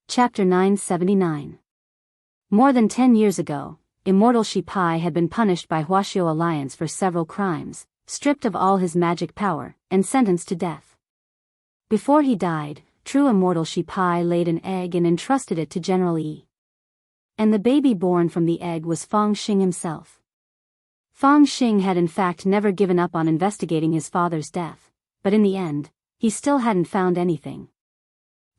Chapter 979. More than 10 years ago, immortal Shipai had been punished by Huaxiao Alliance for several crimes, stripped of all his magic power, and sentenced to death. Before he died, true immortal Shipai laid an egg and entrusted it to General Yi. And the baby born from the egg was Fong Xing himself. Fong Xing had in fact never given up on investigating his father's death, but in the end, he still hadn't found anything.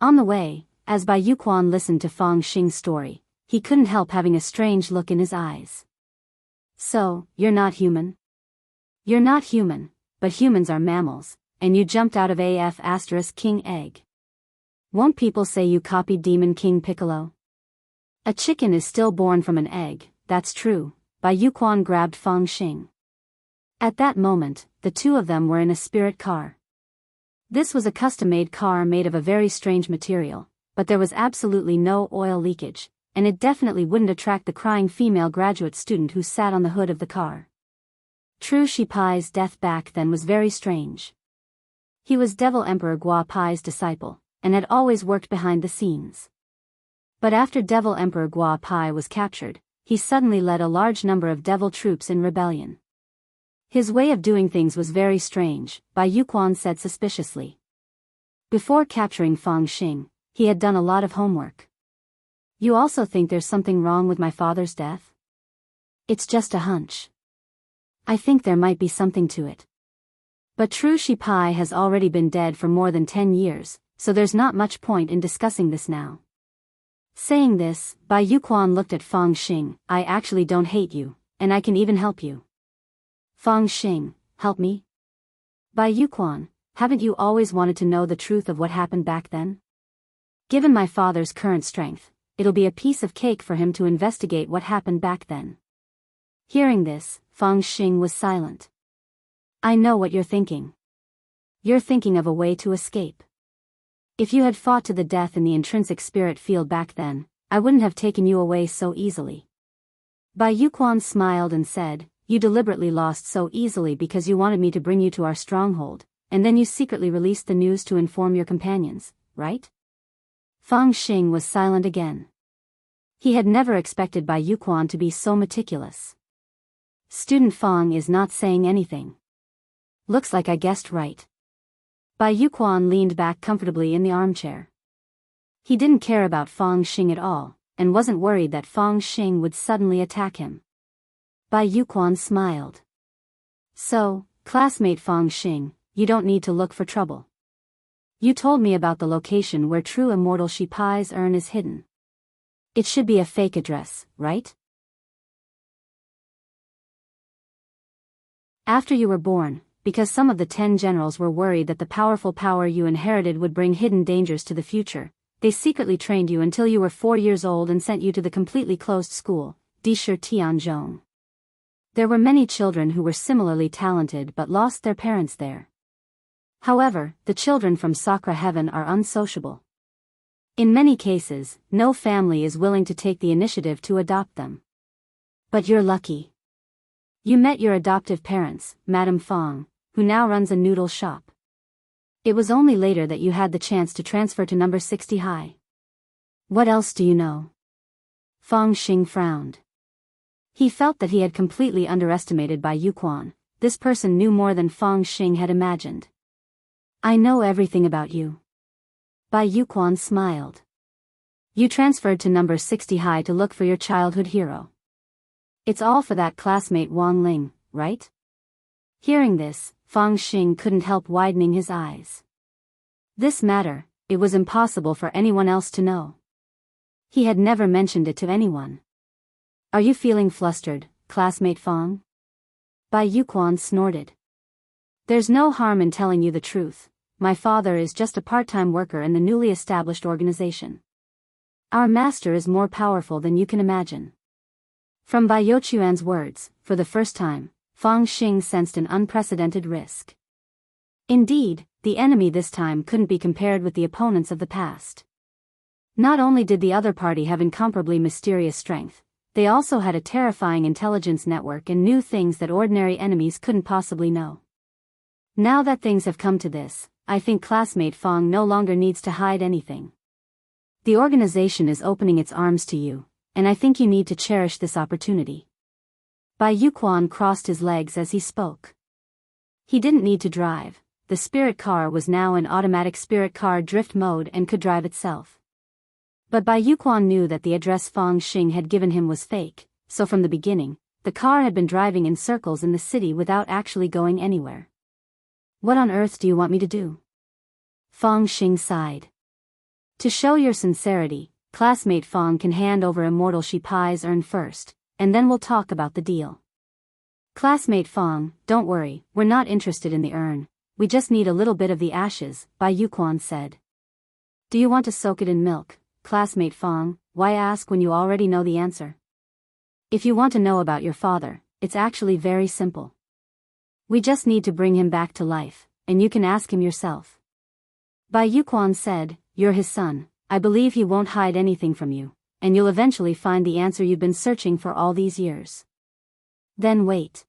On the way, as Bai Yuquan listened to Fong Xing's story, he couldn't help having a strange look in his eyes. So, you're not human? You're not human, but humans are mammals, and you jumped out of King egg. Won't people say you copied Demon King Piccolo? A chicken is still born from an egg, that's true. Bai Yuquan grabbed Fong Xing. At that moment, the two of them were in a spirit car. This was a custom-made car made of a very strange material, but there was absolutely no oil leakage, and it definitely wouldn't attract the crying female graduate student who sat on the hood of the car. True Shipai's death back then was very strange. He was Devil Emperor Gua Pai's disciple, and had always worked behind the scenes. But after Devil Emperor Gua Pai was captured, he suddenly led a large number of devil troops in rebellion. His way of doing things was very strange, Bai Yuquan said suspiciously. Before capturing Fong Xing, he had done a lot of homework. You also think there's something wrong with my father's death? It's just a hunch. I think there might be something to it. But true Shipai has already been dead for more than 10 years, so there's not much point in discussing this now. Saying this, Bai Yuquan looked at Fang Xing. I actually don't hate you, and I can even help you. Fang Xing, help me? Bai Yuquan, haven't you always wanted to know the truth of what happened back then? Given my father's current strength, it'll be a piece of cake for him to investigate what happened back then. Hearing this, Fang Xing was silent. I know what you're thinking. You're thinking of a way to escape. If you had fought to the death in the intrinsic spirit field back then, I wouldn't have taken you away so easily. Bai Yuquan smiled and said, you deliberately lost so easily because you wanted me to bring you to our stronghold, and then you secretly released the news to inform your companions, right? Fang Xing was silent again. He had never expected Bai Yuquan to be so meticulous. Student Fang is not saying anything. Looks like I guessed right. Bai Yuquan leaned back comfortably in the armchair. He didn't care about Fang Xing at all, and wasn't worried that Fang Xing would suddenly attack him. Bai Yuquan smiled. So, classmate Fang Xing, you don't need to look for trouble. You told me about the location where true immortal Shi Pai's urn is hidden. It should be a fake address, right? After you were born, because some of the 10 generals were worried that the powerful power you inherited would bring hidden dangers to the future, they secretly trained you until you were 4 years old and sent you to the completely closed school, Disher Tianzhong. There were many children who were similarly talented but lost their parents there. However, the children from Sakra Heaven are unsociable. In many cases, no family is willing to take the initiative to adopt them. But you're lucky. You met your adoptive parents, Madame Fang, who now runs a noodle shop. It was only later that you had the chance to transfer to number 60 high. What else do you know? Fang Xing frowned. He felt that he had completely underestimated Bai Yuquan. This person knew more than Fang Xing had imagined. I know everything about you. Bai Yuquan smiled. You transferred to number 60 high to look for your childhood hero. It's all for that classmate Wang Ling, right? Hearing this, Fang Xing couldn't help widening his eyes. This matter, it was impossible for anyone else to know. He had never mentioned it to anyone. Are you feeling flustered, classmate Fang? Bai Yuquan snorted. There's no harm in telling you the truth. My father is just a part-time worker in the newly established organization. Our master is more powerful than you can imagine. From Bai Youquan's words, for the first time, Fang Xing sensed an unprecedented risk. Indeed, the enemy this time couldn't be compared with the opponents of the past. Not only did the other party have incomparably mysterious strength, they also had a terrifying intelligence network and knew things that ordinary enemies couldn't possibly know. Now that things have come to this, I think classmate Fang no longer needs to hide anything. The organization is opening its arms to you, and I think you need to cherish this opportunity. Bai Yuquan crossed his legs as he spoke. He didn't need to drive. The spirit car was now in automatic spirit car drift mode and could drive itself. But Bai Yuquan knew that the address Fang Xing had given him was fake, so from the beginning, the car had been driving in circles in the city without actually going anywhere. What on earth do you want me to do? Fang Xing sighed. To show your sincerity, classmate Fang can hand over immortal Shi Pai's urn first, and then we'll talk about the deal. Classmate Fang, don't worry, we're not interested in the urn, we just need a little bit of the ashes, Bai Yuquan said. Do you want to soak it in milk, classmate Fang? Why ask when you already know the answer? If you want to know about your father, it's actually very simple. We just need to bring him back to life, and you can ask him yourself. Bai Yuquan said, you're his son, I believe he won't hide anything from you, and you'll eventually find the answer you've been searching for all these years. Then wait.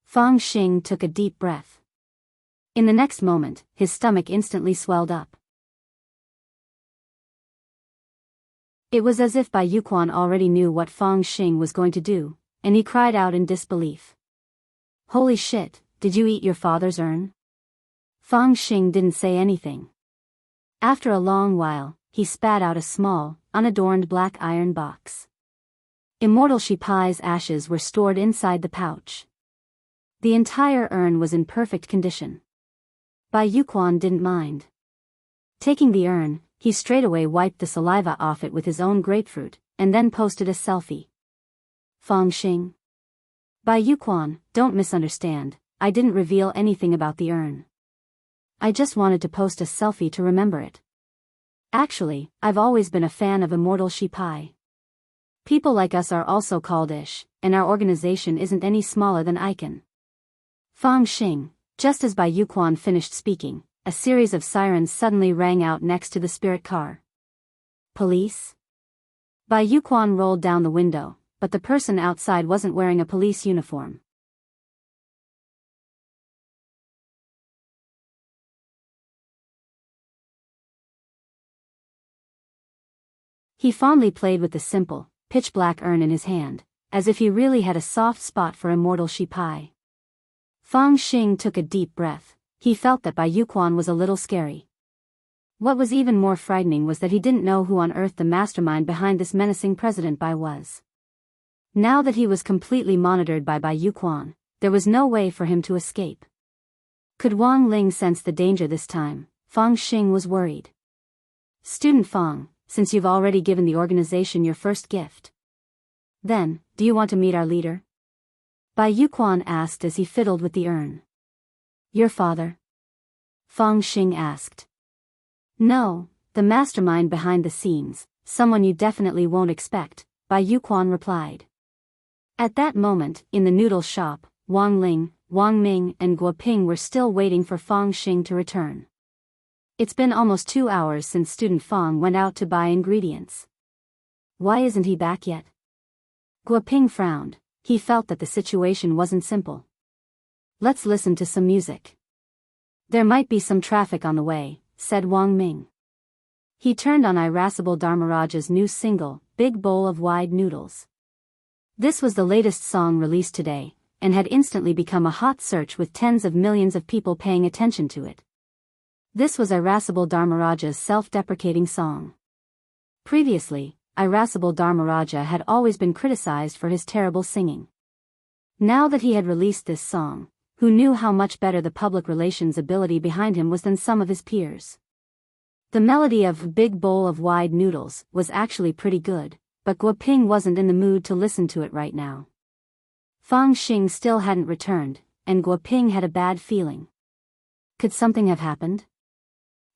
Fang Xing took a deep breath. In the next moment, his stomach instantly swelled up. It was as if Bai Yuquan already knew what Fang Xing was going to do, and he cried out in disbelief. Holy shit, did you eat your father's urn? Fang Xing didn't say anything. After a long while, he spat out a small, unadorned black iron box. Immortal Shi Pai's ashes were stored inside the pouch. The entire urn was in perfect condition. Bai Yuquan didn't mind. Taking the urn, he straightaway wiped the saliva off it with his own grapefruit, and then posted a selfie. Fangxing. By Yuquan, don't misunderstand, I didn't reveal anything about the urn. I just wanted to post a selfie to remember it. Actually, I've always been a fan of immortal Shi Pai. People like us are also called Ish, and our organization isn't any smaller than Icon. Fangxing. Just as Bai Yuquan finished speaking, a series of sirens suddenly rang out next to the spirit car. Police? Bai Yuquan rolled down the window, but the person outside wasn't wearing a police uniform. He fondly played with the simple, pitch-black urn in his hand, as if he really had a soft spot for immortal Shi Pai. Fangxing took a deep breath. He felt that Bai Yuquan was a little scary. What was even more frightening was that he didn't know who on earth the mastermind behind this menacing President Bai was. Now that he was completely monitored by Bai Yuquan, there was no way for him to escape. Could Wang Ling sense the danger this time? Fangxing was worried. Student Fang, since you've already given the organization your first gift, then, do you want to meet our leader? Bai Yuquan asked as he fiddled with the urn. Your father? Fangxing asked. No, the mastermind behind the scenes, someone you definitely won't expect, Bai Yuquan replied. At that moment, in the noodle shop, Wang Ling, Wang Ming and Guo Ping were still waiting for Fangxing to return. It's been almost 2 hours since student Fang went out to buy ingredients. Why isn't he back yet? Guo Ping frowned. He felt that the situation wasn't simple. Let's listen to some music. There might be some traffic on the way, said Wang Ming. He turned on Irascible Dharmaraja's new single, Big Bowl of Wide Noodles. This was the latest song released today, and had instantly become a hot search with tens of millions of people paying attention to it. This was Irascible Dharmaraja's self-deprecating song. Previously, Irascible Dharmaraja had always been criticized for his terrible singing. Now that he had released this song, who knew how much better the public relations ability behind him was than some of his peers? The melody of Big Bowl of Wide Noodles was actually pretty good, but Guo Ping wasn't in the mood to listen to it right now. Fangxing still hadn't returned, and Guo Ping had a bad feeling. Could something have happened?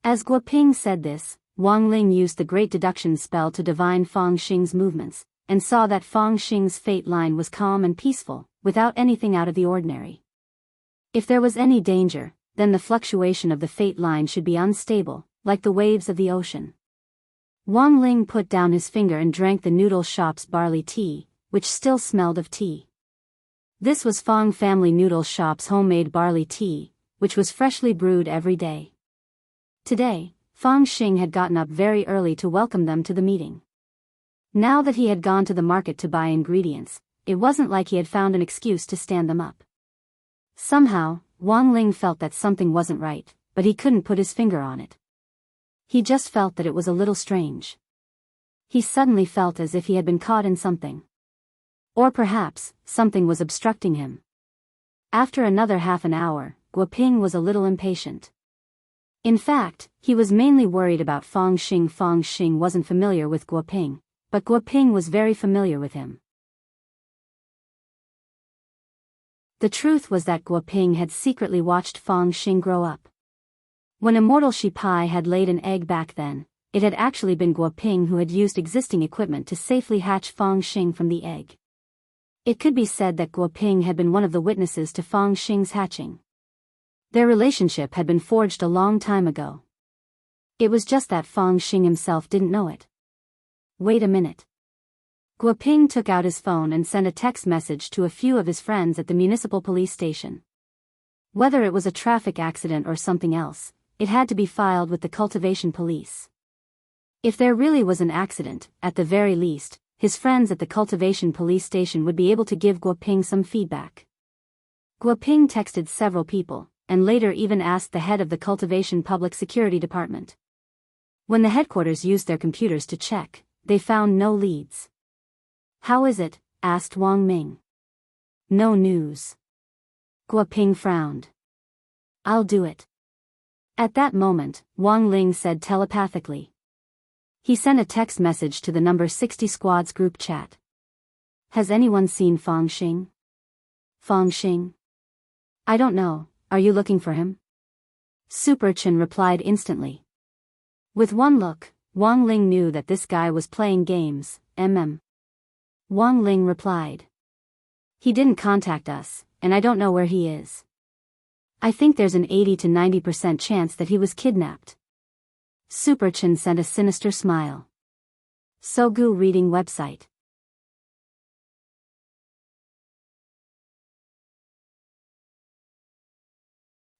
As Guo Ping said this, Wang Ling used the great deduction spell to divine Fangxing's movements, and saw that Fangxing's fate line was calm and peaceful, without anything out of the ordinary. If there was any danger, then the fluctuation of the fate line should be unstable, like the waves of the ocean. Wang Ling put down his finger and drank the noodle shop's barley tea, which still smelled of tea. This was Fang Family Noodle Shop's homemade barley tea, which was freshly brewed every day. Today, Fangxing had gotten up very early to welcome them to the meeting. Now that he had gone to the market to buy ingredients, it wasn't like he had found an excuse to stand them up. Somehow, Wang Ling felt that something wasn't right, but he couldn't put his finger on it. He just felt that it was a little strange. He suddenly felt as if he had been caught in something. Or perhaps, something was obstructing him. After another half an hour, Guo Ping was a little impatient. In fact, he was mainly worried about Fangxing. Fangxing wasn't familiar with Guo Ping, but Guo Ping was very familiar with him. The truth was that Guo Ping had secretly watched Fangxing grow up. When immortal Shi Pai had laid an egg back then, it had actually been Guo Ping who had used existing equipment to safely hatch Fangxing from the egg. It could be said that Guo Ping had been one of the witnesses to Fangxing's hatching. Their relationship had been forged a long time ago. It was just that Fangxing himself didn't know it. Wait a minute. Guo Ping took out his phone and sent a text message to a few of his friends at the municipal police station. Whether it was a traffic accident or something else, it had to be filed with the cultivation police. If there really was an accident, at the very least, his friends at the cultivation police station would be able to give Guo Ping some feedback. Guo Ping texted several people, and later even asked the head of the cultivation public security department. When the headquarters used their computers to check, they found no leads. How is it? Asked Wang Ming. No news. Guo Ping frowned. I'll do it. At that moment, Wang Ling said telepathically. He sent a text message to the number 60 squad's group chat. Has anyone seen Fang Xing? Fang Xing? I don't know, are you looking for him? Super Chen replied instantly. With one look, Wang Ling knew that this guy was playing games, Wang Ling replied. He didn't contact us, and I don't know where he is. I think there's an 80 to 90% chance that he was kidnapped. Super Chen sent a sinister smile. Sogu reading website.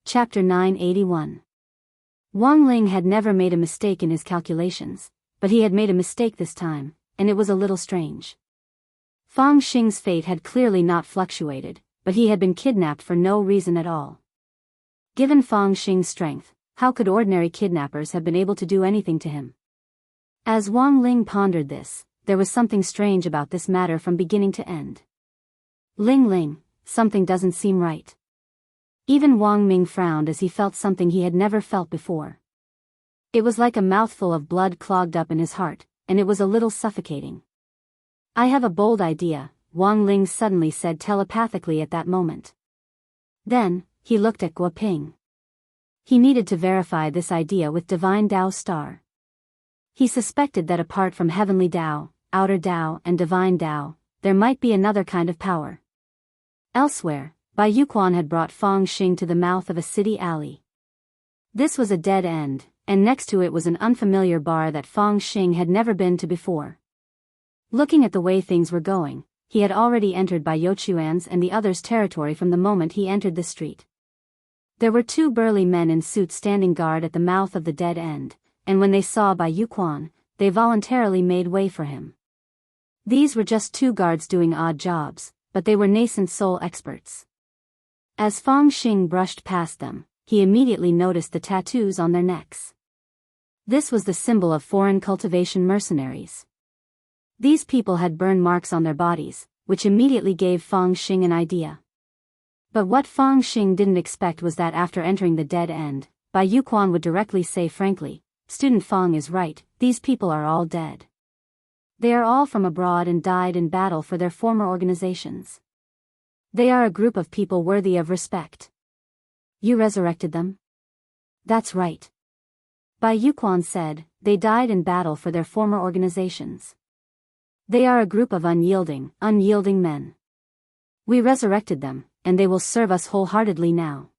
Chapter 981. Wang Ling had never made a mistake in his calculations, but he had made a mistake this time, and it was a little strange. Fang Xing's fate had clearly not fluctuated, but he had been kidnapped for no reason at all. Given Fang Xing's strength, how could ordinary kidnappers have been able to do anything to him? As Wang Ling pondered this, there was something strange about this matter from beginning to end. Ling, something doesn't seem right. Even Wang Ming frowned as he felt something he had never felt before. It was like a mouthful of blood clogged up in his heart, and it was a little suffocating. I have a bold idea, Wang Ling suddenly said telepathically at that moment. Then, he looked at Guo Ping. He needed to verify this idea with Divine Dao Star. He suspected that apart from Heavenly Dao, Outer Dao and Divine Dao, there might be another kind of power. Elsewhere, Bai Yuquan had brought Fang Xing to the mouth of a city alley. This was a dead end, and next to it was an unfamiliar bar that Fang Xing had never been to before. Looking at the way things were going, he had already entered Bai Yuquan's and the others' territory from the moment he entered the street. There were two burly men in suits standing guard at the mouth of the dead end, and when they saw Bai Yuquan, they voluntarily made way for him. These were just two guards doing odd jobs, but they were nascent soul experts. As Fang Xing brushed past them, he immediately noticed the tattoos on their necks. This was the symbol of foreign cultivation mercenaries. These people had burn marks on their bodies, which immediately gave Fang Xing an idea. But what Fang Xing didn't expect was that after entering the dead end, Bai Yuquan would directly say frankly, "Student Fang is right, these people are all dead. They are all from abroad and died in battle for their former organizations. They are a group of people worthy of respect. You resurrected them?" "That's right." Bai Yuquan said, "They died in battle for their former organizations. They are a group of unyielding men. We resurrected them, and they will serve us wholeheartedly now.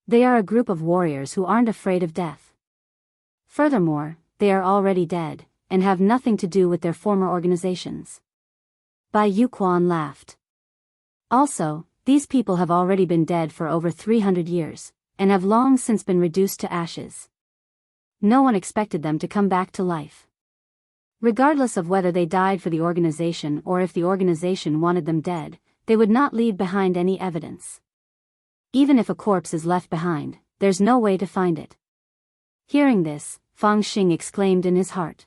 They are a group of warriors who aren't afraid of death. Furthermore, they are already dead, and have nothing to do with their former organizations." Bai Yuquan laughed. "Also, these people have already been dead for over 300 years, and have long since been reduced to ashes. No one expected them to come back to life. Regardless of whether they died for the organization or if the organization wanted them dead, they would not leave behind any evidence. Even if a corpse is left behind, there's no way to find it." Hearing this, Fang Xing exclaimed in his heart.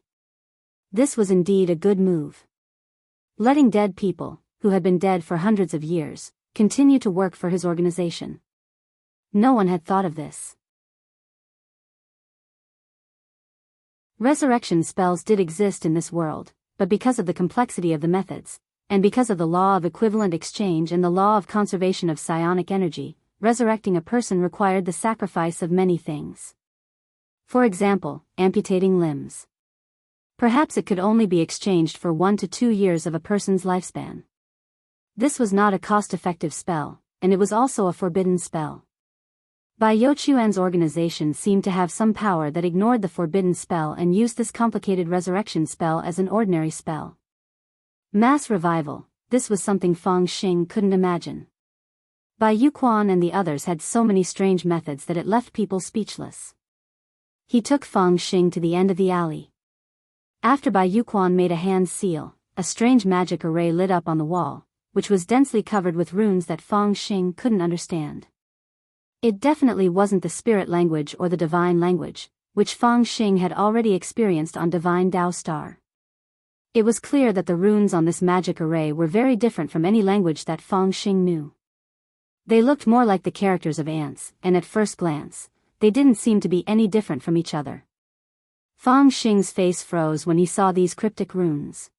This was indeed a good move. Letting dead people, who had been dead for hundreds of years, continue to work for his organization. No one had thought of this. Resurrection spells did exist in this world, but because of the complexity of the methods, and because of the law of equivalent exchange and the law of conservation of psionic energy, resurrecting a person required the sacrifice of many things. For example, amputating limbs. Perhaps it could only be exchanged for 1 to 2 years of a person's lifespan. This was not a cost-effective spell, and it was also a forbidden spell. Bai Yuquan's organization seemed to have some power that ignored the forbidden spell and used this complicated resurrection spell as an ordinary spell. Mass revival, this was something Fang Xing couldn't imagine. Bai Yuquan and the others had so many strange methods that it left people speechless. He took Fang Xing to the end of the alley. After Bai Yuquan made a hand seal, a strange magic array lit up on the wall, which was densely covered with runes that Fang Xing couldn't understand. It definitely wasn't the spirit language or the divine language, which Fang Xing had already experienced on Divine Dao Star. It was clear that the runes on this magic array were very different from any language that Fang Xing knew. They looked more like the characters of ants, and at first glance, they didn't seem to be any different from each other. Fang Xing's face froze when he saw these cryptic runes.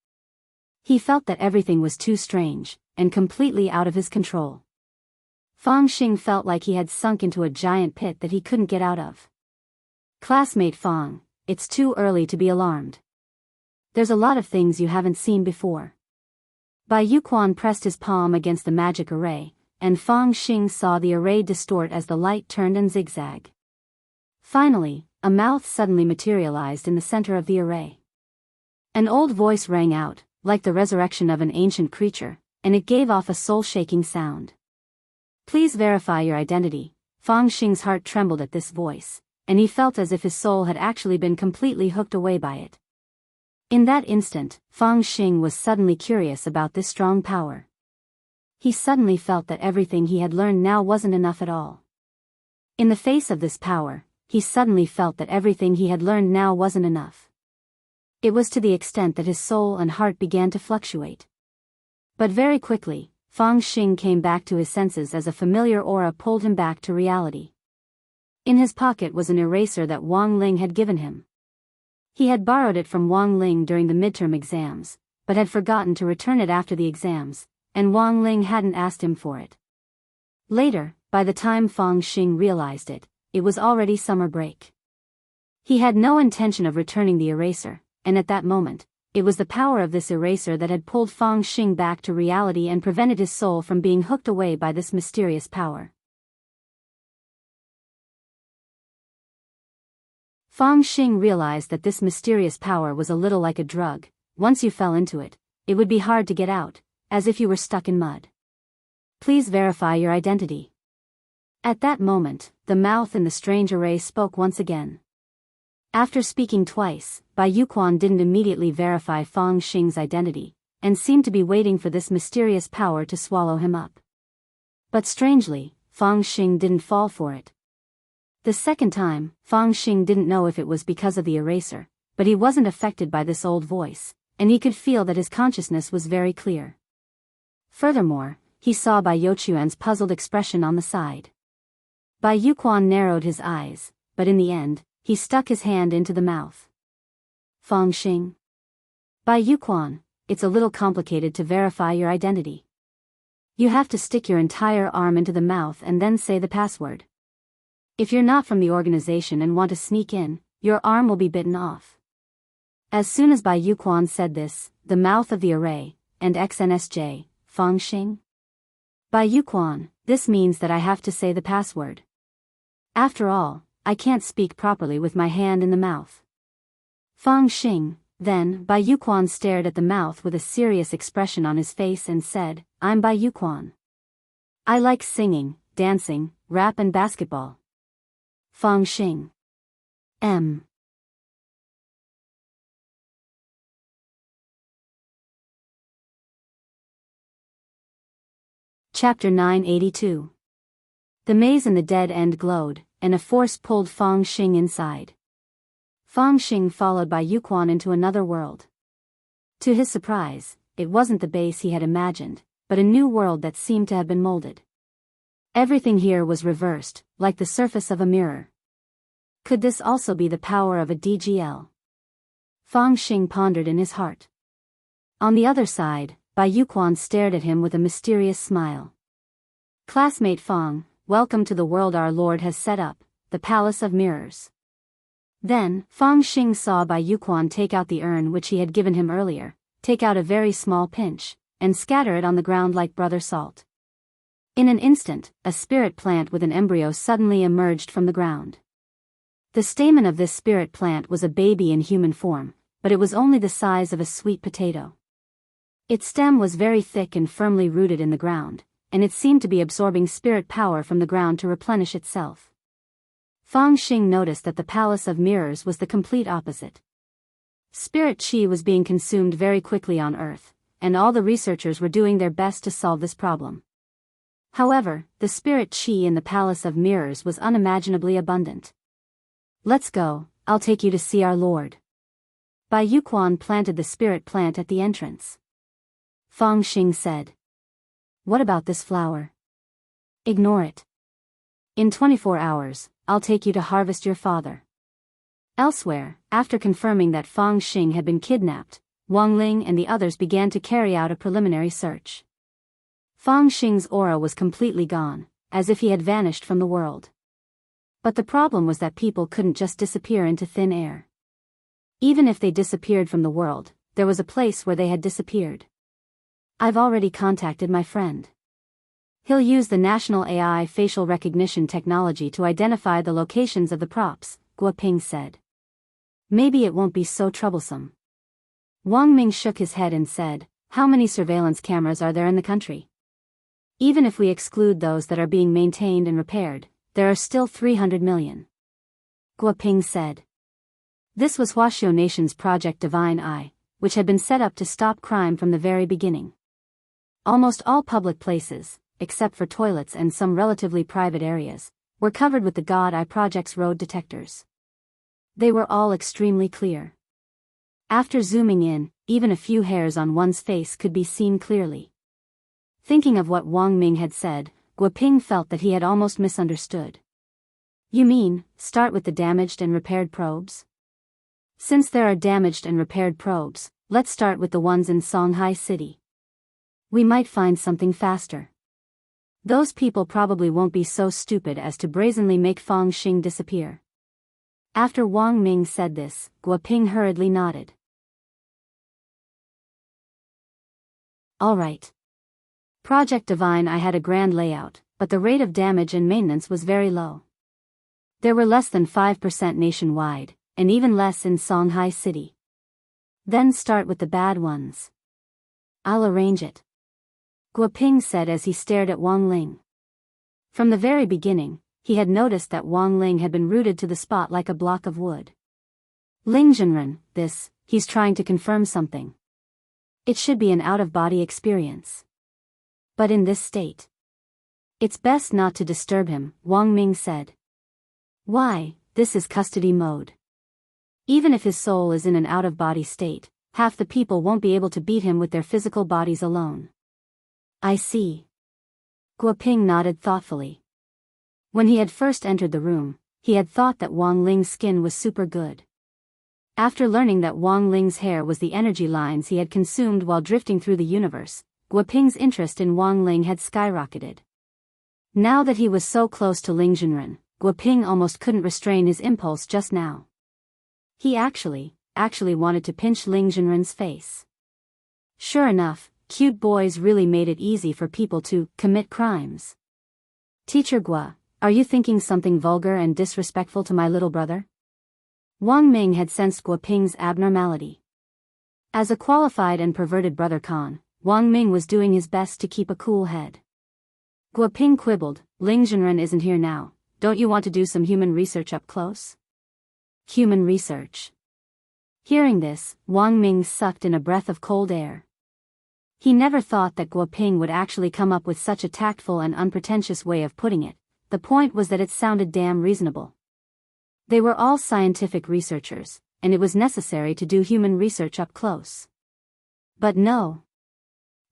He felt that everything was too strange, and completely out of his control. Fang Xing felt like he had sunk into a giant pit that he couldn't get out of. Classmate Fang, it's too early to be alarmed. There's a lot of things you haven't seen before. Bai Yuquan pressed his palm against the magic array, and Fang Xing saw the array distort as the light turned and zigzag. Finally, a mouth suddenly materialized in the center of the array. An old voice rang out, like the resurrection of an ancient creature, and it gave off a soul-shaking sound. Please verify your identity. Fang Xing's heart trembled at this voice, and he felt as if his soul had actually been completely hooked away by it. In that instant, Fang Xing was suddenly curious about this strong power. He suddenly felt that everything he had learned now wasn't enough at all. In the face of this power, he suddenly felt that everything he had learned now wasn't enough. It was to the extent that his soul and heart began to fluctuate. But very quickly, Fang Xing came back to his senses as a familiar aura pulled him back to reality. In his pocket was an eraser that Wang Ling had given him. He had borrowed it from Wang Ling during the midterm exams, but had forgotten to return it after the exams, and Wang Ling hadn't asked him for it. Later, by the time Fang Xing realized it, it was already summer break. He had no intention of returning the eraser, and at that moment, it was the power of this eraser that had pulled Fang Xing back to reality and prevented his soul from being hooked away by this mysterious power. Fang Xing realized that this mysterious power was a little like a drug. Once you fell into it, it would be hard to get out, as if you were stuck in mud. Please verify your identity. At that moment, the mouth in the strange array spoke once again. After speaking twice, Bai Yuquan didn't immediately verify Fang Xing's identity, and seemed to be waiting for this mysterious power to swallow him up. But strangely, Fang Xing didn't fall for it. The second time, Fang Xing didn't know if it was because of the eraser, but he wasn't affected by this old voice, and he could feel that his consciousness was very clear. Furthermore, he saw Bai Youquan's puzzled expression on the side. Bai Yuquan narrowed his eyes, but in the end, he stuck his hand into the mouth. Fang Xing. Bai Yuquan, it's a little complicated to verify your identity. You have to stick your entire arm into the mouth and then say the password. If you're not from the organization and want to sneak in, your arm will be bitten off. As soon as Bai Yuquan said this, the mouth of the array, and XNSJ, Fang Xing. Bai Yuquan, this means that I have to say the password. After all, I can't speak properly with my hand in the mouth. Fang Xing. Then, Bai Yuquan stared at the mouth with a serious expression on his face and said, I'm Bai Yuquan. I like singing, dancing, rap and basketball. Fang Xing. M. Chapter 982. The maze in the dead end glowed, and a force pulled Fang Xing inside. Fang Xing followed Bai Yuquan into another world. To his surprise, it wasn't the base he had imagined, but a new world that seemed to have been molded. Everything here was reversed, like the surface of a mirror. Could this also be the power of a DGL? Fang Xing pondered in his heart. On the other side, Bai Yuquan stared at him with a mysterious smile. Classmate Fang, welcome to the world our Lord has set up, the Palace of Mirrors. Then, Fang Xing saw Bai Yuquan take out the urn which he had given him earlier, take out a very small pinch, and scatter it on the ground like brother salt. In an instant, a spirit plant with an embryo suddenly emerged from the ground. The stamen of this spirit plant was a baby in human form, but it was only the size of a sweet potato. Its stem was very thick and firmly rooted in the ground, and it seemed to be absorbing spirit power from the ground to replenish itself. Fang Xing noticed that the Palace of Mirrors was the complete opposite. Spirit chi was being consumed very quickly on Earth, and all the researchers were doing their best to solve this problem. However, the spirit chi in the Palace of Mirrors was unimaginably abundant. Let's go, I'll take you to see our Lord. Bai Yuquan planted the spirit plant at the entrance. Fang Xing said. What about this flower? Ignore it. In 24 hours, I'll take you to harvest your father. Elsewhere, after confirming that Fang Xing had been kidnapped, Wang Ling and the others began to carry out a preliminary search. Fang Xing's aura was completely gone, as if he had vanished from the world. But the problem was that people couldn't just disappear into thin air. Even if they disappeared from the world, there was a place where they had disappeared. I've already contacted my friend. He'll use the national AI facial recognition technology to identify the locations of the props, Guoping said. Maybe it won't be so troublesome. Wang Ming shook his head and said, how many surveillance cameras are there in the country? Even if we exclude those that are being maintained and repaired, there are still 300 million. Guoping said. This was Huaxiao Nation's Project Divine Eye, which had been set up to stop crime from the very beginning. Almost all public places, except for toilets and some relatively private areas, were covered with the God Eye Project's road detectors. They were all extremely clear. After zooming in, even a few hairs on one's face could be seen clearly. Thinking of what Wang Ming had said, Guoping felt that he had almost misunderstood. You mean, start with the damaged and repaired probes? Since there are damaged and repaired probes, let's start with the ones in Songhai City. We might find something faster. Those people probably won't be so stupid as to brazenly make Fang Xing disappear. After Wang Ming said this, Guoping hurriedly nodded. All right. Project Divine I had a grand layout, but the rate of damage and maintenance was very low. There were less than 5% nationwide, and even less in Songhai City. Then start with the bad ones. I'll arrange it. Guoping said as he stared at Wang Ling. From the very beginning, he had noticed that Wang Ling had been rooted to the spot like a block of wood. Ling Zhenren, he's trying to confirm something. It should be an out-of-body experience. But in this state, it's best not to disturb him, Wang Ming said. Why, this is custody mode. Even if his soul is in an out-of-body state, half the people won't be able to beat him with their physical bodies alone. I see. Guoping nodded thoughtfully. When he had first entered the room, he had thought that Wang Ling's skin was super good. After learning that Wang Ling's hair was the energy lines he had consumed while drifting through the universe, Guoping's interest in Wang Ling had skyrocketed. Now that he was so close to Ling Zhenren, Guoping almost couldn't restrain his impulse just now. He actually wanted to pinch Ling Zhenren's face. Sure enough, cute boys really made it easy for people to commit crimes. Teacher Gua, are you thinking something vulgar and disrespectful to my little brother? Wang Ming had sensed Guoping's abnormality. As a qualified and perverted brother Khan, Wang Ming was doing his best to keep a cool head. Guoping quibbled, Ling Zhenren isn't here now, don't you want to do some human research up close? Human research. Hearing this, Wang Ming sucked in a breath of cold air. He never thought that Guoping would actually come up with such a tactful and unpretentious way of putting it. The point was that it sounded damn reasonable. They were all scientific researchers, and it was necessary to do human research up close. But no.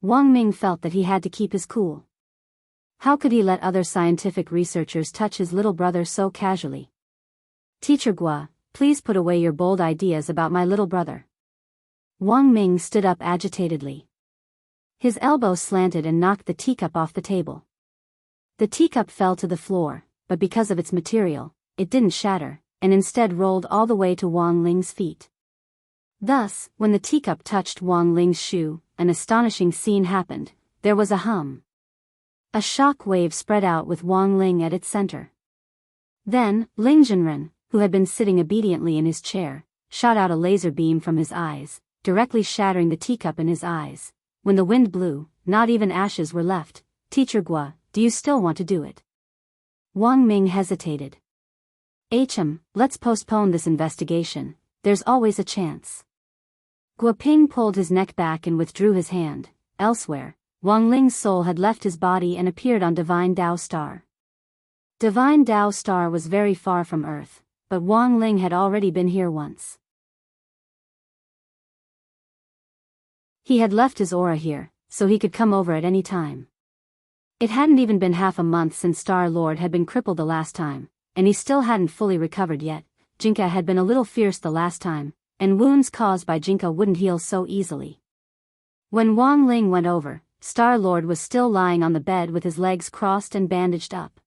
Wang Ming felt that he had to keep his cool. How could he let other scientific researchers touch his little brother so casually? Teacher Gua, please put away your bold ideas about my little brother. Wang Ming stood up agitatedly. His elbow slanted and knocked the teacup off the table. The teacup fell to the floor, but because of its material, it didn't shatter, and instead rolled all the way to Wang Ling's feet. Thus, when the teacup touched Wang Ling's shoe, an astonishing scene happened. There was a hum. A shock wave spread out with Wang Ling at its center. Then, Ling Zhenren, who had been sitting obediently in his chair, shot out a laser beam from his eyes, directly shattering the teacup in his eyes. When the wind blew, not even ashes were left. Teacher Gua, do you still want to do it? Wang Ming hesitated. Let's postpone this investigation, there's always a chance. Guoping pulled his neck back and withdrew his hand. Elsewhere, Wang Ling's soul had left his body and appeared on Divine Dao Star. Divine Dao Star was very far from Earth, but Wang Ling had already been here once. He had left his aura here, so he could come over at any time. It hadn't even been half a month since Star Lord had been crippled the last time, and he still hadn't fully recovered yet. Jinka had been a little fierce the last time, and wounds caused by Jinka wouldn't heal so easily. When Wang Ling went over, Star-Lord was still lying on the bed with his legs crossed and bandaged up.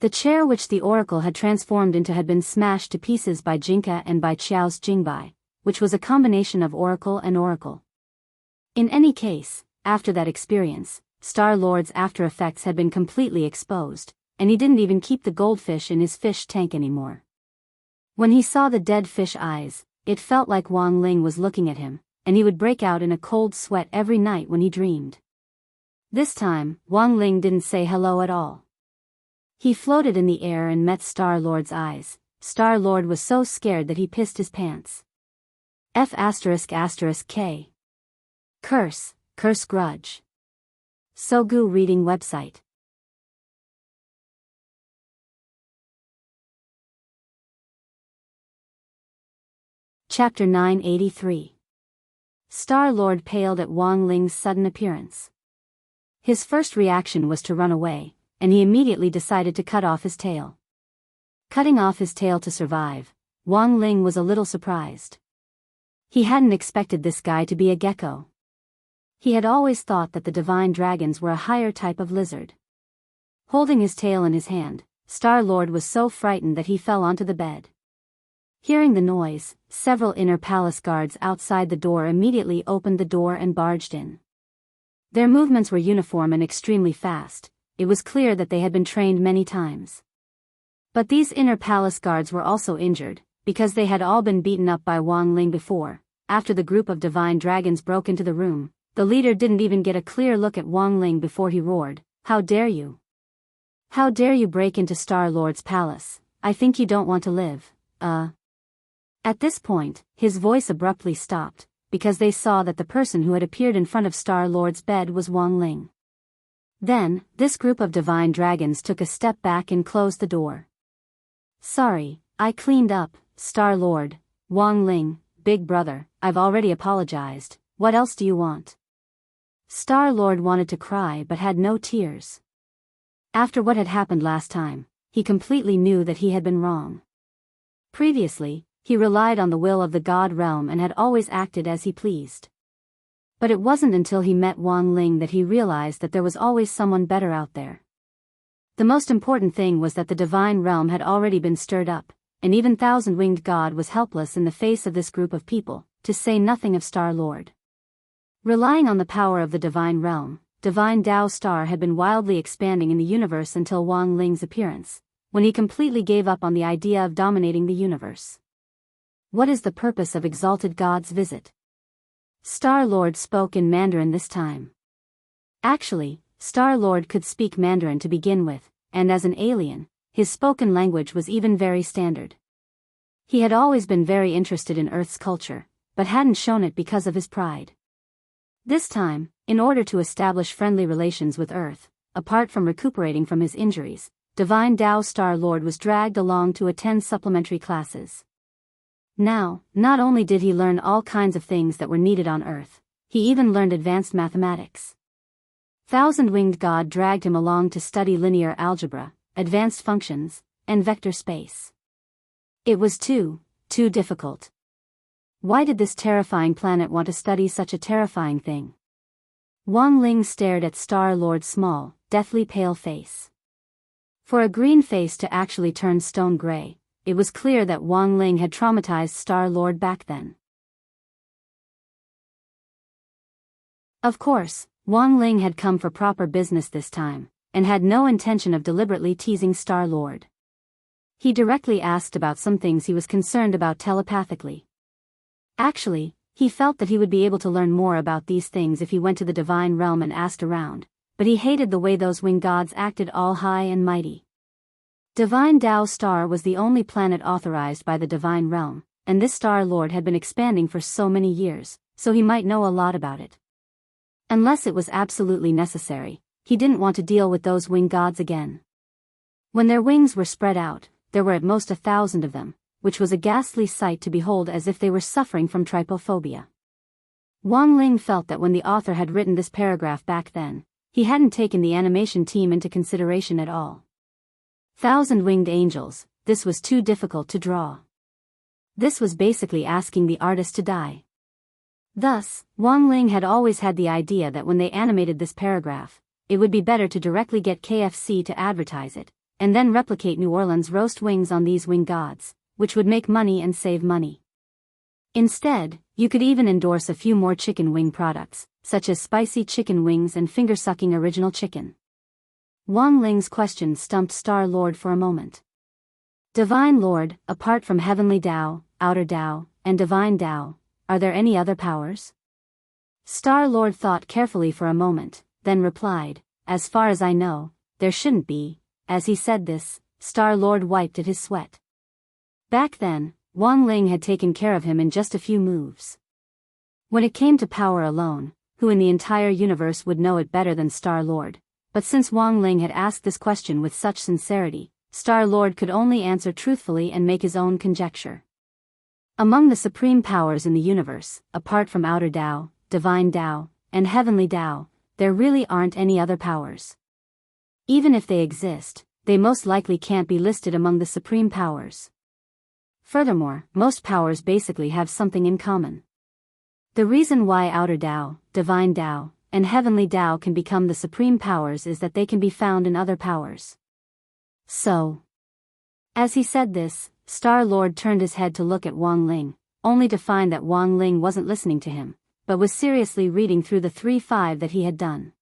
The chair which the oracle had transformed into had been smashed to pieces by Jinka and by Qiao's Jingbai, which was a combination of oracle and oracle. In any case, after that experience, Star-Lord's after effects had been completely exposed, and he didn't even keep the goldfish in his fish tank anymore. When he saw the dead fish eyes, it felt like Wang Ling was looking at him, and he would break out in a cold sweat every night when he dreamed. This time, Wang Ling didn't say hello at all. He floated in the air and met Star-Lord's eyes. Star-Lord was so scared that he pissed his pants. F***K. Curse grudge. Sogu reading website. Chapter 983. Star-Lord paled at Wang Ling's sudden appearance. His first reaction was to run away, and he immediately decided to cut off his tail. Cutting off his tail to survive, Wang Ling was a little surprised. He hadn't expected this guy to be a gecko. He had always thought that the divine dragons were a higher type of lizard. Holding his tail in his hand, Star-Lord was so frightened that he fell onto the bed. Hearing the noise, several inner palace guards outside the door immediately opened the door and barged in. Their movements were uniform and extremely fast. It was clear that they had been trained many times. But these inner palace guards were also injured, because they had all been beaten up by Wang Ling before. After the group of divine dragons broke into the room, the leader didn't even get a clear look at Wang Ling before he roared, "How dare you? How dare you break into Star-Lord's palace? I think you don't want to live, At this point, his voice abruptly stopped, because they saw that the person who had appeared in front of Star-Lord's bed was Wang Ling. Then, this group of divine dragons took a step back and closed the door. "Sorry, I cleaned up, Star-Lord." "Wang Ling, big brother, I've already apologized, what else do you want?" Star-Lord wanted to cry but had no tears. After what had happened last time, he completely knew that he had been wrong. Previously, he relied on the will of the God realm and had always acted as he pleased. But it wasn't until he met Wang Ling that he realized that there was always someone better out there. The most important thing was that the divine realm had already been stirred up, and even Thousand-Winged God was helpless in the face of this group of people, to say nothing of Star-Lord. Relying on the power of the divine realm, Divine Dao Star had been wildly expanding in the universe until Wang Ling's appearance, when he completely gave up on the idea of dominating the universe. What is the purpose of Exalted God's visit? Star-Lord spoke in Mandarin this time. Actually, Star-Lord could speak Mandarin to begin with, and as an alien, his spoken language was even very standard. He had always been very interested in Earth's culture, but hadn't shown it because of his pride. This time, in order to establish friendly relations with Earth, apart from recuperating from his injuries, Divine Dao Star-Lord was dragged along to attend supplementary classes. Now, not only did he learn all kinds of things that were needed on Earth, he even learned advanced mathematics. Thousand-Winged God dragged him along to study linear algebra, advanced functions, and vector space. It was too difficult. Why did this terrifying planet want to study such a terrifying thing? Wang Ling stared at Star-Lord's small, deathly pale face. For a green face to actually turn stone gray, it was clear that Wang Ling had traumatized Star-Lord back then. Of course, Wang Ling had come for proper business this time, and had no intention of deliberately teasing Star-Lord. He directly asked about some things he was concerned about telepathically. Actually, he felt that he would be able to learn more about these things if he went to the divine realm and asked around, but he hated the way those winged gods acted all high and mighty. Divine Dao Star was the only planet authorized by the divine realm, and this Star-Lord had been expanding for so many years, so he might know a lot about it. Unless it was absolutely necessary, he didn't want to deal with those winged gods again. When their wings were spread out, there were at most 1,000 of them, which was a ghastly sight to behold, as if they were suffering from trypophobia. Wang Ling felt that when the author had written this paragraph back then, he hadn't taken the animation team into consideration at all. Thousand-winged angels, this was too difficult to draw. This was basically asking the artist to die. Thus, Wang Ling had always had the idea that when they animated this paragraph, it would be better to directly get KFC to advertise it, and then replicate New Orleans roast wings on these wing gods, which would make money and save money. Instead, you could even endorse a few more chicken wing products, such as spicy chicken wings and finger-sucking original chicken. Wang Ling's question stumped Star-Lord for a moment. Divine Lord, apart from Heavenly Tao, Outer Tao, and Divine Tao, are there any other powers? Star-Lord thought carefully for a moment, then replied, as far as I know, there shouldn't be. As he said this, Star-Lord wiped at his sweat. Back then, Wang Ling had taken care of him in just a few moves. When it came to power alone, who in the entire universe would know it better than Star-Lord? But since Wang Ling had asked this question with such sincerity, Star-Lord could only answer truthfully and make his own conjecture. Among the supreme powers in the universe, apart from Outer Tao, Divine Tao, and Heavenly Tao, there really aren't any other powers. Even if they exist, they most likely can't be listed among the supreme powers. Furthermore, most powers basically have something in common. The reason why Outer Tao, Divine Tao, and Heavenly Tao can become the supreme powers is that they can be found in other powers. So, as he said this, Star-Lord turned his head to look at Wang Ling, only to find that Wang Ling wasn't listening to him, but was seriously reading through the 3-5 that he had done.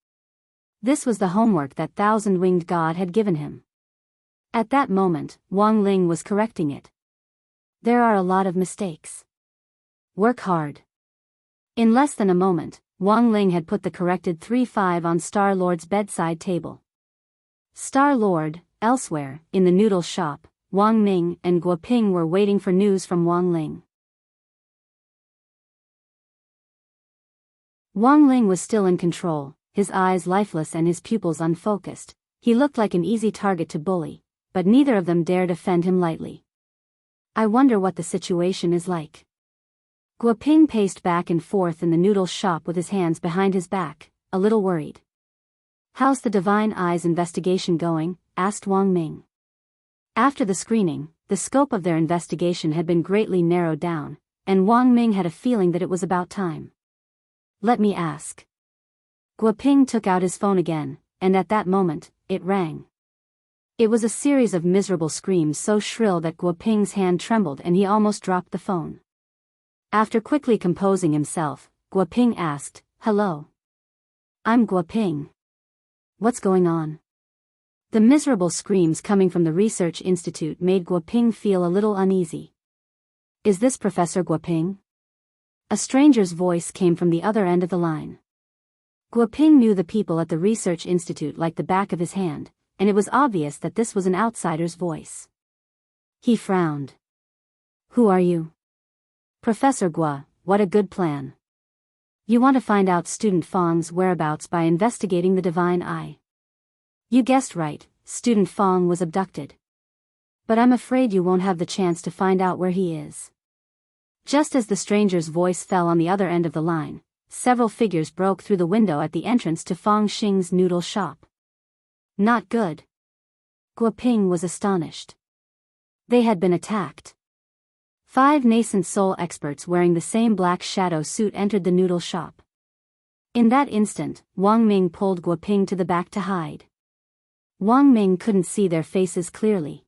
This was the homework that Thousand-Winged God had given him. At that moment, Wang Ling was correcting it. There are a lot of mistakes. Work hard. In less than a moment, Wang Ling had put the corrected 3-5 on Star-Lord's bedside table. Star-Lord, elsewhere, in the noodle shop, Wang Ming and Guo Ping were waiting for news from Wang Ling. Wang Ling was still in control, his eyes lifeless and his pupils unfocused. He looked like an easy target to bully, but neither of them dared offend him lightly. I wonder what the situation is like. Guo Ping paced back and forth in the noodle shop with his hands behind his back, a little worried. How's the Divine Eyes investigation going? Asked Wang Ming. After the screening, the scope of their investigation had been greatly narrowed down, and Wang Ming had a feeling that it was about time. Let me ask. Guo Ping took out his phone again, and at that moment, it rang. It was a series of miserable screams so shrill that Guo Ping's hand trembled and he almost dropped the phone. After quickly composing himself, Guo Ping asked, "Hello. I'm Guo Ping. What's going on?" The miserable screams coming from the research institute made Guo Ping feel a little uneasy. Is this Professor Guo Ping? A stranger's voice came from the other end of the line. Guo Ping knew the people at the research institute like the back of his hand, and it was obvious that this was an outsider's voice. He frowned. Who are you? Professor Guo, what a good plan. You want to find out student Fang's whereabouts by investigating the Divine Eye. You guessed right, student Fang was abducted. But I'm afraid you won't have the chance to find out where he is. Just as the stranger's voice fell on the other end of the line, several figures broke through the window at the entrance to Fang Xing's noodle shop. Not good. Guo Ping was astonished. They had been attacked. 5 nascent soul experts wearing the same black shadow suit entered the noodle shop. In that instant, Wang Ming pulled Guo Ping to the back to hide. Wang Ming couldn't see their faces clearly.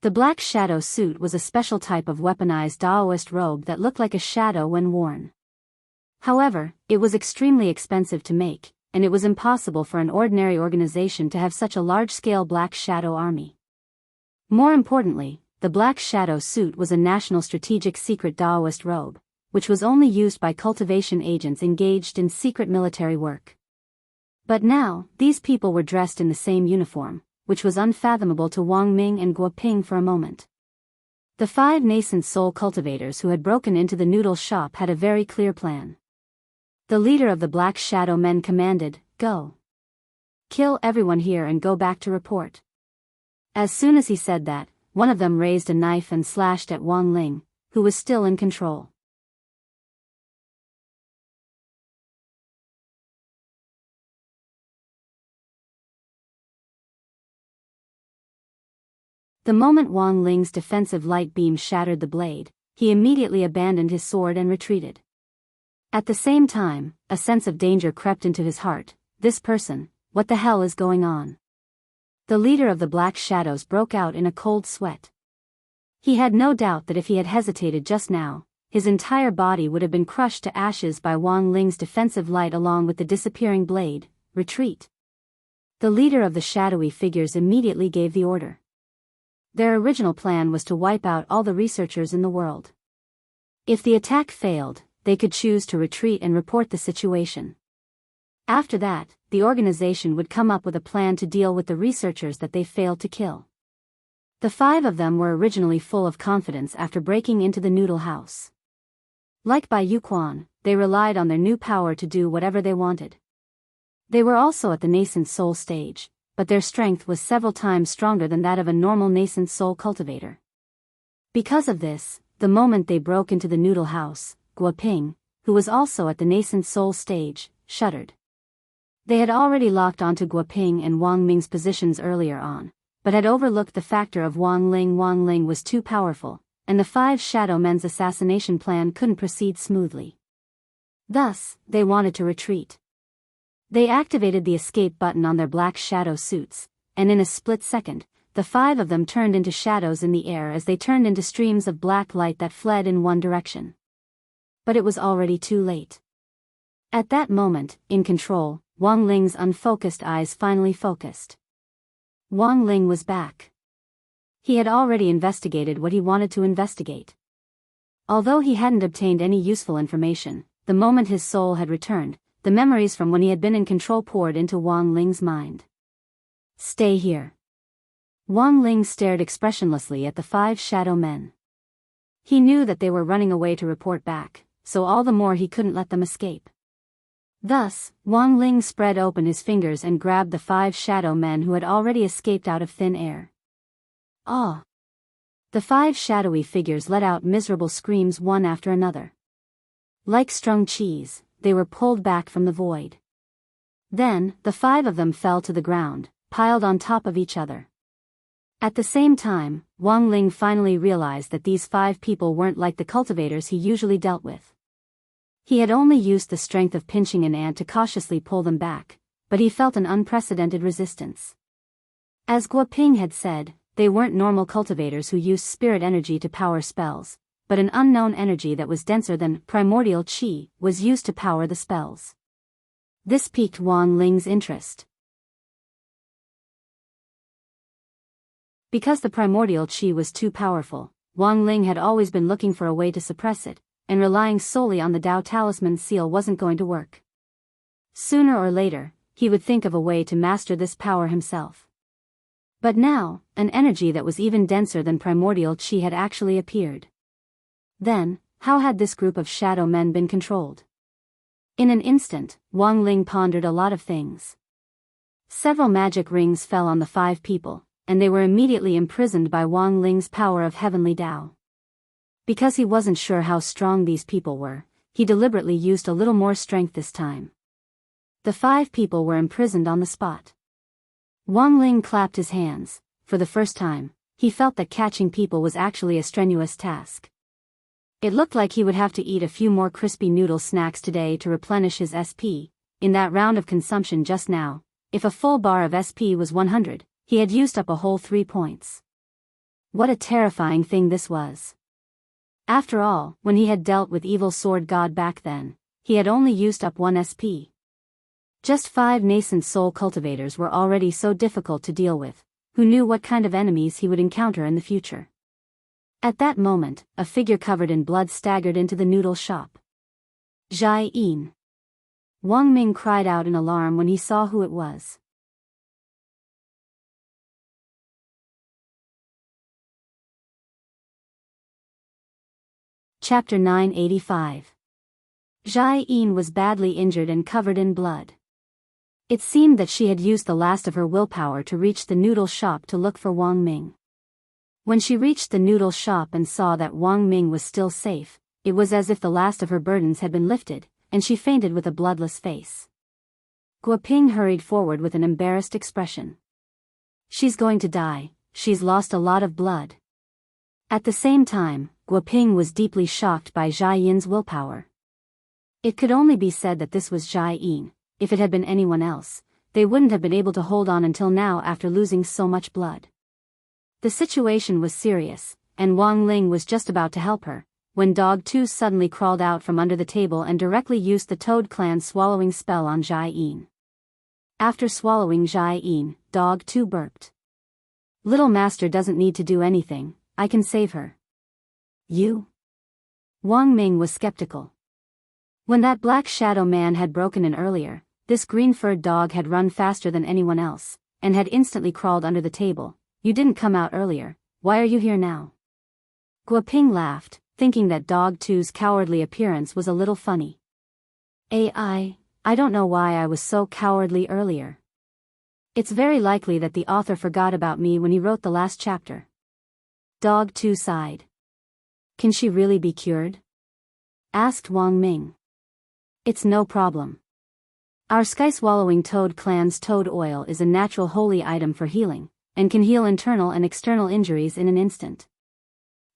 The black shadow suit was a special type of weaponized Daoist robe that looked like a shadow when worn. However, it was extremely expensive to make, and it was impossible for an ordinary organization to have such a large-scale black shadow army. More importantly, the black shadow suit was a national strategic secret Daoist robe, which was only used by cultivation agents engaged in secret military work. But now, these people were dressed in the same uniform, which was unfathomable to Wang Ming and Guo Ping for a moment. The 5 nascent soul cultivators who had broken into the noodle shop had a very clear plan. The leader of the Black Shadow Men commanded, "Go. Kill everyone here and go back to report." As soon as he said that, one of them raised a knife and slashed at Wang Ling, who was still in control. The moment Wang Ling's defensive light beam shattered the blade, he immediately abandoned his sword and retreated. At the same time, a sense of danger crept into his heart. This person, what the hell is going on? The leader of the Black Shadows broke out in a cold sweat. He had no doubt that if he had hesitated just now, his entire body would have been crushed to ashes by Wang Ling's defensive light along with the disappearing blade. Retreat. The leader of the shadowy figures immediately gave the order. Their original plan was to wipe out all the researchers in the world. If the attack failed, they could choose to retreat and report the situation. After that, the organization would come up with a plan to deal with the researchers that they failed to kill. The 5 of them were originally full of confidence after breaking into the noodle house. Like Bai Yuquan, they relied on their new power to do whatever they wanted. They were also at the nascent soul stage, but their strength was several times stronger than that of a normal nascent soul cultivator. Because of this, the moment they broke into the noodle house, Guoping, who was also at the nascent soul stage, shuddered. They had already locked onto Guoping and Wang Ming's positions earlier on, but had overlooked the factor of Wang Ling. Wang Ling was too powerful, and the 5 Shadow Men's assassination plan couldn't proceed smoothly. Thus, they wanted to retreat. They activated the escape button on their black shadow suits, and in a split second, the 5 of them turned into shadows in the air as they turned into streams of black light that fled in one direction. But it was already too late. At that moment, in control, Wang Ling's unfocused eyes finally focused. Wang Ling was back. He had already investigated what he wanted to investigate. Although he hadn't obtained any useful information, the moment his soul had returned, the memories from when he had been in control poured into Wang Ling's mind. Stay here. Wang Ling stared expressionlessly at the 5 shadow men. He knew that they were running away to report back, so all the more he couldn't let them escape. Thus, Wang Ling spread open his fingers and grabbed the 5 shadow men who had already escaped out of thin air. Ah! The 5 shadowy figures let out miserable screams one after another. Like strung cheese, they were pulled back from the void. Then, the 5 of them fell to the ground, piled on top of each other. At the same time, Wang Ling finally realized that these 5 people weren't like the cultivators he usually dealt with. He had only used the strength of pinching an ant to cautiously pull them back, but he felt an unprecedented resistance. As Guoping had said, they weren't normal cultivators who used spirit energy to power spells, but an unknown energy that was denser than primordial qi was used to power the spells. This piqued Wang Ling's interest. Because the primordial qi was too powerful, Wang Ling had always been looking for a way to suppress it, and relying solely on the Dao Talisman seal wasn't going to work. Sooner or later, he would think of a way to master this power himself. But now, an energy that was even denser than primordial qi had actually appeared. Then, how had this group of shadow men been controlled? In an instant, Wang Ling pondered a lot of things. Several magic rings fell on the 5 people, and they were immediately imprisoned by Wang Ling's power of heavenly Dao. Because he wasn't sure how strong these people were, he deliberately used a little more strength this time. The 5 people were imprisoned on the spot. Wang Ling clapped his hands. For the first time, he felt that catching people was actually a strenuous task. It looked like he would have to eat a few more crispy noodle snacks today to replenish his SP. In that round of consumption just now, if a full bar of SP was 100, he had used up a whole 3 points. What a terrifying thing this was. After all, when he had dealt with Evil Sword God back then, he had only used up 1 SP. Just 5 nascent soul cultivators were already so difficult to deal with. Who knew what kind of enemies he would encounter in the future? At that moment, a figure covered in blood staggered into the noodle shop. Jai Yin. Wang Ming cried out in alarm when he saw who it was. Chapter 985. Jai Yin was badly injured and covered in blood. It seemed that she had used the last of her willpower to reach the noodle shop to look for Wang Ming. When she reached the noodle shop and saw that Wang Ming was still safe, it was as if the last of her burdens had been lifted, and she fainted with a bloodless face. Guoping hurried forward with an embarrassed expression. She's going to die, she's lost a lot of blood. At the same time, Guoping was deeply shocked by Jia Yin's willpower. It could only be said that this was Jia Yin. If it had been anyone else, they wouldn't have been able to hold on until now after losing so much blood. The situation was serious, and Wang Ling was just about to help her, when Dog 2 suddenly crawled out from under the table and directly used the Toad Clan's swallowing spell on Jia Yin. After swallowing Jia Yin, Dog 2 burped. "Little Master doesn't need to do anything, I can save her." "You?" Wang Ming was skeptical. When that black shadow man had broken in earlier, this green-furred dog had run faster than anyone else, and had instantly crawled under the table. "You didn't come out earlier, why are you here now?" Guoping laughed, thinking that Dog 2's cowardly appearance was a little funny. I don't know why I was so cowardly earlier. It's very likely that the author forgot about me when he wrote the last chapter. Dog 2 sighed. "Can she really be cured?" asked Wang Ming. "It's no problem. Our sky-swallowing toad clan's toad oil is a natural holy item for healing, and can heal internal and external injuries in an instant.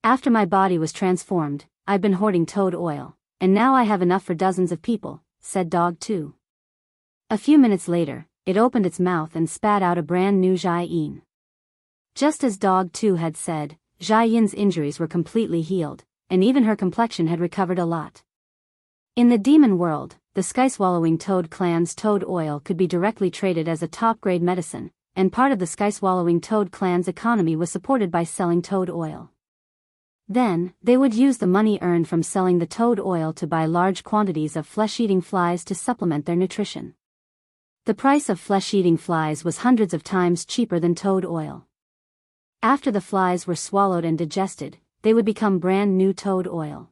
After my body was transformed, I've been hoarding toad oil, and now I have enough for dozens of people," said Dog 2. A few minutes later, it opened its mouth and spat out a brand new Jia Yin. Just as Dog 2 had said, Jia Yin's injuries were completely healed, and even her complexion had recovered a lot. In the demon world, the sky-swallowing toad clan's toad oil could be directly traded as a top-grade medicine, and part of the sky-swallowing toad clan's economy was supported by selling toad oil. Then, they would use the money earned from selling the toad oil to buy large quantities of flesh-eating flies to supplement their nutrition. The price of flesh-eating flies was hundreds of times cheaper than toad oil. After the flies were swallowed and digested, they would become brand new toad oil.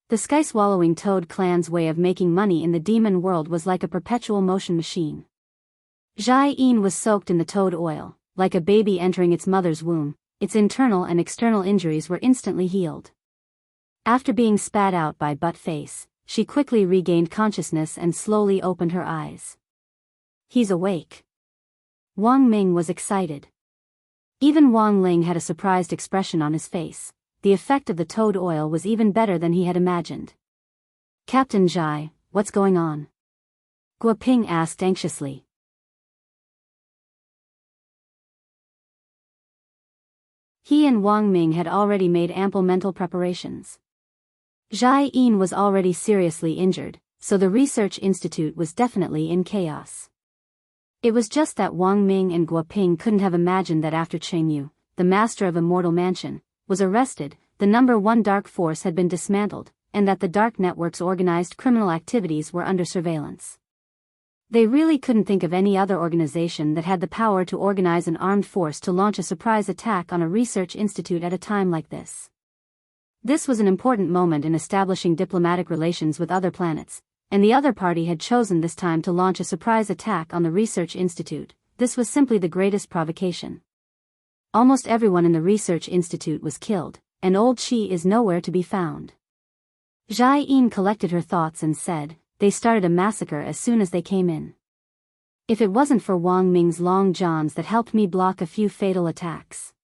The sky-swallowing toad clan's way of making money in the demon world was like a perpetual motion machine. Jia Yin was soaked in the toad oil, like a baby entering its mother's womb. Its internal and external injuries were instantly healed. After being spat out by Butt-Face, she quickly regained consciousness and slowly opened her eyes. "He's awake." Wang Ming was excited. Even Wang Ling had a surprised expression on his face. The effect of the toad oil was even better than he had imagined. "Captain Jai, what's going on?" Guoping asked anxiously. He and Wang Ming had already made ample mental preparations. Jia Yin was already seriously injured, so the research institute was definitely in chaos. It was just that Wang Ming and Guoping couldn't have imagined that after Cheng Yu, the master of Immortal Mansion, was arrested, the number 1 dark force had been dismantled, and that the dark network's organized criminal activities were under surveillance. They really couldn't think of any other organization that had the power to organize an armed force to launch a surprise attack on a research institute at a time like this. This was an important moment in establishing diplomatic relations with other planets, and the other party had chosen this time to launch a surprise attack on the research institute. This was simply the greatest provocation. Almost everyone in the research institute was killed, and old Qi is nowhere to be found. Jia Yin collected her thoughts and said, "They started a massacre as soon as they came in. If it wasn't for Wang Ming's long johns that helped me block a few fatal attacks,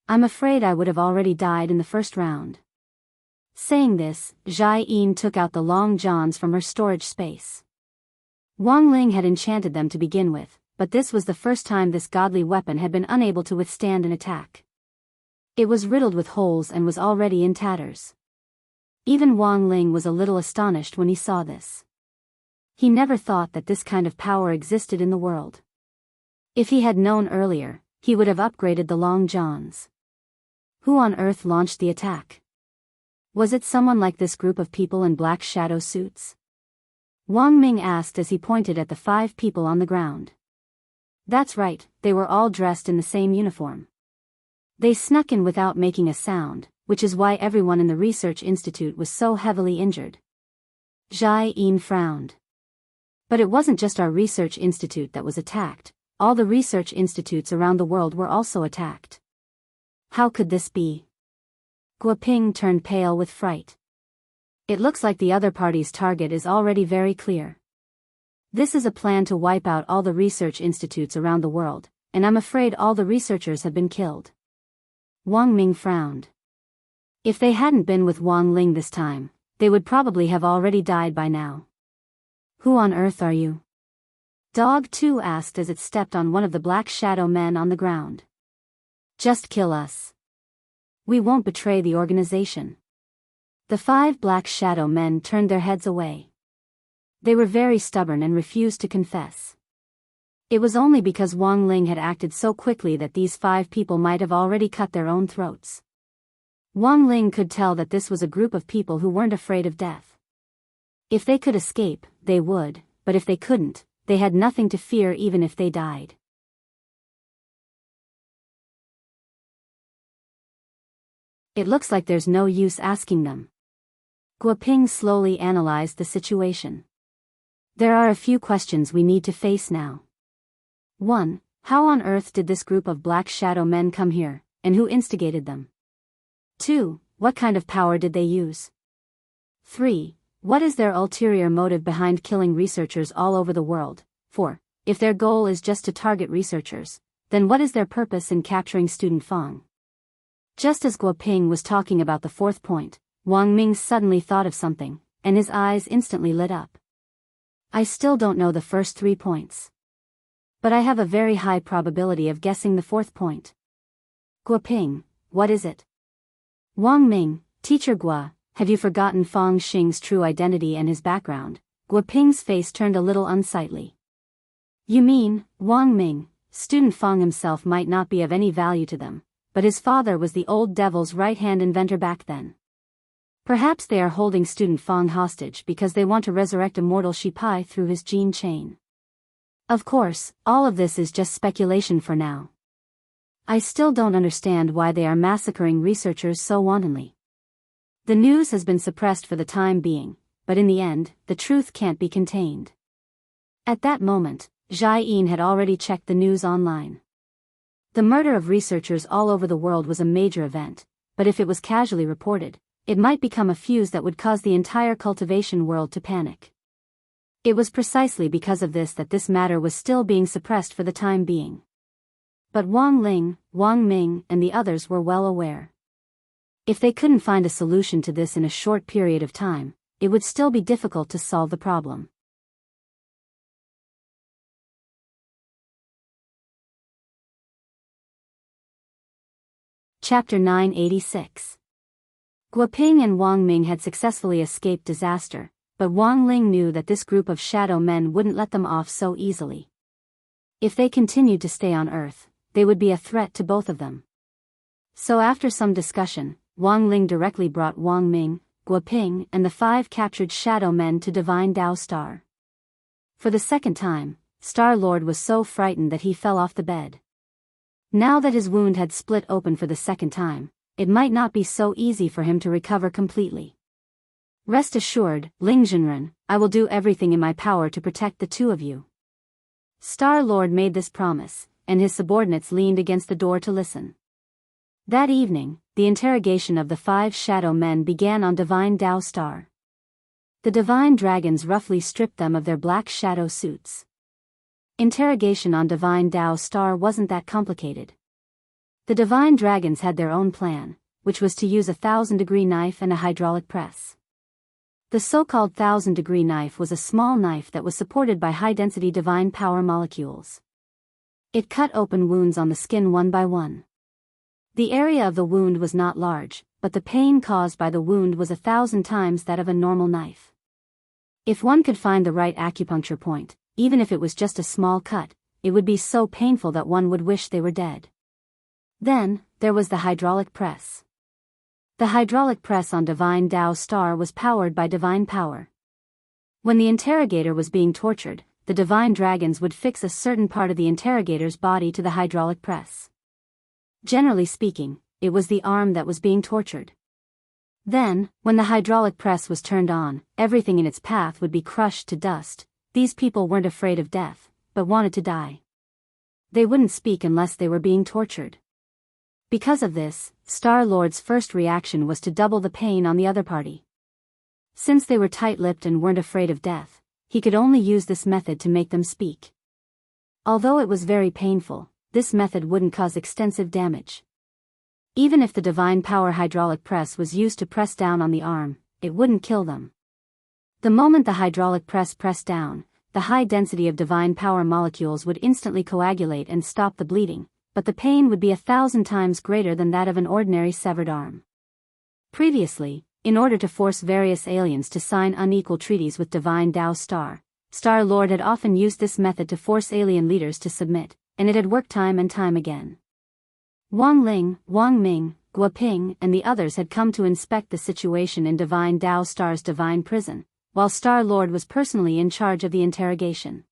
I'm afraid I would have already died in the first round." Saying this, Jia Yin took out the long johns from her storage space. Wang Ling had enchanted them to begin with, but this was the first time this godly weapon had been unable to withstand an attack. It was riddled with holes and was already in tatters. Even Wang Ling was a little astonished when he saw this. He never thought that this kind of power existed in the world. If he had known earlier, he would have upgraded the long johns. Who on earth launched the attack? Was it someone like this group of people in black shadow suits? Wang Ming asked as he pointed at the 5 people on the ground. That's right, they were all dressed in the same uniform. They snuck in without making a sound, which is why everyone in the research institute was so heavily injured. Jia Yin frowned. But it wasn't just our research institute that was attacked, all the research institutes around the world were also attacked. How could this be? Guoping turned pale with fright. It looks like the other party's target is already very clear. This is a plan to wipe out all the research institutes around the world, and I'm afraid all the researchers have been killed. Wang Ming frowned. If they hadn't been with Wang Ling this time, they would probably have already died by now. Who on earth are you? Dog 2 asked as it stepped on one of the black shadow men on the ground. Just kill us. We won't betray the organization. The 5 black shadow men turned their heads away. They were very stubborn and refused to confess. It was only because Wang Ling had acted so quickly that these 5 people might have already cut their own throats. Wang Ling could tell that this was a group of people who weren't afraid of death. If they could escape, they would, but if they couldn't, they had nothing to fear even if they died. It looks like there's no use asking them. Guoping slowly analyzed the situation. There are a few questions we need to face now. 1. How on earth did this group of black shadow men come here, and who instigated them? 2. What kind of power did they use? 3. What is their ulterior motive behind killing researchers all over the world? 4. If their goal is just to target researchers, then what is their purpose in capturing student Fang? Just as Guoping was talking about the 4th point, Wang Ming suddenly thought of something, and his eyes instantly lit up. I still don't know the first 3 points. But I have a very high probability of guessing the 4th point. Guoping, what is it? Wang Ming, Teacher Gua, have you forgotten Fang Xing's true identity and his background? Guoping's face turned a little unsightly. You mean, Wang Ming, student Fang himself might not be of any value to them, but his father was the old devil's right-hand inventor back then. Perhaps they are holding student Fang hostage because they want to resurrect immortal Shipai through his gene chain. Of course, all of this is just speculation for now. I still don't understand why they are massacring researchers so wantonly. The news has been suppressed for the time being, but in the end, the truth can't be contained. At that moment, Jai Yin had already checked the news online. The murder of researchers all over the world was a major event, but if it was casually reported, it might become a fuse that would cause the entire cultivation world to panic. It was precisely because of this that this matter was still being suppressed for the time being. But Wang Ling, Wang Ming, and the others were well aware. If they couldn't find a solution to this in a short period of time, it would still be difficult to solve the problem. Chapter 986. Guoping and Wang Ming had successfully escaped disaster, but Wang Ling knew that this group of shadow men wouldn't let them off so easily. If they continued to stay on Earth, they would be a threat to both of them. So after some discussion, Wang Ling directly brought Wang Ming, Guoping, and the 5 captured shadow men to Divine Dao Star. For the second time, Star Lord was so frightened that he fell off the bed. Now that his wound had split open for the second time, it might not be so easy for him to recover completely. Rest assured, Ling Zhenren, I will do everything in my power to protect the 2 of you. Star Lord made this promise, and his subordinates leaned against the door to listen. That evening, the interrogation of the 5 shadow men began on Divine Dao Star. The divine dragons roughly stripped them of their black shadow suits. Interrogation on Divine Dao Star wasn't that complicated. The divine dragons had their own plan, which was to use a 1,000-degree knife and a hydraulic press. The so-called 1,000-degree knife was a small knife that was supported by high-density divine power molecules. It cut open wounds on the skin one by one. The area of the wound was not large, but the pain caused by the wound was 1,000 times that of a normal knife. If one could find the right acupuncture point, even if it was just a small cut, it would be so painful that one would wish they were dead. Then, there was the hydraulic press. The hydraulic press on Divine Dao Star was powered by divine power. When the interrogator was being tortured, the divine dragons would fix a certain part of the interrogator's body to the hydraulic press. Generally speaking, it was the arm that was being tortured. Then, when the hydraulic press was turned on, everything in its path would be crushed to dust. These people weren't afraid of death, but wanted to die. They wouldn't speak unless they were being tortured. Because of this, Star Lord's first reaction was to double the pain on the other party. Since they were tight-lipped and weren't afraid of death, he could only use this method to make them speak. Although it was very painful, this method wouldn't cause extensive damage. Even if the divine power hydraulic press was used to press down on the arm, it wouldn't kill them. The moment the hydraulic press pressed down, the high density of divine power molecules would instantly coagulate and stop the bleeding, but the pain would be 1,000 times greater than that of an ordinary severed arm. Previously, in order to force various aliens to sign unequal treaties with divine Tao Star-Lord had often used this method to force alien leaders to submit, and it had worked time and time again. Wang Ling, Wang Ming, Guoping, and the others had come to inspect the situation in divine Tao Star's divine prison, while Star-Lord was personally in charge of the interrogation.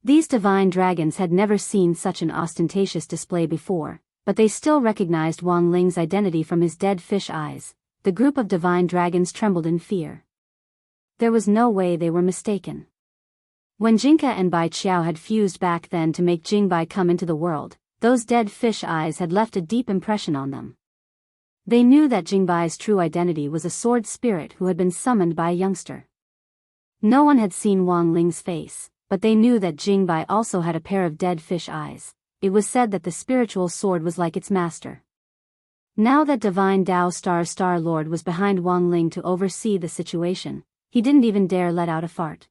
These divine dragons had never seen such an ostentatious display before, but they still recognized Wang Ling's identity from his dead fish eyes. The group of divine dragons trembled in fear. There was no way they were mistaken. When Jinka and Bai Qiao had fused back then to make Jingbai come into the world, those dead fish eyes had left a deep impression on them. They knew that Jingbai's true identity was a sword spirit who had been summoned by a youngster. No one had seen Wang Ling's face, but they knew that Jingbai also had a pair of dead fish eyes. It was said that the spiritual sword was like its master. Now that divine Tao Star-Lord was behind Wang Ling to oversee the situation, he didn't even dare let out a fart.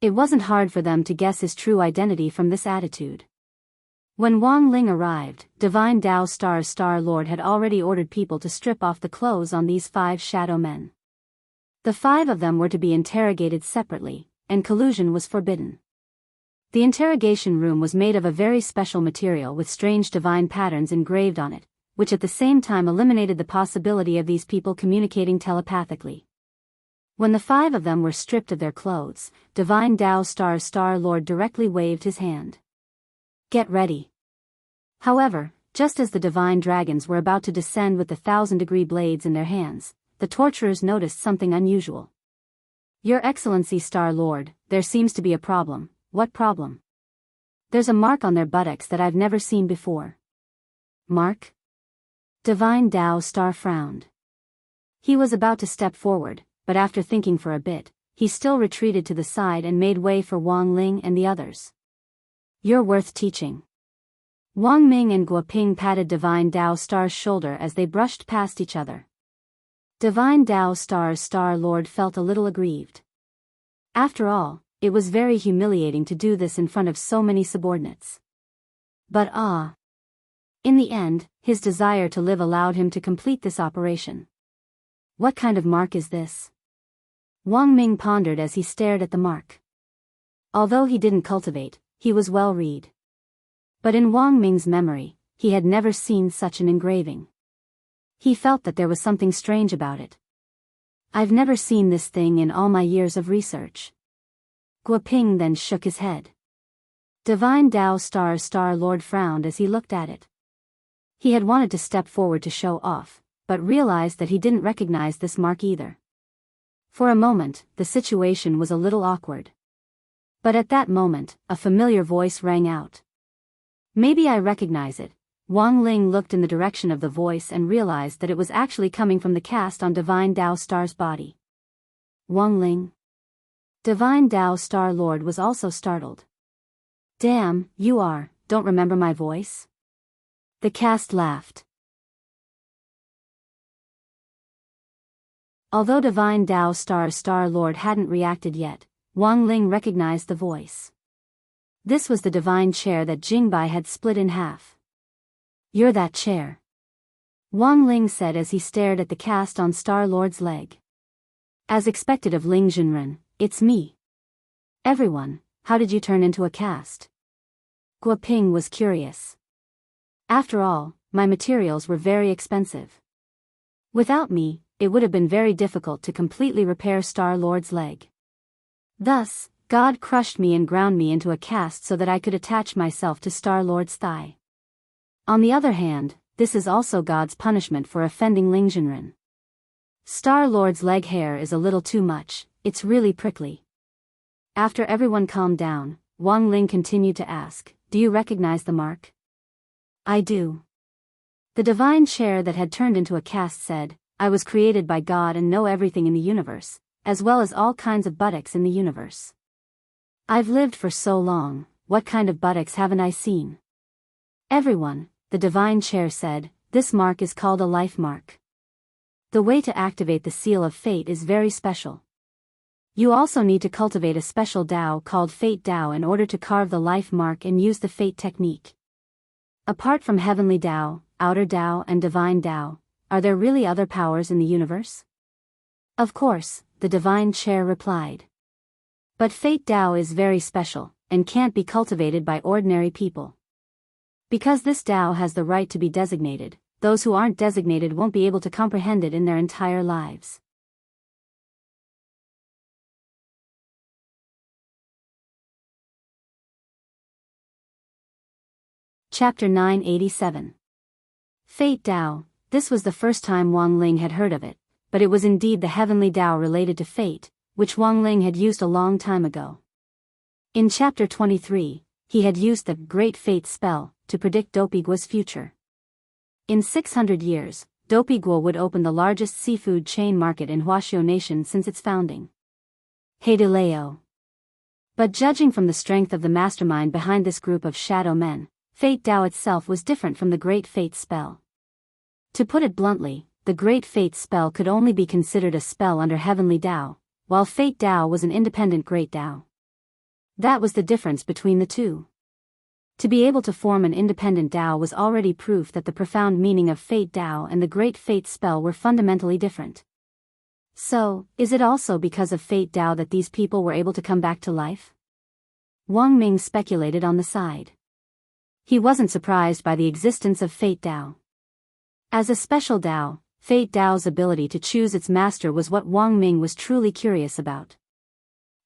It wasn't hard for them to guess his true identity from this attitude. When Wang Ling arrived, divine Tao Star-Lord had already ordered people to strip off the clothes on these 5 shadow men. The 5 of them were to be interrogated separately, and collusion was forbidden. The interrogation room was made of a very special material with strange divine patterns engraved on it, which at the same time eliminated the possibility of these people communicating telepathically. When the 5 of them were stripped of their clothes, divine Tao Star-Lord directly waved his hand. Get ready. However, just as the divine dragons were about to descend with the 1,000-degree blades in their hands, the torturers noticed something unusual. Your Excellency Star-Lord, there seems to be a problem. What problem? There's a mark on their buttocks that I've never seen before. Mark? Divine Tao Star frowned. He was about to step forward, but after thinking for a bit, he still retreated to the side and made way for Wang Ling and the others. You're worth teaching. Wang Ming and Guoping patted divine Tao Star's shoulder as they brushed past each other. Divine Tao Star-Lord felt a little aggrieved. After all, it was very humiliating to do this in front of so many subordinates. But in the end, his desire to live allowed him to complete this operation. What kind of mark is this? Wang Ming pondered as he stared at the mark. Although he didn't cultivate, he was well read. But in Wang Ming's memory, he had never seen such an engraving. He felt that there was something strange about it. I've never seen this thing in all my years of research. Guoping then shook his head. Divine Tao Star-Lord frowned as he looked at it. He had wanted to step forward to show off, but realized that he didn't recognize this mark either. For a moment, the situation was a little awkward. But at that moment, a familiar voice rang out. Maybe I recognize it. Wang Ling looked in the direction of the voice and realized that it was actually coming from the cast on divine Tao Star's body. Wang Ling? Divine Tao Star-Lord was also startled. Damn, don't remember my voice? The cast laughed. Although divine Tao Star-Lord hadn't reacted yet, Wang Ling recognized the voice. This was the divine chair that Jingbai had split in half. You're that chair. Wang Ling said as he stared at the cast on Star-Lord's leg. As expected of Ling Junren, it's me. Everyone, how did you turn into a cast? Guoping was curious. After all, my materials were very expensive. Without me, it would have been very difficult to completely repair Star-Lord's leg. Thus, God crushed me and ground me into a cast so that I could attach myself to Star-Lord's thigh. On the other hand, this is also God's punishment for offending Ling Junren. Star-Lord's leg hair is a little too much, it's really prickly. After everyone calmed down, Wang Ling continued to ask, do you recognize the mark? I do. The divine chair that had turned into a cast said, I was created by God and know everything in the universe, as well as all kinds of buttocks in the universe. I've lived for so long, what kind of buttocks haven't I seen? Everyone, the divine chair said, this mark is called a life mark. The way to activate the seal of fate is very special. You also need to cultivate a special Dao called Fate Dao in order to carve the life mark and use the fate technique. Apart from heavenly Dao, outer Dao and divine Dao, are there really other powers in the universe? Of course, the divine chair replied. But Fate Dao is very special, and can't be cultivated by ordinary people. Because this Dao has the right to be designated, those who aren't designated won't be able to comprehend it in their entire lives. Chapter 987. Fate Dao. This was the first time Wang Ling had heard of it, but it was indeed the heavenly Dao related to fate, which Wang Ling had used a long time ago. In Chapter 23, he had used the Great Fate spell to predict Dopigua's future. In 600 years, Dopigua would open the largest seafood chain market in Huaxiao Nation since its founding. Heidileo. But judging from the strength of the mastermind behind this group of shadow men, Fate Dao itself was different from the Great Fate spell. To put it bluntly, the Great Fate spell could only be considered a spell under Heavenly Dao, while Fate Dao was an independent Great Dao. That was the difference between the two. To be able to form an independent Dao was already proof that the profound meaning of Fate Dao and the Great Fate spell were fundamentally different. So, is it also because of Fate Dao that these people were able to come back to life? Wang Ming speculated on the side. He wasn't surprised by the existence of Fate Dao. As a special Dao, Fate Dao's ability to choose its master was what Wang Ming was truly curious about.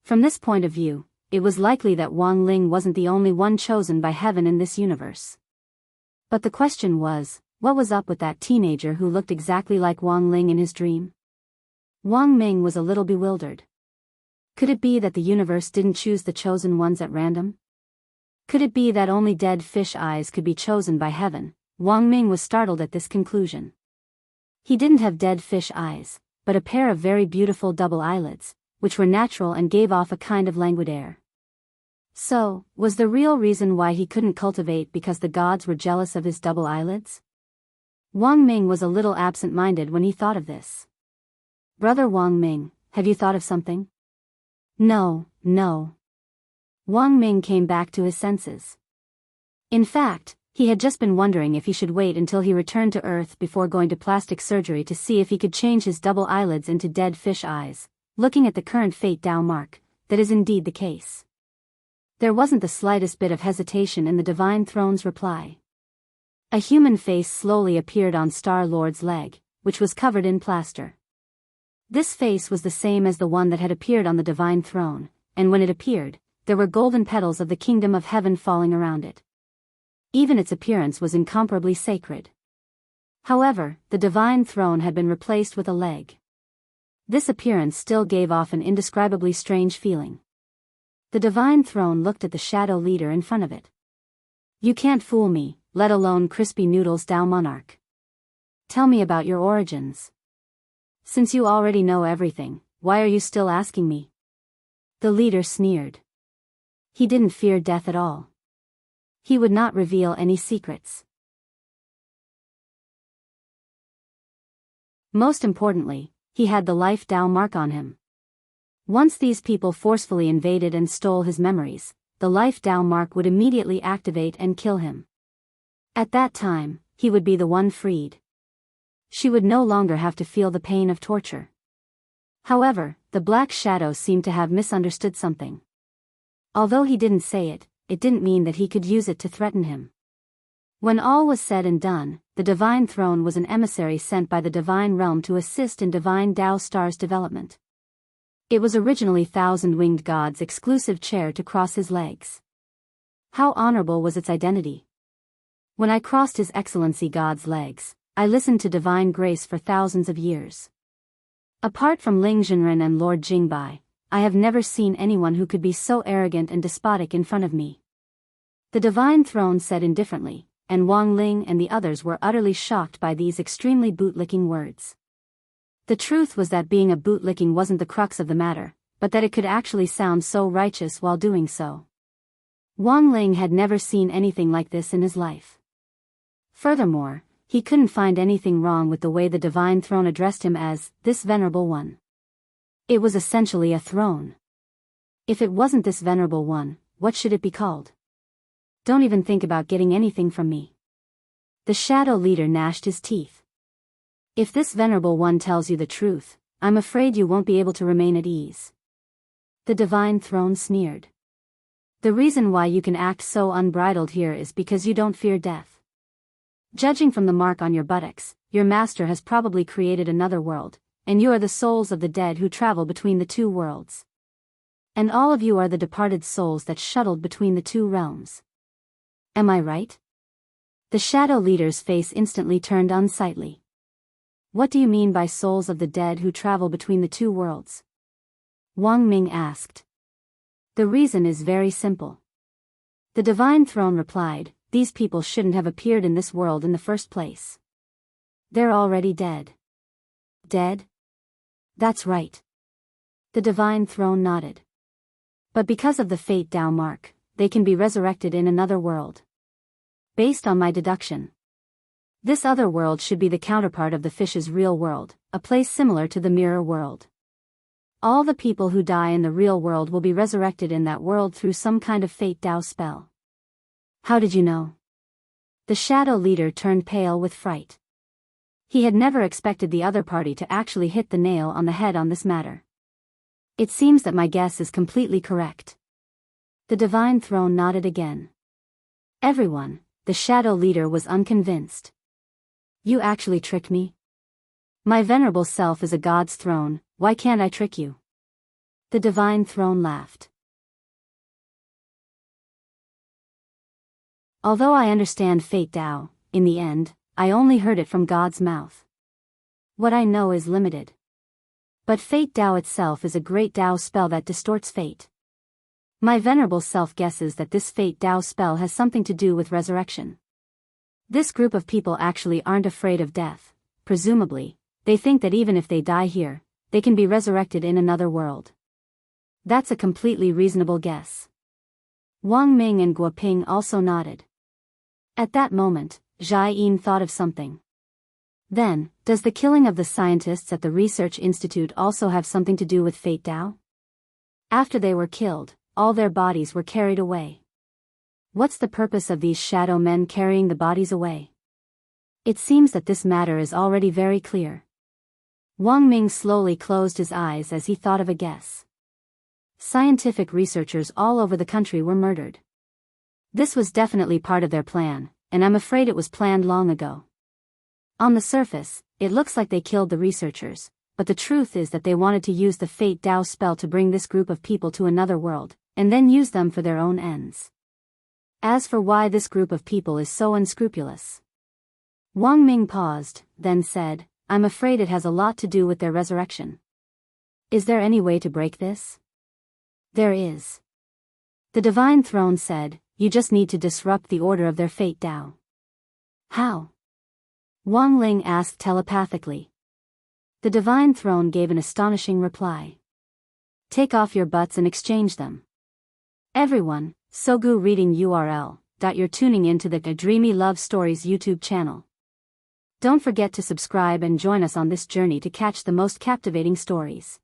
From this point of view, it was likely that Wang Ling wasn't the only one chosen by heaven in this universe. But the question was, what was up with that teenager who looked exactly like Wang Ling in his dream? Wang Ming was a little bewildered. Could it be that the universe didn't choose the chosen ones at random? Could it be that only dead fish eyes could be chosen by heaven? Wang Ming was startled at this conclusion. He didn't have dead fish eyes, but a pair of very beautiful double eyelids, which were natural and gave off a kind of languid air. So, was the real reason why he couldn't cultivate because the gods were jealous of his double eyelids? Wang Ming was a little absent-minded when he thought of this. Brother Wang Ming, have you thought of something? No. Wang Ming came back to his senses. In fact, he had just been wondering if he should wait until he returned to Earth before going to plastic surgery to see if he could change his double eyelids into dead fish eyes. Looking at the current Fate Dao mark, that is indeed the case. There wasn't the slightest bit of hesitation in the Divine Throne's reply. A human face slowly appeared on Star-Lord's leg, which was covered in plaster. This face was the same as the one that had appeared on the Divine Throne, and when it appeared, there were golden petals of the Kingdom of Heaven falling around it. Even its appearance was incomparably sacred. However, the Divine Throne had been replaced with a leg. This appearance still gave off an indescribably strange feeling. The Divine Throne looked at the shadow leader in front of it. You can't fool me, let alone crispy noodles Dao Monarch. Tell me about your origins. Since you already know everything, why are you still asking me? The leader sneered. He didn't fear death at all. He would not reveal any secrets. Most importantly, he had the life Dao mark on him. Once these people forcefully invaded and stole his memories, the life Dao mark would immediately activate and kill him. At that time, he would be the one freed. She would no longer have to feel the pain of torture. However, the Black Shadow seemed to have misunderstood something. Although he didn't say it, it didn't mean that he could use it to threaten him. When all was said and done, the Divine Throne was an emissary sent by the Divine Realm to assist in Divine Dao Star's development. It was originally Thousand-Winged God's exclusive chair to cross his legs. How honorable was its identity. When I crossed His Excellency God's legs, I listened to divine grace for thousands of years. Apart from Ling Zhenren and Lord Jingbai, I have never seen anyone who could be so arrogant and despotic in front of me. The Divine Throne said indifferently, and Wang Ling and the others were utterly shocked by these extremely bootlicking words. The truth was that being a bootlicking wasn't the crux of the matter, but that it could actually sound so righteous while doing so. Wang Ling had never seen anything like this in his life. Furthermore, he couldn't find anything wrong with the way the divine throne addressed him as, this venerable one. It was essentially a throne. If it wasn't this venerable one, what should it be called? Don't even think about getting anything from me. The shadow leader gnashed his teeth. If this venerable one tells you the truth, I'm afraid you won't be able to remain at ease. The divine throne sneered. The reason why you can act so unbridled here is because you don't fear death. Judging from the mark on your buttocks, your master has probably created another world, and you are the souls of the dead who travel between the two worlds. And all of you are the departed souls that shuttled between the two realms. Am I right? The shadow leader's face instantly turned unsightly. What do you mean by souls of the dead who travel between the two worlds? Wang Ming asked. The reason is very simple. The divine throne replied, these people shouldn't have appeared in this world in the first place. They're already dead. Dead? That's right. The divine throne nodded. But because of the Fate Tao mark, they can be resurrected in another world. Based on my deduction, this other world should be the counterpart of the fish's real world, a place similar to the mirror world. All the people who die in the real world will be resurrected in that world through some kind of Fate Tao spell. How did you know? The shadow leader turned pale with fright. He had never expected the other party to actually hit the nail on the head on this matter. It seems that my guess is completely correct. The divine throne nodded again. Everyone, the shadow leader was unconvinced. You actually tricked me? My venerable self is a god's throne, why can't I trick you? The divine throne laughed. Although I understand Fate Tao, in the end, I only heard it from God's mouth. What I know is limited. But Fate Tao itself is a great Tao spell that distorts fate. My venerable self guesses that this Fate Tao spell has something to do with resurrection. This group of people actually aren't afraid of death. Presumably, they think that even if they die here, they can be resurrected in another world. That's a completely reasonable guess. Wang Ming and Guo Ping also nodded. At that moment, Zhai Yin thought of something. Then, does the killing of the scientists at the research institute also have something to do with Fate Tao? After they were killed, all their bodies were carried away. What's the purpose of these shadow men carrying the bodies away? It seems that this matter is already very clear. Wang Ming slowly closed his eyes as he thought of a guess. Scientific researchers all over the country were murdered. This was definitely part of their plan, and I'm afraid it was planned long ago. On the surface, it looks like they killed the researchers, but the truth is that they wanted to use the Fate Tao spell to bring this group of people to another world, and then use them for their own ends. As for why this group of people is so unscrupulous, Wang Ming paused, then said, I'm afraid it has a lot to do with their resurrection. Is there any way to break this? There is. The divine throne said, you just need to disrupt the order of their Fate Tao. How? Wang Ling asked telepathically. The divine throne gave an astonishing reply. Take off your butts and exchange them. Everyone, Sogu reading URL. You're tuning into the Dreamy Love Stories YouTube channel. Don't forget to subscribe and join us on this journey to catch the most captivating stories.